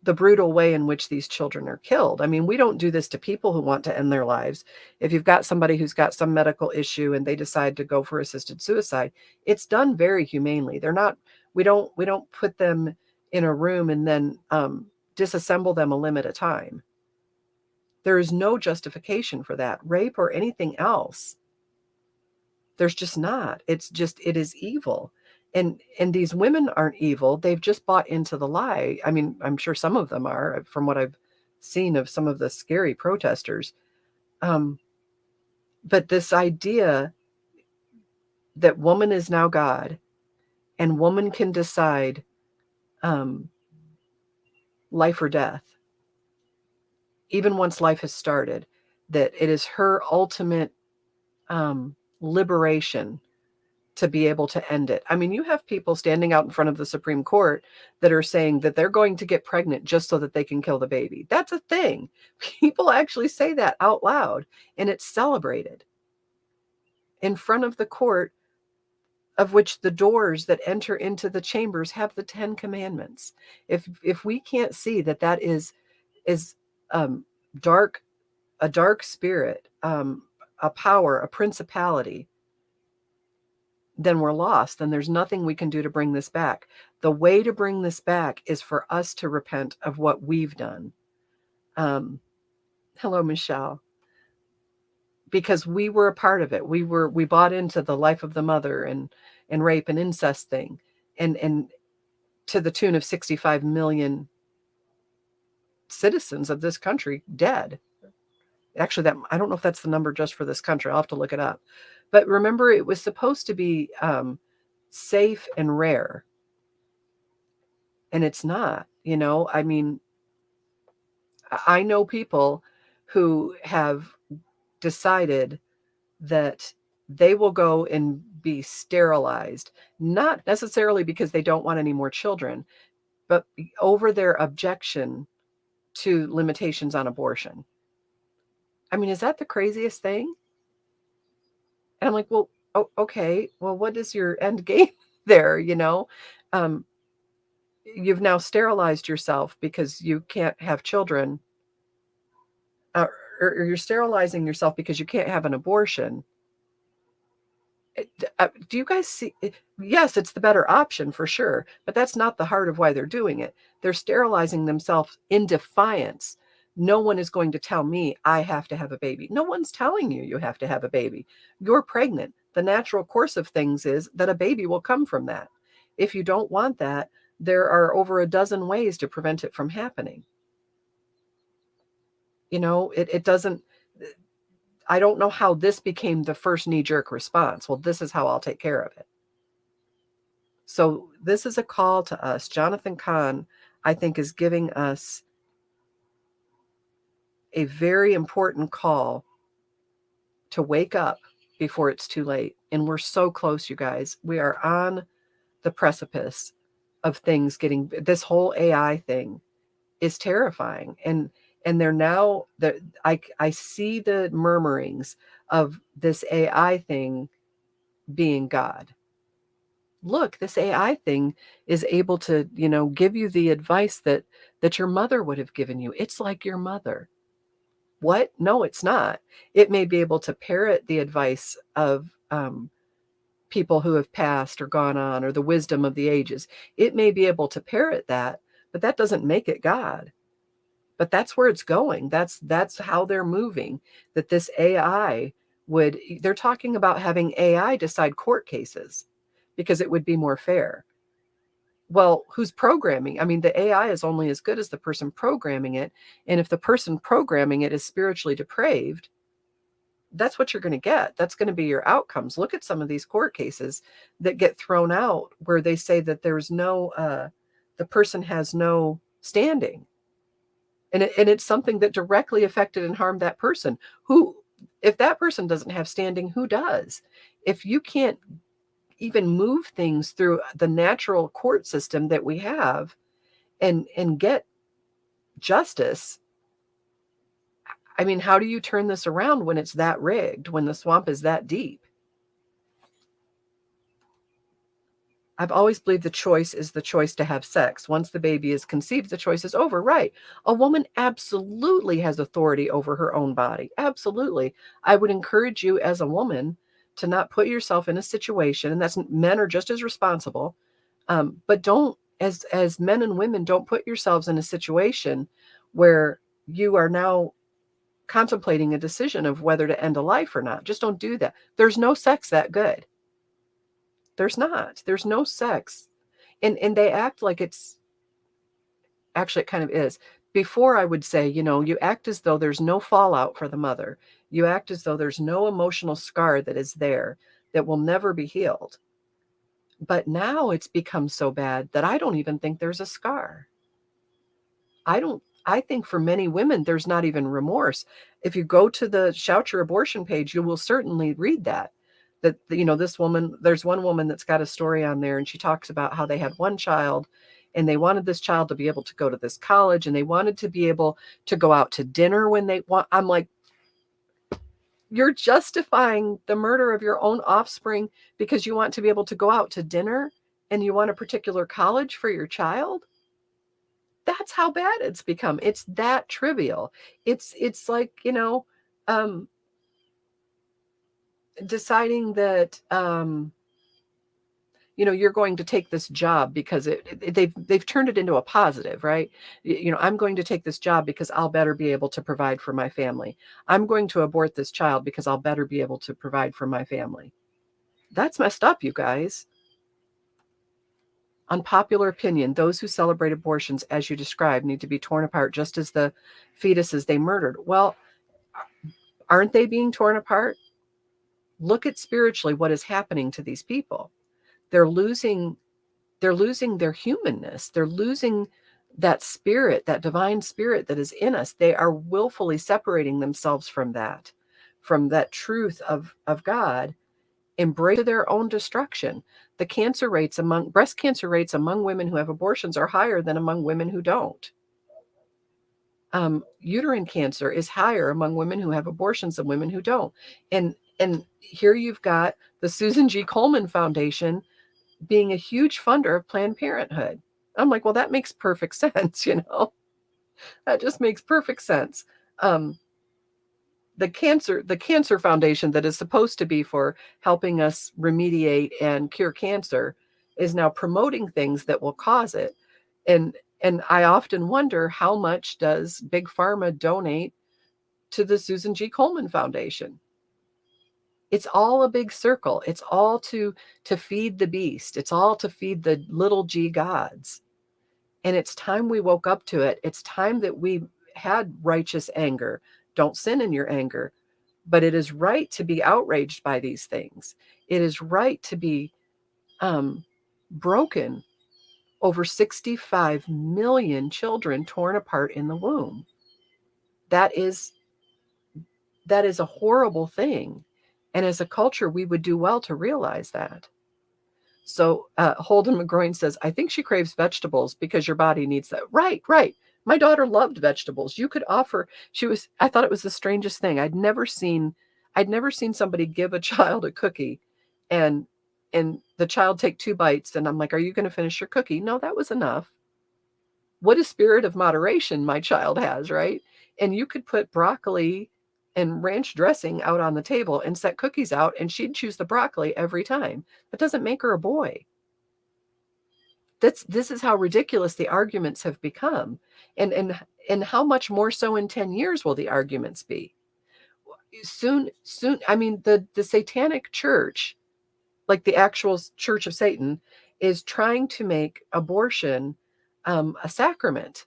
the brutal way in which these children are killed. We don't do this to people who want to end their lives. If you've got somebody who's got some medical issue and they decide to go for assisted suicide, it's done very humanely. We don't put them in a room and then disassemble them a limb at a time. There is no justification for that. Rape or anything else, there's just not. It is evil. And these women aren't evil. They've just bought into the lie. I'm sure some of them are, from what I've seen of some of the scary protesters. But this idea that woman is now God, and woman can decide life or death, even once life has started, that it is her ultimate liberation to be able to end it. You have people standing out in front of the Supreme Court that are saying that they're going to get pregnant just so that they can kill the baby. That's a thing. People actually say that out loud, and it's celebrated in front of the court, of which the doors that enter into the chambers have the 10 commandments. If we can't see that is dark, a dark spirit, a power, a principality, then we're lost. Then there's nothing we can do to bring this back. The way to bring this back is for us to repent of what we've done. Hello, Michelle. Because we were a part of it. We bought into the life of the mother and rape and incest thing, and to the tune of 65 million citizens of this country dead. Actually, I don't know if that's the number just for this country. I'll have to look it up. But remember, it was supposed to be safe and rare. And it's not, I know people who have decided that they will go and be sterilized, not necessarily because they don't want any more children, but over their objection to limitations on abortion. Is that the craziest thing? And I'm like, well, okay, well, what is your end game there? you've now sterilized yourself because you can't have children, uh, or you're sterilizing yourself because you can't have an abortion. Do you guys see? Yes, it's the better option for sure, but that's not the heart of why they're doing it. They're sterilizing themselves in defiance. No one is going to tell me I have to have a baby. No one's telling you you have to have a baby. You're pregnant. The natural course of things is that a baby will come from that. If you don't want that, there are over a dozen ways to prevent it from happening. It doesn't. I don't know how this became the first knee-jerk response. Well, this is how I'll take care of it. So this is a call to us. Johnathan Cahn, I think, is giving us a very important call to wake up before it's too late. And we're so close, you guys. We are on the precipice of things getting, this whole AI thing is terrifying. And they're now, I see the murmurings of this AI thing being God. Look, this AI thing is able to, give you the advice that your mother would have given you. It's like your mother. What? No, it's not. It may be able to parrot the advice of people who have passed or gone on, or the wisdom of the ages. It may be able to parrot that, but that doesn't make it God. But that's where it's going. That's how they're moving. That this AI they're talking about having AI decide court cases because it would be more fair. Well, who's programming? I mean, the AI is only as good as the person programming it. And if the person programming it is spiritually depraved, that's what you're going to get. That's going to be your outcomes. Look at some of these court cases that get thrown out where they say that there's no, the person has no standing. And it's something that directly affected and harmed that person. If that person doesn't have standing, who does? If you can't even move things through the natural court system that we have and get justice, I mean, how do you turn this around when it's that rigged, when the swamp is that deep? I've always believed the choice is the choice to have sex. Once the baby is conceived, the choice is over. Right. A woman absolutely has authority over her own body. Absolutely. I would encourage you as a woman to not put yourself in a situation, and that's, men are just as responsible, but don't, as men and women, don't put yourselves in a situation where you are now contemplating a decision of whether to end a life or not. Just don't do that. There's no sex that good. There's not. There's no sex. And they act like it's, actually it kind of is. Before I would say, you act as though there's no fallout for the mother. You act as though there's no emotional scar that is there that will never be healed. But now it's become so bad that I don't even think there's a scar. I think for many women, there's not even remorse. If you go to the Shout Your Abortion page, you will certainly read that this woman, there's one woman that's got a story on there, and she talks about how they had one child and they wanted this child to be able to go to this college, and they wanted to be able to go out to dinner when they want. I'm like, you're justifying the murder of your own offspring because you want to be able to go out to dinner and you want a particular college for your child? That's how bad it's become. It's that trivial. It's like, deciding that, you're going to take this job because they've turned it into a positive, right? I'm going to take this job because I'll better be able to provide for my family. I'm going to abort this child because I'll better be able to provide for my family. That's messed up, you guys. Unpopular opinion: those who celebrate abortions, as you described, need to be torn apart just as the fetuses they murdered. Well, aren't they being torn apart? Look at spiritually what is happening to these people. They're losing their humanness. They're losing that spirit, that divine spirit that is in us. They are willfully separating themselves from that truth of God, embrace their own destruction. The breast cancer rates among women who have abortions are higher than among women who don't. Uterine cancer is higher among women who have abortions than women who don't. And here you've got the Susan G. Komen Foundation being a huge funder of Planned Parenthood. I'm like, well, that makes perfect sense, That just makes perfect sense. The cancer foundation that is supposed to be for helping us remediate and cure cancer is now promoting things that will cause it. And I often wonder, how much does big pharma donate to the Susan G. Komen Foundation? It's all a big circle. It's all to feed the beast. It's all to feed the little g gods. And it's time we woke up to it. It's time that we had righteous anger. Don't sin in your anger. But it is right to be outraged by these things. It is right to be broken over 65 million children torn apart in the womb. That is a horrible thing. And as a culture, we would do well to realize that. So Holden McGroin says, I think she craves vegetables because your body needs that. Right, right. My daughter loved vegetables. You could offer, I thought it was the strangest thing. I'd never seen somebody give a child a cookie and the child take 2 bites. And I'm like, are you going to finish your cookie? No, that was enough. What a spirit of moderation my child has, right? And you could put broccoli and ranch dressing out on the table and set cookies out, and she'd choose the broccoli every time. That doesn't make her a boy. This is how ridiculous the arguments have become. And how much more so in 10 years will the arguments be? Soon, I mean, the satanic church, like the actual Church of Satan, is trying to make abortion a sacrament.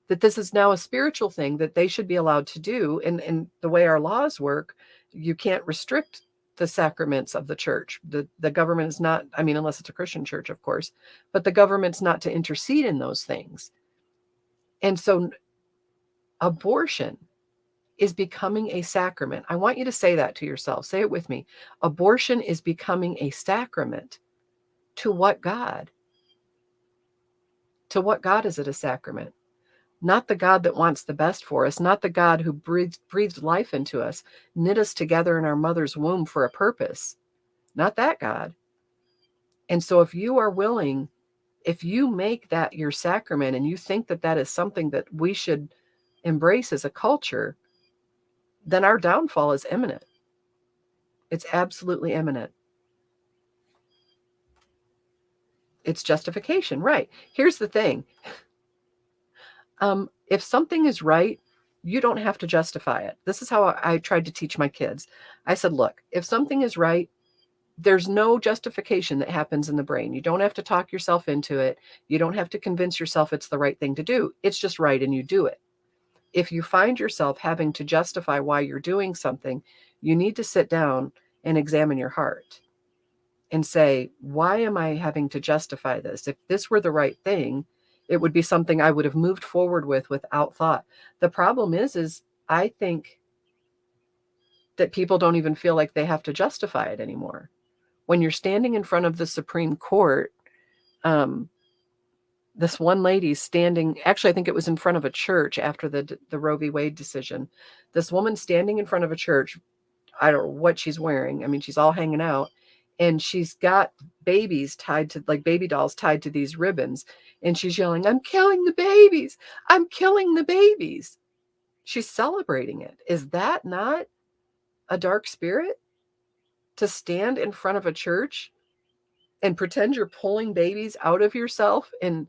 That this is now a spiritual thing that they should be allowed to do. And the way our laws work, you can't restrict the sacraments of the church. The government is not, I mean, unless it's a Christian church, of course, but the government's not to intercede in those things. And so abortion is becoming a sacrament. I want you to say that to yourself. Say it with me. Abortion is becoming a sacrament. To what God? To what God is it a sacrament? Not the God that wants the best for us, not the God who breathed life into us, knit us together in our mother's womb for a purpose. Not that God. And so if you are willing, if you make that your sacrament and you think that that is something that we should embrace as a culture, then our downfall is imminent. It's absolutely imminent. It's justification, right? Here's the thing. If something is right, you don't have to justify it. This is how I tried to teach my kids. I said, look, if something is right, there's no justification that happens in the brain. You don't have to talk yourself into it. You don't have to convince yourself it's the right thing to do. It's just right and you do it. If you find yourself having to justify why you're doing something, you need to sit down and examine your heart and say, why am I having to justify this? If this were the right thing, it would be something I would have moved forward with without thought. The problem is I think that people don't even feel like they have to justify it anymore. When you're standing in front of the Supreme Court, this one lady standing, actually, I think it was in front of a church after the Roe v. Wade decision. This woman standing in front of a church, I don't know what she's wearing. I mean, she's all hanging out. And she's got babies tied to, like baby dolls tied to these ribbons. And she's yelling, I'm killing the babies. I'm killing the babies. She's celebrating it. Is that not a dark spirit? To stand in front of a church and pretend you're pulling babies out of yourself and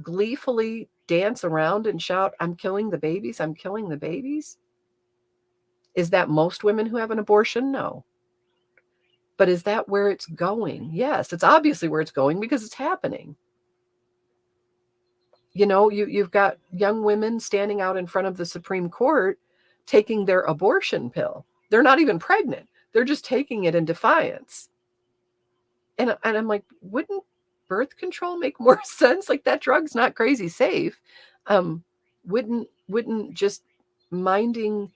gleefully dance around and shout, I'm killing the babies. I'm killing the babies. Is that most women who have an abortion? No. But is that where it's going? Yes, it's obviously where it's going because it's happening. You know, you've got young women standing out in front of the Supreme Court taking their abortion pill. They're not even pregnant. They're just taking it in defiance. And I'm like, wouldn't birth control make more sense? Like, that drug's not crazy safe. Wouldn't just minding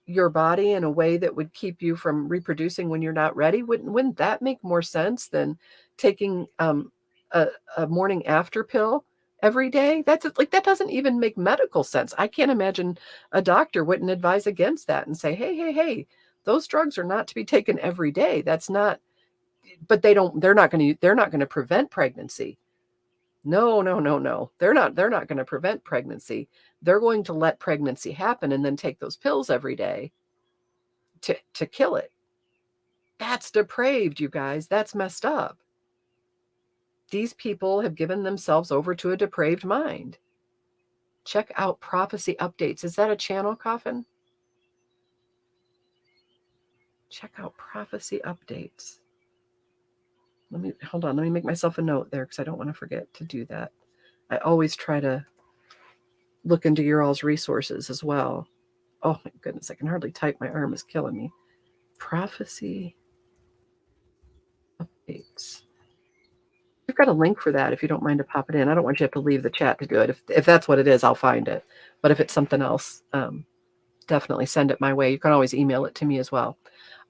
your body in a way that would keep you from reproducing when you're not ready, wouldn't that make more sense than taking a morning after pill every day? That's like, that doesn't even make medical sense. I can't imagine a doctor wouldn't advise against that and say, hey, those drugs are not to be taken every day. That's not, but they're not going to prevent pregnancy. No, no, no, no. They're not going to prevent pregnancy. They're going to let pregnancy happen and then take those pills every day to kill it. That's depraved, you guys. That's messed up. These people have given themselves over to a depraved mind. Check out Prophecy Updates. Is that a channel, Coffin? Check out Prophecy Updates. Hold on. Let me make myself a note there because I don't want to forget to do that. I always try to look into your all's resources as well. Oh my goodness, I can hardly type. My arm is killing me. Prophecy Updates. You've got a link for that if you don't mind to pop it in. I don't want you to have to leave the chat to do it. If that's what it is, I'll find it. But if it's something else, definitely send it my way. You can always email it to me as well.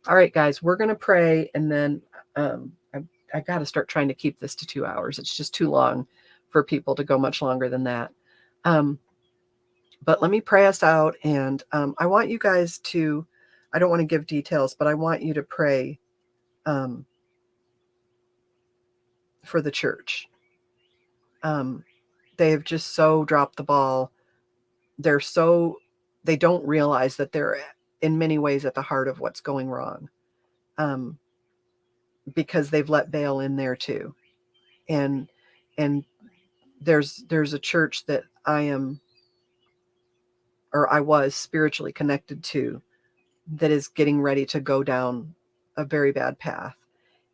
All right, guys, we're going to pray, and then I got to start trying to keep this to 2 hours. It's just too long for people to go much longer than that. But let me pray us out, and I want you guys to, I don't want to give details, but I want you to pray for the church. They have just so dropped the ball. They don't realize that they're in many ways at the heart of what's going wrong, because they've let Baal in there too. And there's a church that I was spiritually connected to that is getting ready to go down a very bad path.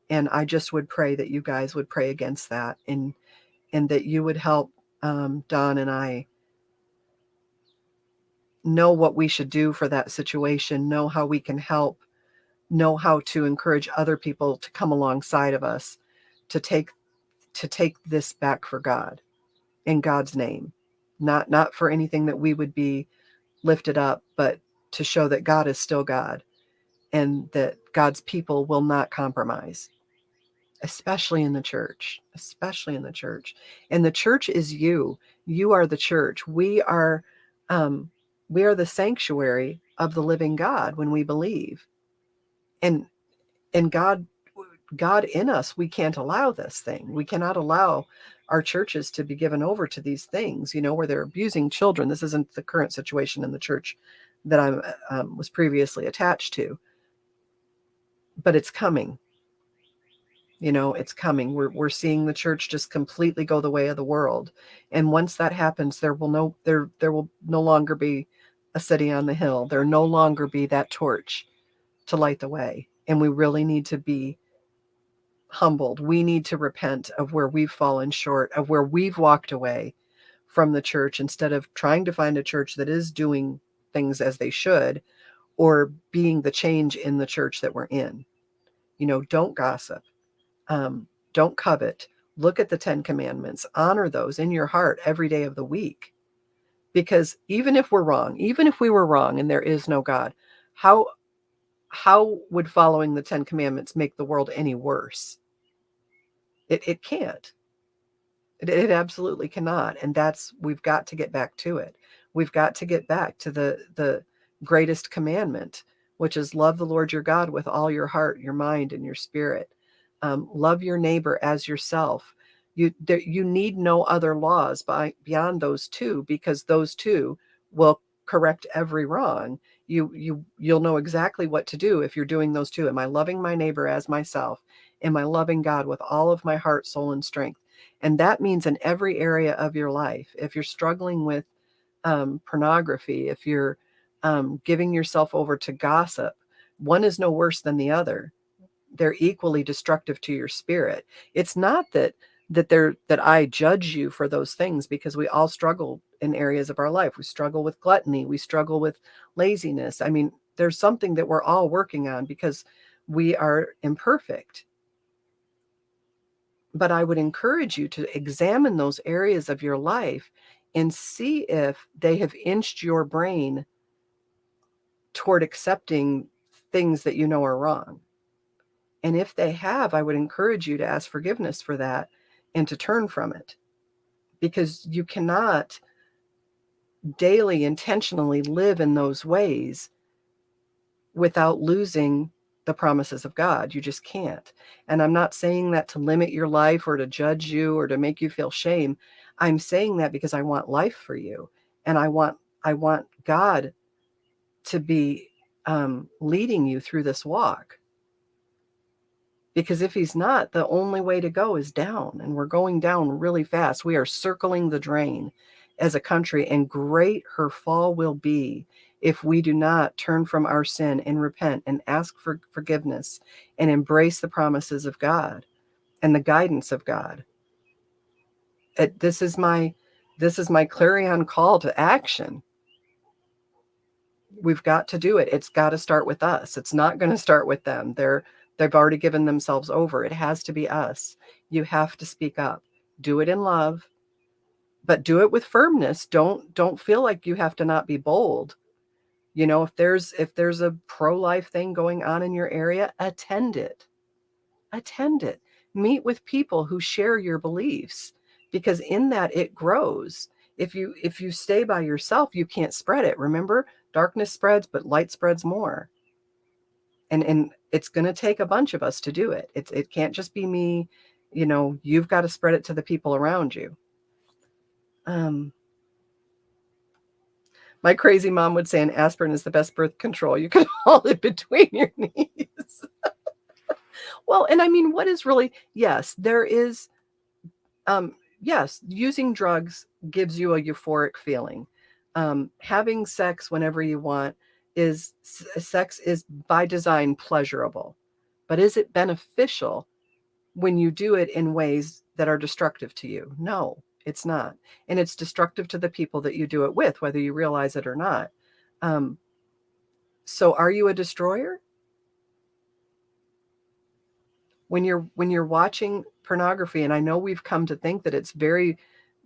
And I just would pray that you guys would pray against that, and that you would help Don and I know what we should do for that situation, know how we can help, know how to encourage other people to come alongside of us to take this back for God, in God's name, not for anything that we would be lifted up, but to show that God is still God and that God's people will not compromise, especially in the church, And the church is you. You are the church. We are the sanctuary of the living God when we believe. And God in us, we can't allow this thing. We cannot allow our churches to be given over to these things, where they're abusing children. This isn't the current situation in the church that I was previously attached to, but it's coming. It's coming. We're seeing the church just completely go the way of the world. And once that happens, there will no longer be a city on the hill. There no longer be that torch to light the way. And we really need to be humbled. We need to repent of where we've fallen short, of where we've walked away from the church, instead of trying to find a church that is doing things as they should, or being the change in the church that we're in. Don't gossip. Don't covet. Look at the 10 commandments. Honor those in your heart every day of the week. Because even if we were wrong and there is no God, how would following the 10 commandments make the world any worse? It can't. It absolutely cannot. And we've got to get back to it. We've got to get back to the greatest commandment, which is love the Lord your God with all your heart, your mind, and your spirit. Love your neighbor as yourself. You need no other laws beyond those two, because those two will correct every wrong. You'll know exactly what to do if you're doing those two. Am I loving my neighbor as myself? Am I loving God with all of my heart, soul, and strength? And that means in every area of your life. If you're struggling with pornography, if you're giving yourself over to gossip, one is no worse than the other. They're equally destructive to your spirit. It's not that I judge you for those things, because we all struggle in areas of our life. We struggle with gluttony. We struggle with laziness. I mean, there's something that we're all working on, because we are imperfect. But I would encourage you to examine those areas of your life and see if they have inched your brain toward accepting things that are wrong. And if they have, I would encourage you to ask forgiveness for that and to turn from it, because you cannot daily intentionally live in those ways without losing the promises of God. You just can't. And I'm not saying that to limit your life or to judge you or to make you feel shame. I'm saying that because I want life for you. And I want God to be leading you through this walk. Because if he's not, the only way to go is down, and we're going down really fast. We are circling the drain as a country, and great her fall will be if we do not turn from our sin and repent and ask for forgiveness and embrace the promises of God and the guidance of God. This is my clarion call to action. We've got to do it. It's got to start with us. It's not going to start with them. They've already given themselves over. It has to be us. You have to speak up. Do it in love, but do it with firmness. Don't feel like you have to not be bold. You know, if there's a pro-life thing going on in your area, attend it. Attend it. Meet with people who share your beliefs, because in that it grows. If you stay by yourself, you can't spread it. Remember, darkness spreads, but light spreads more. And it's going to take a bunch of us to do it. It can't just be me. You know, you've got to spread it to the people around you. My crazy mom would say an aspirin is the best birth control. You can hold it between your knees. Well, and I mean, what is really, yes, there is, yes, using drugs gives you a euphoric feeling. Having sex whenever you want sex is by design pleasurable, but is it beneficial when you do it in ways that are destructive to you? No, it's not. And it's destructive to the people that you do it with, whether you realize it or not. So are you a destroyer? When you're watching pornography, and I know we've come to think that it's very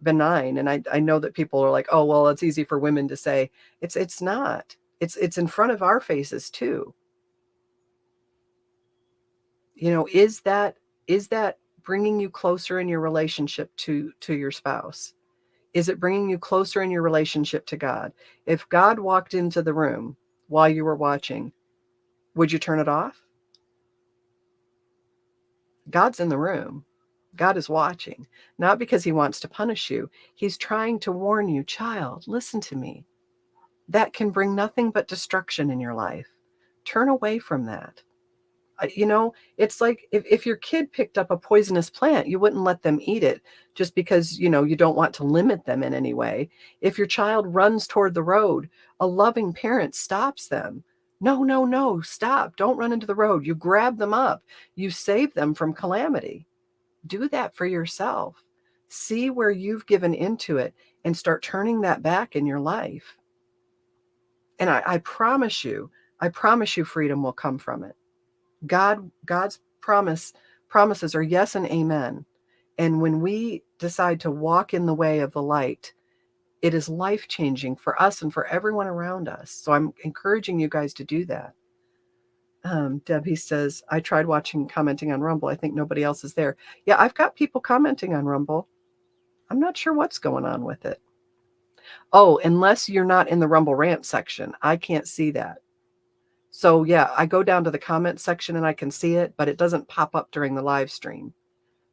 benign, and I know that people are like, oh, well, it's easy for women to say. It's not. It's in front of our faces too. You know, is that bringing you closer in your relationship to your spouse? Is it bringing you closer in your relationship to God? If God walked into the room while you were watching, would you turn it off? God's in the room. God is watching, not because he wants to punish you. He's trying to warn you, child, listen to me. That can bring nothing but destruction in your life. Turn away from that. You know, it's like if your kid picked up a poisonous plant, you wouldn't let them eat it just because, you know, you don't want to limit them in any way. If your child runs toward the road, a loving parent stops them. No, no, no, stop. Don't run into the road. You grab them up. You save them from calamity. Do that for yourself. See where you've given into it and start turning that back in your life. And I promise you freedom will come from it. God's promises are yes and amen. And when we decide to walk in the way of the light, it is life-changing for us and for everyone around us. So I'm encouraging you guys to do that. Debbie says, I tried commenting on Rumble. I think nobody else is there. Yeah, I've got people commenting on Rumble. I'm not sure what's going on with it. Oh, unless you're not in the Rumble rant section. I can't see that. So yeah, I go down to the comment section and I can see it, but it doesn't pop up during the live stream.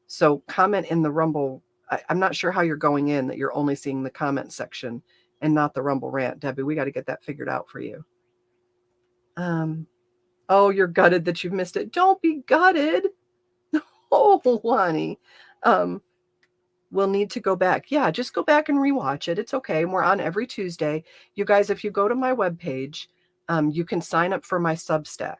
So comment in the Rumble. I'm not sure how you're going in that you're only seeing the comment section and not the Rumble rant. Debbie, we got to get that figured out for you. Oh, you're gutted that you've missed it. Don't be gutted. Oh, honey. We'll need to go back. Yeah, just go back and rewatch it. It's okay. We're on every Tuesday. You guys, if you go to my webpage, you can sign up for my Substack.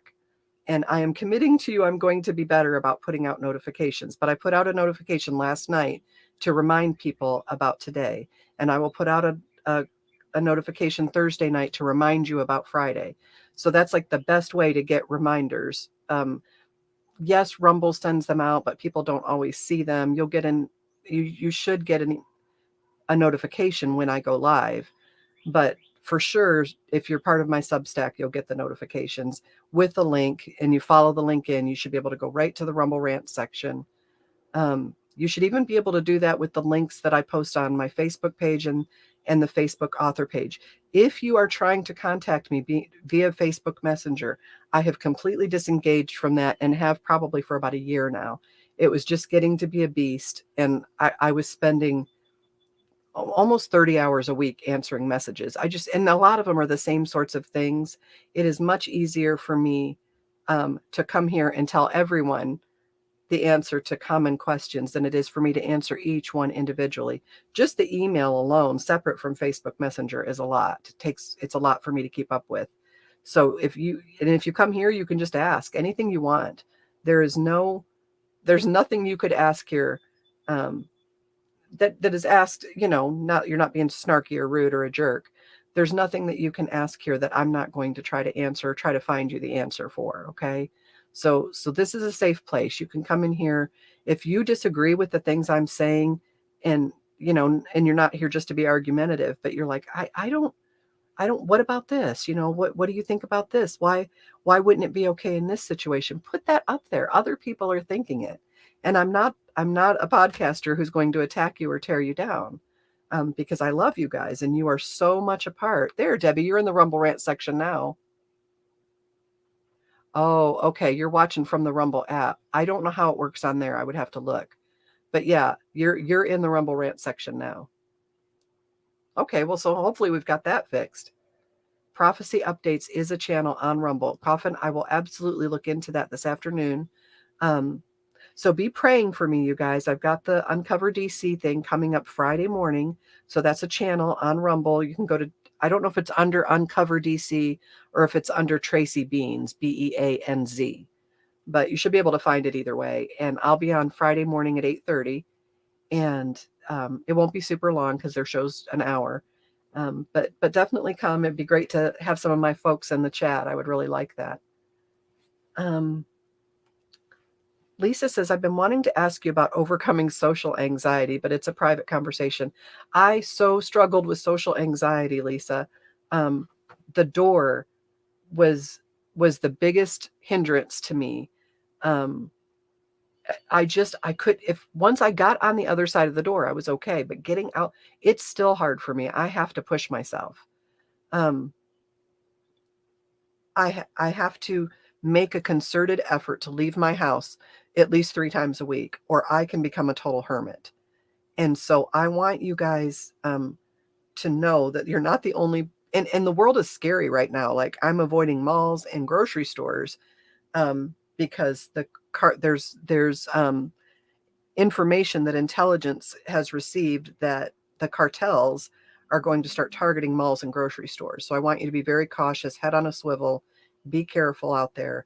And I am committing to you, I'm going to be better about putting out notifications. But I put out a notification last night to remind people about today. And I will put out a notification Thursday night to remind you about Friday. So that's like the best way to get reminders. Yes, Rumble sends them out, but people don't always see them. You'll get you should get a notification when I go live. But for sure, if you're part of my Substack, you'll get the notifications with the link, and you follow the link in, you should be able to go right to the Rumble rant section. You should even be able to do that with the links that I post on my Facebook page and and the Facebook author page. If you are trying to contact me via Facebook Messenger, I have completely disengaged from that and have probably for about a year now. It was just getting to be a beast, and I was spending almost 30 hours a week answering messages. And a lot of them are the same sorts of things. It is much easier for me to come here and tell everyone the answer to common questions than it is for me to answer each one individually. Just the email alone, separate from Facebook Messenger, is a lot. It's a lot for me to keep up with. So if you come here, you can just ask anything you want. There's nothing you could ask here that is asked, you're not being snarky or rude or a jerk. There's nothing that you can ask here that I'm not going to try to answer or try to find you the answer for. Okay. So this is a safe place. You can come in here. If you disagree with the things I'm saying, and, and you're not here just to be argumentative, but you're like, I don't, what about this? What do you think about this? Why wouldn't it be okay in this situation? Put that up there. Other people are thinking it. And I'm not a podcaster who's going to attack you or tear you down, because I love you guys and you are so much a part. There, Debbie, you're in the Rumble Rant section now. Oh, okay. You're watching from the Rumble app. I don't know how it works on there. I would have to look. But yeah, you're in the Rumble Rant section now. Okay, well, so hopefully we've got that fixed. Prophecy Updates is a channel on Rumble. Coffin, I will absolutely look into that this afternoon. So be praying for me, you guys. I've got the Uncover DC thing coming up Friday morning. So that's a channel on Rumble. You can go to, I don't know if it's under Uncover DC or if it's under Tracy Beanz, Beanz, but you should be able to find it either way. And I'll be on Friday morning at 8:30, and it won't be super long because their show's an hour. But definitely come. It'd be great to have some of my folks in the chat. I would really like that. Lisa says, I've been wanting to ask you about overcoming social anxiety, but it's a private conversation. I so struggled with social anxiety, Lisa. The door was the biggest hindrance to me. I could, if once I got on the other side of the door, I was okay, but getting out, it's still hard for me. I have to push myself. I have to make a concerted effort to leave my house at least 3 times a week, or I can become a total hermit. And so I want you guys to know that you're not the only, and the world is scary right now. Like, I'm avoiding malls and grocery stores because there's information that intelligence has received that the cartels are going to start targeting malls and grocery stores. So I want you to be very cautious, head on a swivel, be careful out there.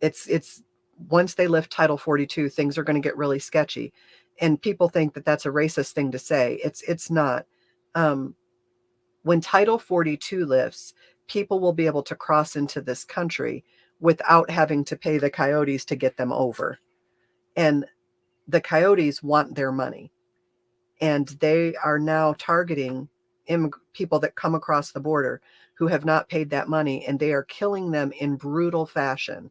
It's once they lift Title 42, things are going to get really sketchy. And people think that that's a racist thing to say. It's not. When Title 42 lifts, people will be able to cross into this country without having to pay the coyotes to get them over. And the coyotes want their money. And they are now targeting people that come across the border who have not paid that money, and they are killing them in brutal fashion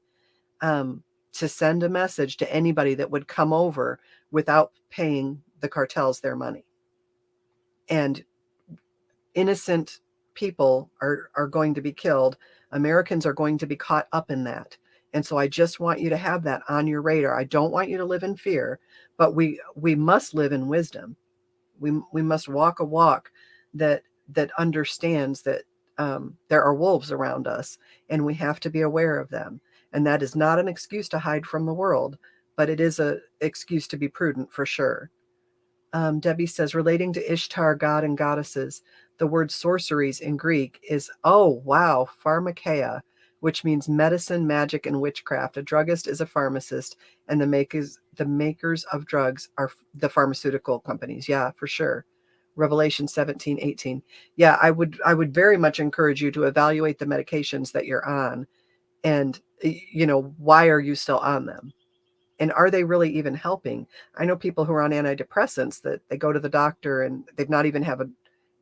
to send a message to anybody that would come over without paying the cartels their money. And innocent people are going to be killed. Americans are going to be caught up in that. And so I just want you to have that on your radar. I don't want you to live in fear, but we must live in wisdom. We must walk a walk that understands that there are wolves around us, and we have to be aware of them. And that is not an excuse to hide from the world, but it is an excuse to be prudent for sure. Debbie says, relating to Ishtar, god and goddesses, the word sorceries in Greek is, oh, wow, pharmakeia, which means medicine, magic, and witchcraft. A druggist is a pharmacist, and the makers of drugs are the pharmaceutical companies. Yeah, for sure. Revelation 17:18. Yeah, I would very much encourage you to evaluate the medications that you're on, and why are you still on them? And are they really even helping? I know people who are on antidepressants that they go to the doctor and they've not even had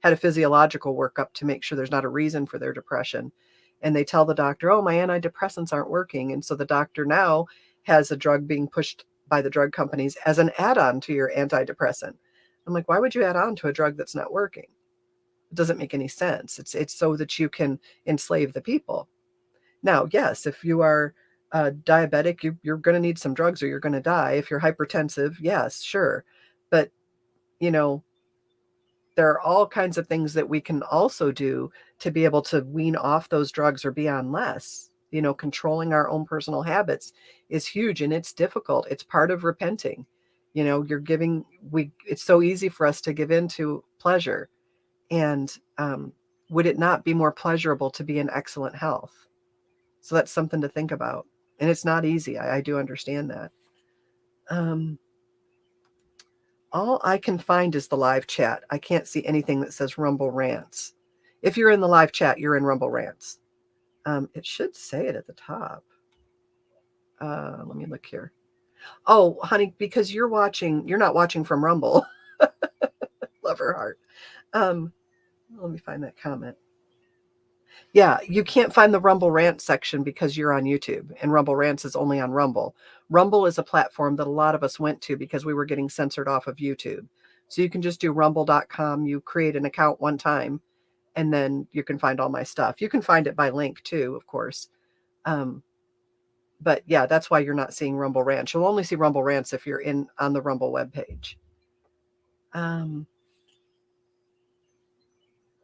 a physiological workup to make sure there's not a reason for their depression. And they tell the doctor, oh, my antidepressants aren't working. And so the doctor now has a drug being pushed by the drug companies as an add-on to your antidepressant. I'm like, why would you add on to a drug that's not working? It doesn't make any sense. It's so that you can enslave the people. Now, yes, if you are diabetic, you're going to need some drugs or you're going to die. If you're hypertensive, yes, sure. But, you know, there are all kinds of things that we can also do to be able to wean off those drugs or be on less. Controlling our own personal habits is huge and it's difficult. It's part of repenting. It's so easy for us to give in to pleasure. And would it not be more pleasurable to be in excellent health? So that's something to think about. And it's not easy. I do understand that. All I can find is the live chat. I can't see anything that says Rumble Rants. If you're in the live chat, you're in Rumble Rants. It should say it at the top. Let me look here. Oh, honey, because you're not watching from Rumble. Love her heart. Let me find that comment. Yeah, you can't find the Rumble Rants section because you're on YouTube, and Rumble Rants is only on Rumble. Rumble is a platform that a lot of us went to because we were getting censored off of YouTube. So you can just do rumble.com. You create an account one time, and then you can find all my stuff. You can find it by link too, of course. But yeah, that's why you're not seeing Rumble Rants. You'll only see Rumble Rants if you're on the Rumble webpage.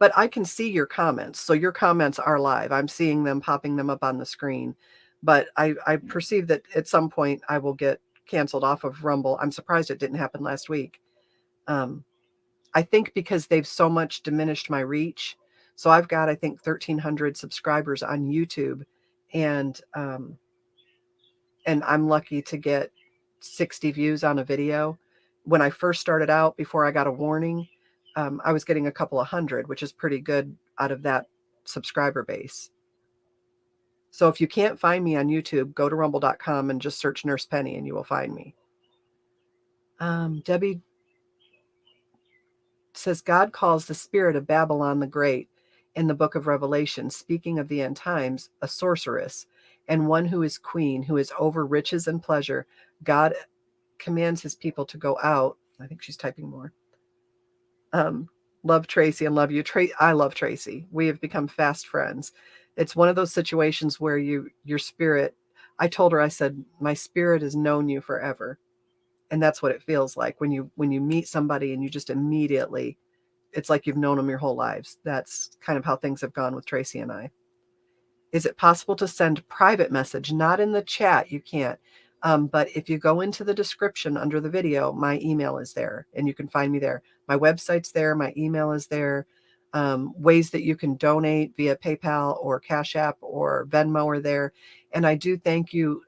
But I can see your comments. So your comments are live. I'm seeing them, popping them up on the screen. But I perceive that at some point I will get canceled off of Rumble. I'm surprised it didn't happen last week. I think because they've so much diminished my reach. So I've got, I think, 1,300 subscribers on YouTube. And I'm lucky to get 60 views on a video. When I first started out, before I got a warning, I was getting a couple of hundred, which is pretty good out of that subscriber base. So if you can't find me on YouTube, go to rumble.com and just search Nurse Penny and you will find me. Debbie says, God calls the spirit of Babylon the Great in the book of Revelation, speaking of the end times, a sorceress and one who is queen, who is over riches and pleasure. God commands his people to go out. I think she's typing more. Love Tracy and love you. I love Tracy. We have become fast friends. It's one of those situations where your spirit, I told her, I said, my spirit has known you forever. And that's what it feels like when you meet somebody and you just immediately, it's like you've known them your whole lives. That's kind of how things have gone with Tracy and I. Is it possible to send private message? Not in the chat. You can't. But if you go into the description under the video, my email is there and you can find me there. My website's there. My email is there. Ways that you can donate via PayPal or Cash App or Venmo are there. And I do thank you.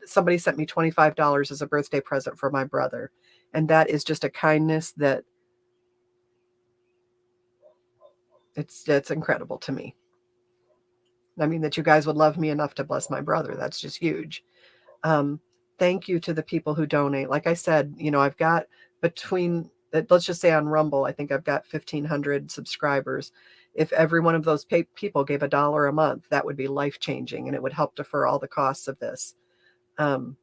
Somebody sent me $25 as a birthday present for my brother. And that is just a kindness that it's incredible to me. I mean, that you guys would love me enough to bless my brother. That's just huge. Thank you to the people who donate. Like I said, I've got let's just say on Rumble, I think I've got 1,500 subscribers. If every one of those people gave $1 a month, that would be life-changing and it would help defer all the costs of this. And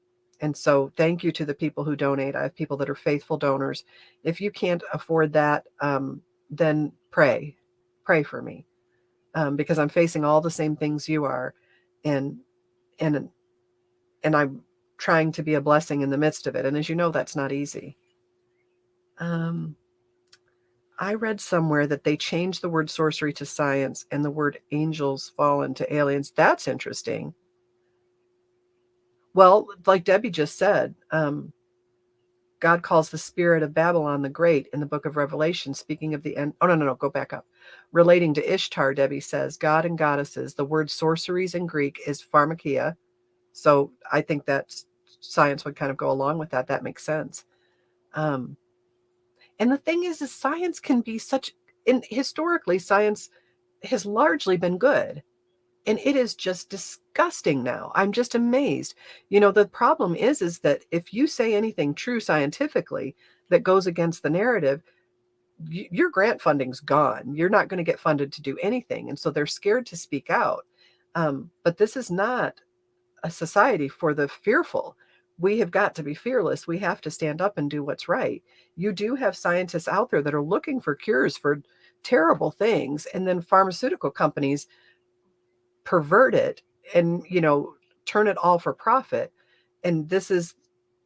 so thank you to the people who donate. I have people that are faithful donors. If you can't afford that, then pray for me. Because I'm facing all the same things you are. And I'm trying to be a blessing in the midst of it. And as you know, that's not easy. I read somewhere that they changed the word sorcery to science and the word angels fallen to aliens. That's interesting. Well, like Debbie just said, God calls the spirit of Babylon the Great in the book of Revelation, speaking of the end. Oh, no, go back up. Relating to Ishtar, Debbie says, God and goddesses. The word sorceries in Greek is pharmakia. So I think that science would kind of go along with that. That makes sense. And the thing is science can be historically, science has largely been good. And it is just disgusting now. I'm just amazed. The problem is that if you say anything true scientifically that goes against the narrative, your grant funding's gone. You're not going to get funded to do anything. And so they're scared to speak out. But this is not a society for the fearful. we have got to be fearless. We have to stand up and do what's right. You do have scientists out there that are looking for cures for terrible things, and then pharmaceutical companies pervert it and, turn it all for profit. And this is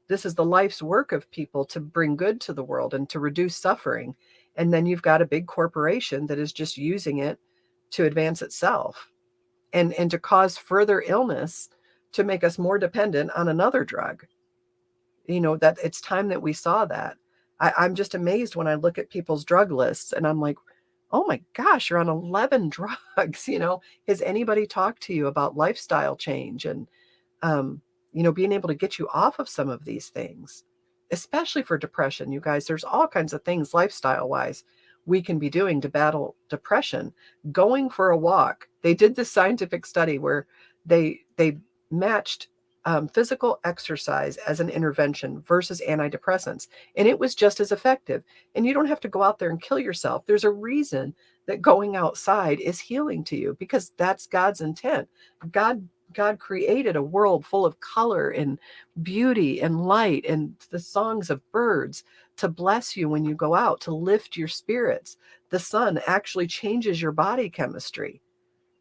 the life's work of people to bring good to the world and to reduce suffering. And then you've got a big corporation that is just using it to advance itself and to cause further illness, to make us more dependent on another drug. That it's time that we saw that. I'm just amazed when I look at people's drug lists, and I'm like, oh my gosh, you're on 11 drugs. Has anybody talked to you about lifestyle change and being able to get you off of some of these things, especially for depression? You guys, there's all kinds of things lifestyle wise we can be doing to battle depression. Going for a walk. They did this scientific study where they matched physical exercise as an intervention versus antidepressants, and it was just as effective. And you don't have to go out there and kill yourself. There's a reason that going outside is healing to you, because that's God's intent. God created a world full of color and beauty and light and the songs of birds to bless you when you go out, to lift your spirits. The sun actually changes your body chemistry.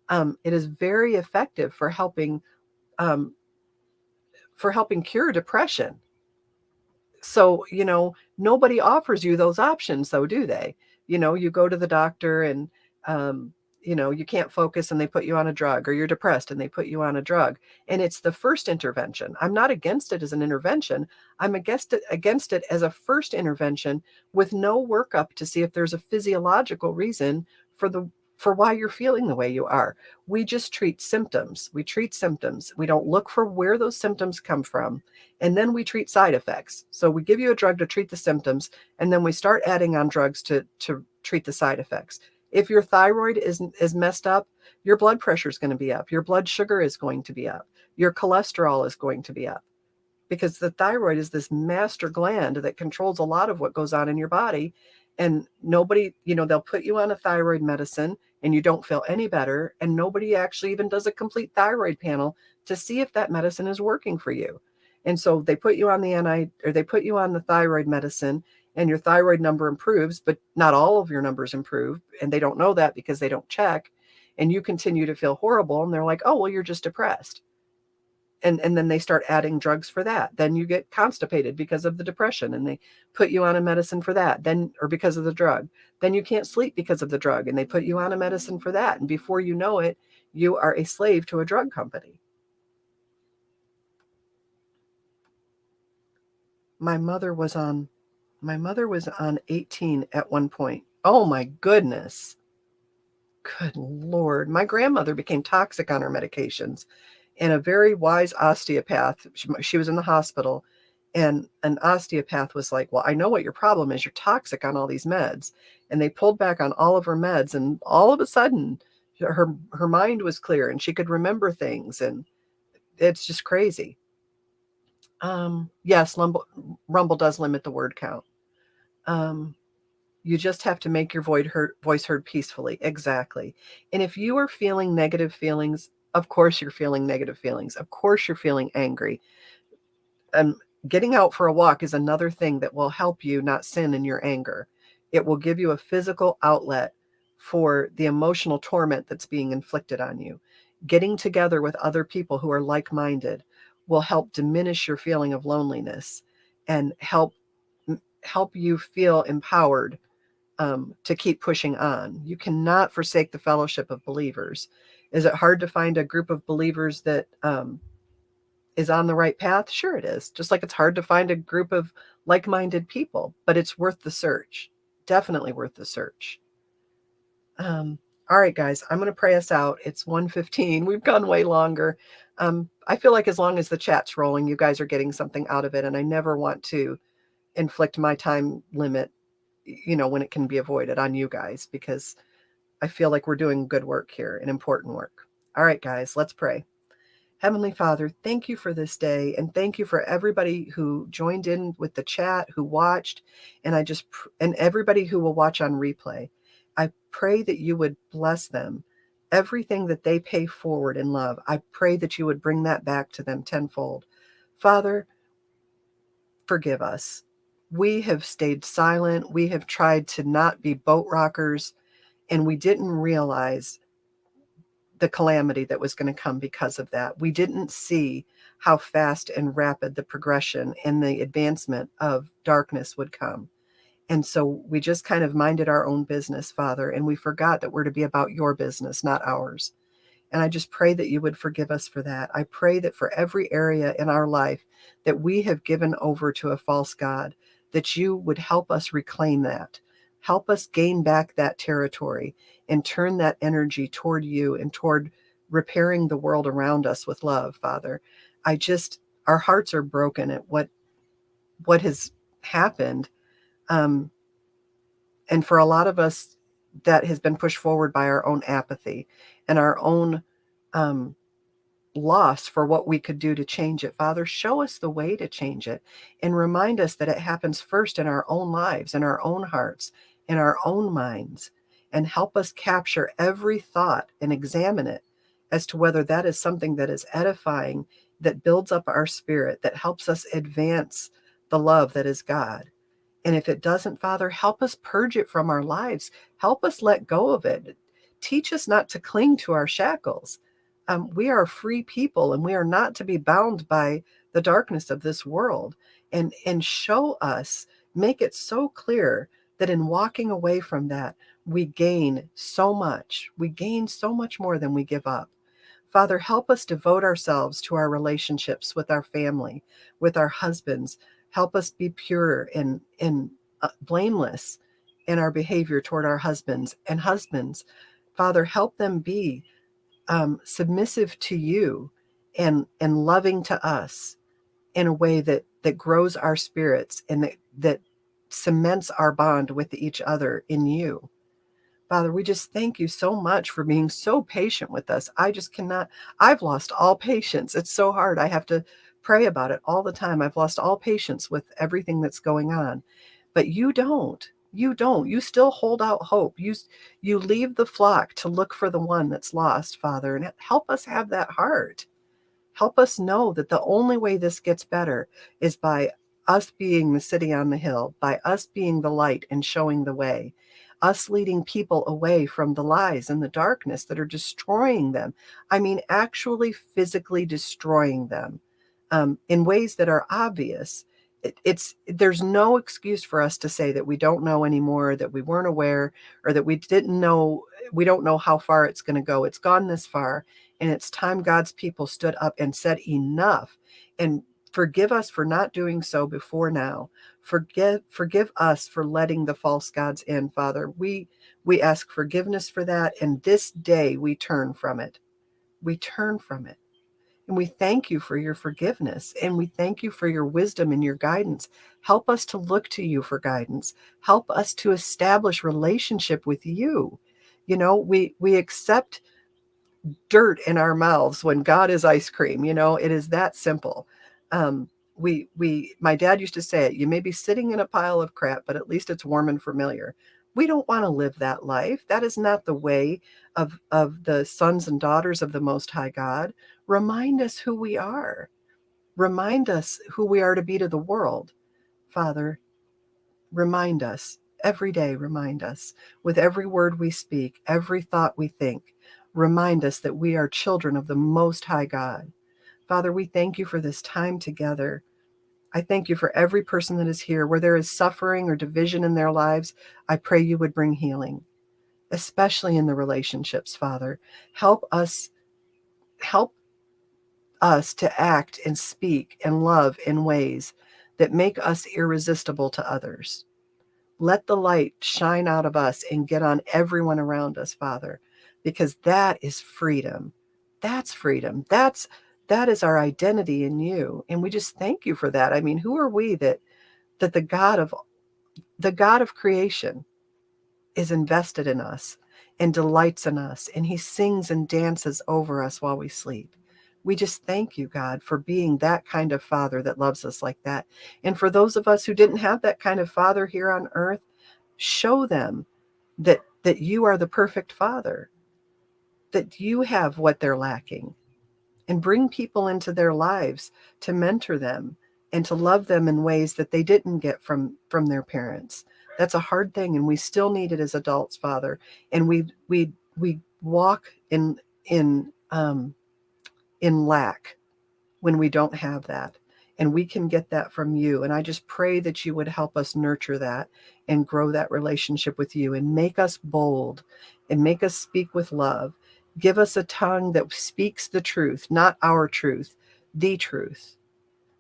It is very effective for helping cure depression. So, nobody offers you those options though, do they? You go to the doctor and, you can't focus and they put you on a drug, or you're depressed and they put you on a drug. And it's the first intervention. I'm not against it as an intervention. I'm against it as a first intervention with no workup to see if there's a physiological reason for why you're feeling the way you are. We just treat symptoms. We don't look for where those symptoms come from. And then we treat side effects. So we give you a drug to treat the symptoms, and then we start adding on drugs to treat the side effects. If your thyroid is messed up, your blood pressure is going to be up. Your blood sugar is going to be up. Your cholesterol is going to be up, because the thyroid is this master gland that controls a lot of what goes on in your body. And nobody, they'll put you on a thyroid medicine and you don't feel any better. And nobody actually even does a complete thyroid panel to see if that medicine is working for you. And so they put you on the thyroid medicine, and your thyroid number improves, but not all of your numbers improve. And they don't know that because they don't check. And you continue to feel horrible. And they're like, oh, well, you're just depressed. And then they start adding drugs for that. Then you get constipated because of the depression, and they put you on a medicine for that, or because of the drug. Then you can't sleep because of the drug, and they put you on a medicine for that. And before you know it, you are a slave to a drug company. My mother was on 18 at one point. Oh my goodness. Good Lord. My grandmother became toxic on her medications. And a very wise osteopath, she was in the hospital, and an osteopath was like, well, I know what your problem is. You're toxic on all these meds. And they pulled back on all of her meds, and all of a sudden her mind was clear and she could remember things. And it's just crazy. Yes, Rumble does limit the word count. You just have to make your voice heard peacefully. Exactly. And if you are feeling negative feelings, of course you're feeling negative feelings. Of course you're feeling angry. Getting out for a walk is another thing that will help you not sin in your anger. It will give you a physical outlet for the emotional torment that's being inflicted on you. Getting together with other people who are like-minded will help diminish your feeling of loneliness and help you feel empowered to keep pushing on. You cannot forsake the fellowship of believers. Is it hard to find a group of believers that is on the right path? Sure it is. Just like it's hard to find a group of like-minded people, but it's worth the search. Definitely worth the search. All right, guys, I'm going to pray us out. It's 1:15. We've gone way longer. I feel like as long as the chat's rolling, you guys are getting something out of it, and I never want to inflict my time limit, when it can be avoided, on you guys, because I feel like we're doing good work here and important work. All right, guys, let's pray. Heavenly Father, thank you for this day, and thank you for everybody who joined in with the chat, who watched, and everybody who will watch on replay. I pray that you would bless them. Everything that they pay forward in love, I pray that you would bring that back to them tenfold. Father, forgive us. We have stayed silent. We have tried to not be boat rockers, and we didn't realize the calamity that was going to come because of that. We didn't see how fast and rapid the progression and the advancement of darkness would come. And so we just kind of minded our own business, Father, and we forgot that we're to be about your business, not ours. And I just pray that you would forgive us for that. I pray that for every area in our life that we have given over to a false God, that you would help us reclaim that. Help us gain back that territory and turn that energy toward you and toward repairing the world around us with love, Father. Our hearts are broken at what has happened. Um, and for a lot of us, that has been pushed forward by our own apathy and our own um, loss for what we could do to change it. Father, show us the way to change it and remind us that it happens first in our own lives, in our own hearts, in our own minds, and help us capture every thought and examine it as to whether that is something that is edifying, that builds up our spirit, that helps us advance the love that is God. And if it doesn't, Father, help us purge it from our lives. Help us let go of it. Teach us not to cling to our shackles. We are free people, and we are not to be bound by the darkness of this world. And show us, make it so clear that in walking away from that, we gain so much. We gain so much more than we give up. Father, help us devote ourselves to our relationships with our family, with our husbands. Help us be pure and blameless in our behavior toward our husbands. And husbands, Father, help them be submissive to you and loving to us in a way that grows our spirits and that cements our bond with each other in you. Father, we just thank you so much for being so patient with us. I just cannot, I've lost all patience. It's so hard. I have to pray about it all the time. I've lost all patience with everything that's going on. But you don't. You don't. You still hold out hope. You leave the flock to look for the one that's lost, Father, and help us have that heart. Help us know that the only way this gets better is by us being the city on the hill, by us being the light and showing the way, us leading people away from the lies and the darkness that are destroying them. I mean, actually physically destroying them in ways that are obvious. There's no excuse for us to say that we don't know anymore, that we weren't aware, or that we didn't know. We don't know how far it's going to go. It's gone this far, and it's time God's people stood up and said enough. And forgive us for not doing so before now. Forgive us for letting the false gods in, Father. We ask forgiveness for that, and this day we turn from it. We turn from it. And we thank you for your forgiveness, and we thank you for your wisdom and your guidance. Help us to look to you for guidance. Help us to establish relationship with you. You know, we accept dirt in our mouths when God is ice cream. You know, it is that simple. My dad used to say it, you may be sitting in a pile of crap, but at least it's warm and familiar. We don't want to live that life. That is not the way of the sons and daughters of the Most High God. Remind us who we are. Remind us who we are to be to the world. Father, remind us every day, remind us with every word we speak, every thought we think. Remind us that we are children of the Most High God. Father, we thank you for this time together. I thank you for every person that is here. Where there is suffering or division in their lives, I pray you would bring healing, especially in the relationships, Father. Help us to act and speak and love in ways that make us irresistible to others. Let the light shine out of us and get on everyone around us, Father, because that is freedom. That's freedom. That is our identity in you. And we just thank you for that. I mean, who are we that the God of creation is invested in us and delights in us, and he sings and dances over us while we sleep. We just thank you, God, for being that kind of father that loves us like that. And for those of us who didn't have that kind of father here on earth, show them that you are the perfect father, that you have what they're lacking, and bring people into their lives to mentor them and to love them in ways that they didn't get from their parents. That's a hard thing, and we still need it as adults, Father. And we walk in lack when we don't have that. And we can get that from you. And I just pray that you would help us nurture that and grow that relationship with you and make us bold and make us speak with love. Give us a tongue that speaks the truth, not our truth, the truth,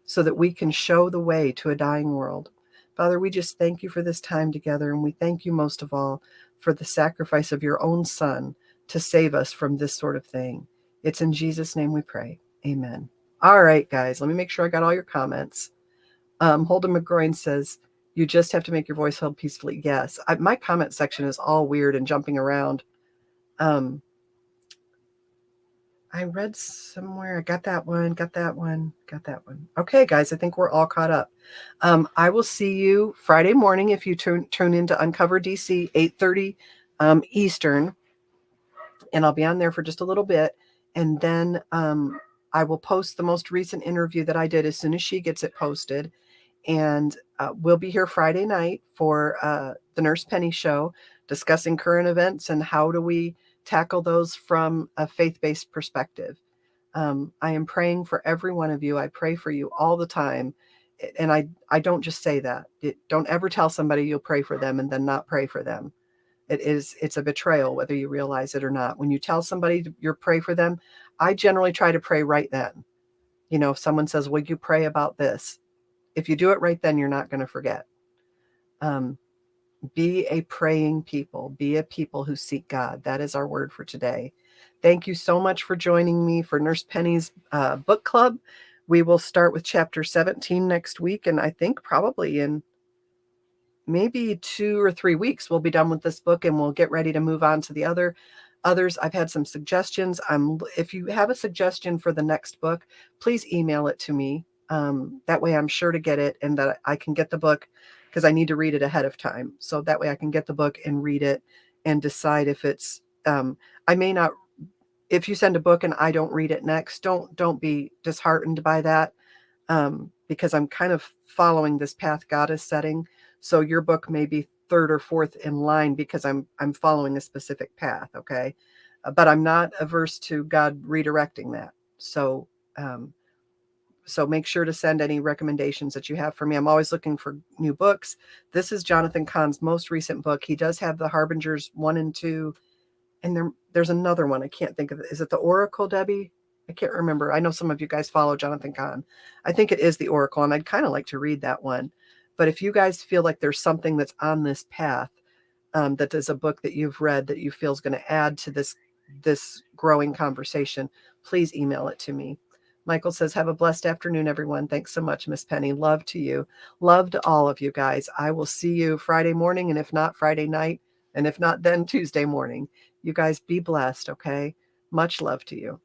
so that we can show the way to a dying world. Father, we just thank you for this time together. And we thank you most of all for the sacrifice of your own Son to save us from this sort of thing. It's in Jesus' name we pray. Amen. All right, guys, let me make sure I got all your comments. Holden McGroin says, you just have to make your voice held peacefully. Yes, my comment section is all weird and jumping around. I read somewhere, I got that one. Okay, guys, I think we're all caught up. I will see you Friday morning if you tune into Uncover DC, 8:30 Eastern, and I'll be on there for just a little bit. And then I will post the most recent interview that I did as soon as she gets it posted. And we'll be here Friday night for the Nurse Penny Show, discussing current events and how do we tackle those from a faith-based perspective. I am praying for every one of you. I pray for you all the time. And I don't just say that. Don't ever tell somebody you'll pray for them and then not pray for them. It's a betrayal, whether you realize it or not. When you tell somebody you're pray for them, I generally try to pray right then. If someone says, will you pray about this? If you do it right then, you're not going to forget. Be a praying people. Be a people who seek God. That is our word for today. Thank you so much for joining me for Nurse Penny's book club. We will start with chapter 17 next week, and I think probably in maybe 2 or 3 weeks we'll be done with this book, and we'll get ready to move on to the others. I've had some suggestions. If you have a suggestion for the next book, please email it to me. That way I'm sure to get it, and that I can get the book, because I need to read it ahead of time. So that way I can get the book and read it and decide if it's, I may not, if you send a book and I don't read it next, don't be disheartened by that. Because I'm kind of following this path God is setting. So your book may be third or fourth in line because I'm following a specific path. Okay. But I'm not averse to God redirecting that. So make sure to send any recommendations that you have for me. I'm always looking for new books. This is Johnathan Cahn's most recent book. He does have the Harbingers 1 and 2. And there's another one. I can't think of it. Is it the Oracle, Debbie? I can't remember. I know some of you guys follow Johnathan Cahn. I think it is the Oracle, and I'd kind of like to read that one. But if you guys feel like there's something that's on this path, that is a book that you've read that you feel is going to add to this growing conversation, please email it to me. Michael says, have a blessed afternoon, everyone. Thanks so much, Miss Penny. Love to you. Love to all of you guys. I will see you Friday morning, and if not, Friday night, and if not, then Tuesday morning. You guys be blessed, okay? Much love to you.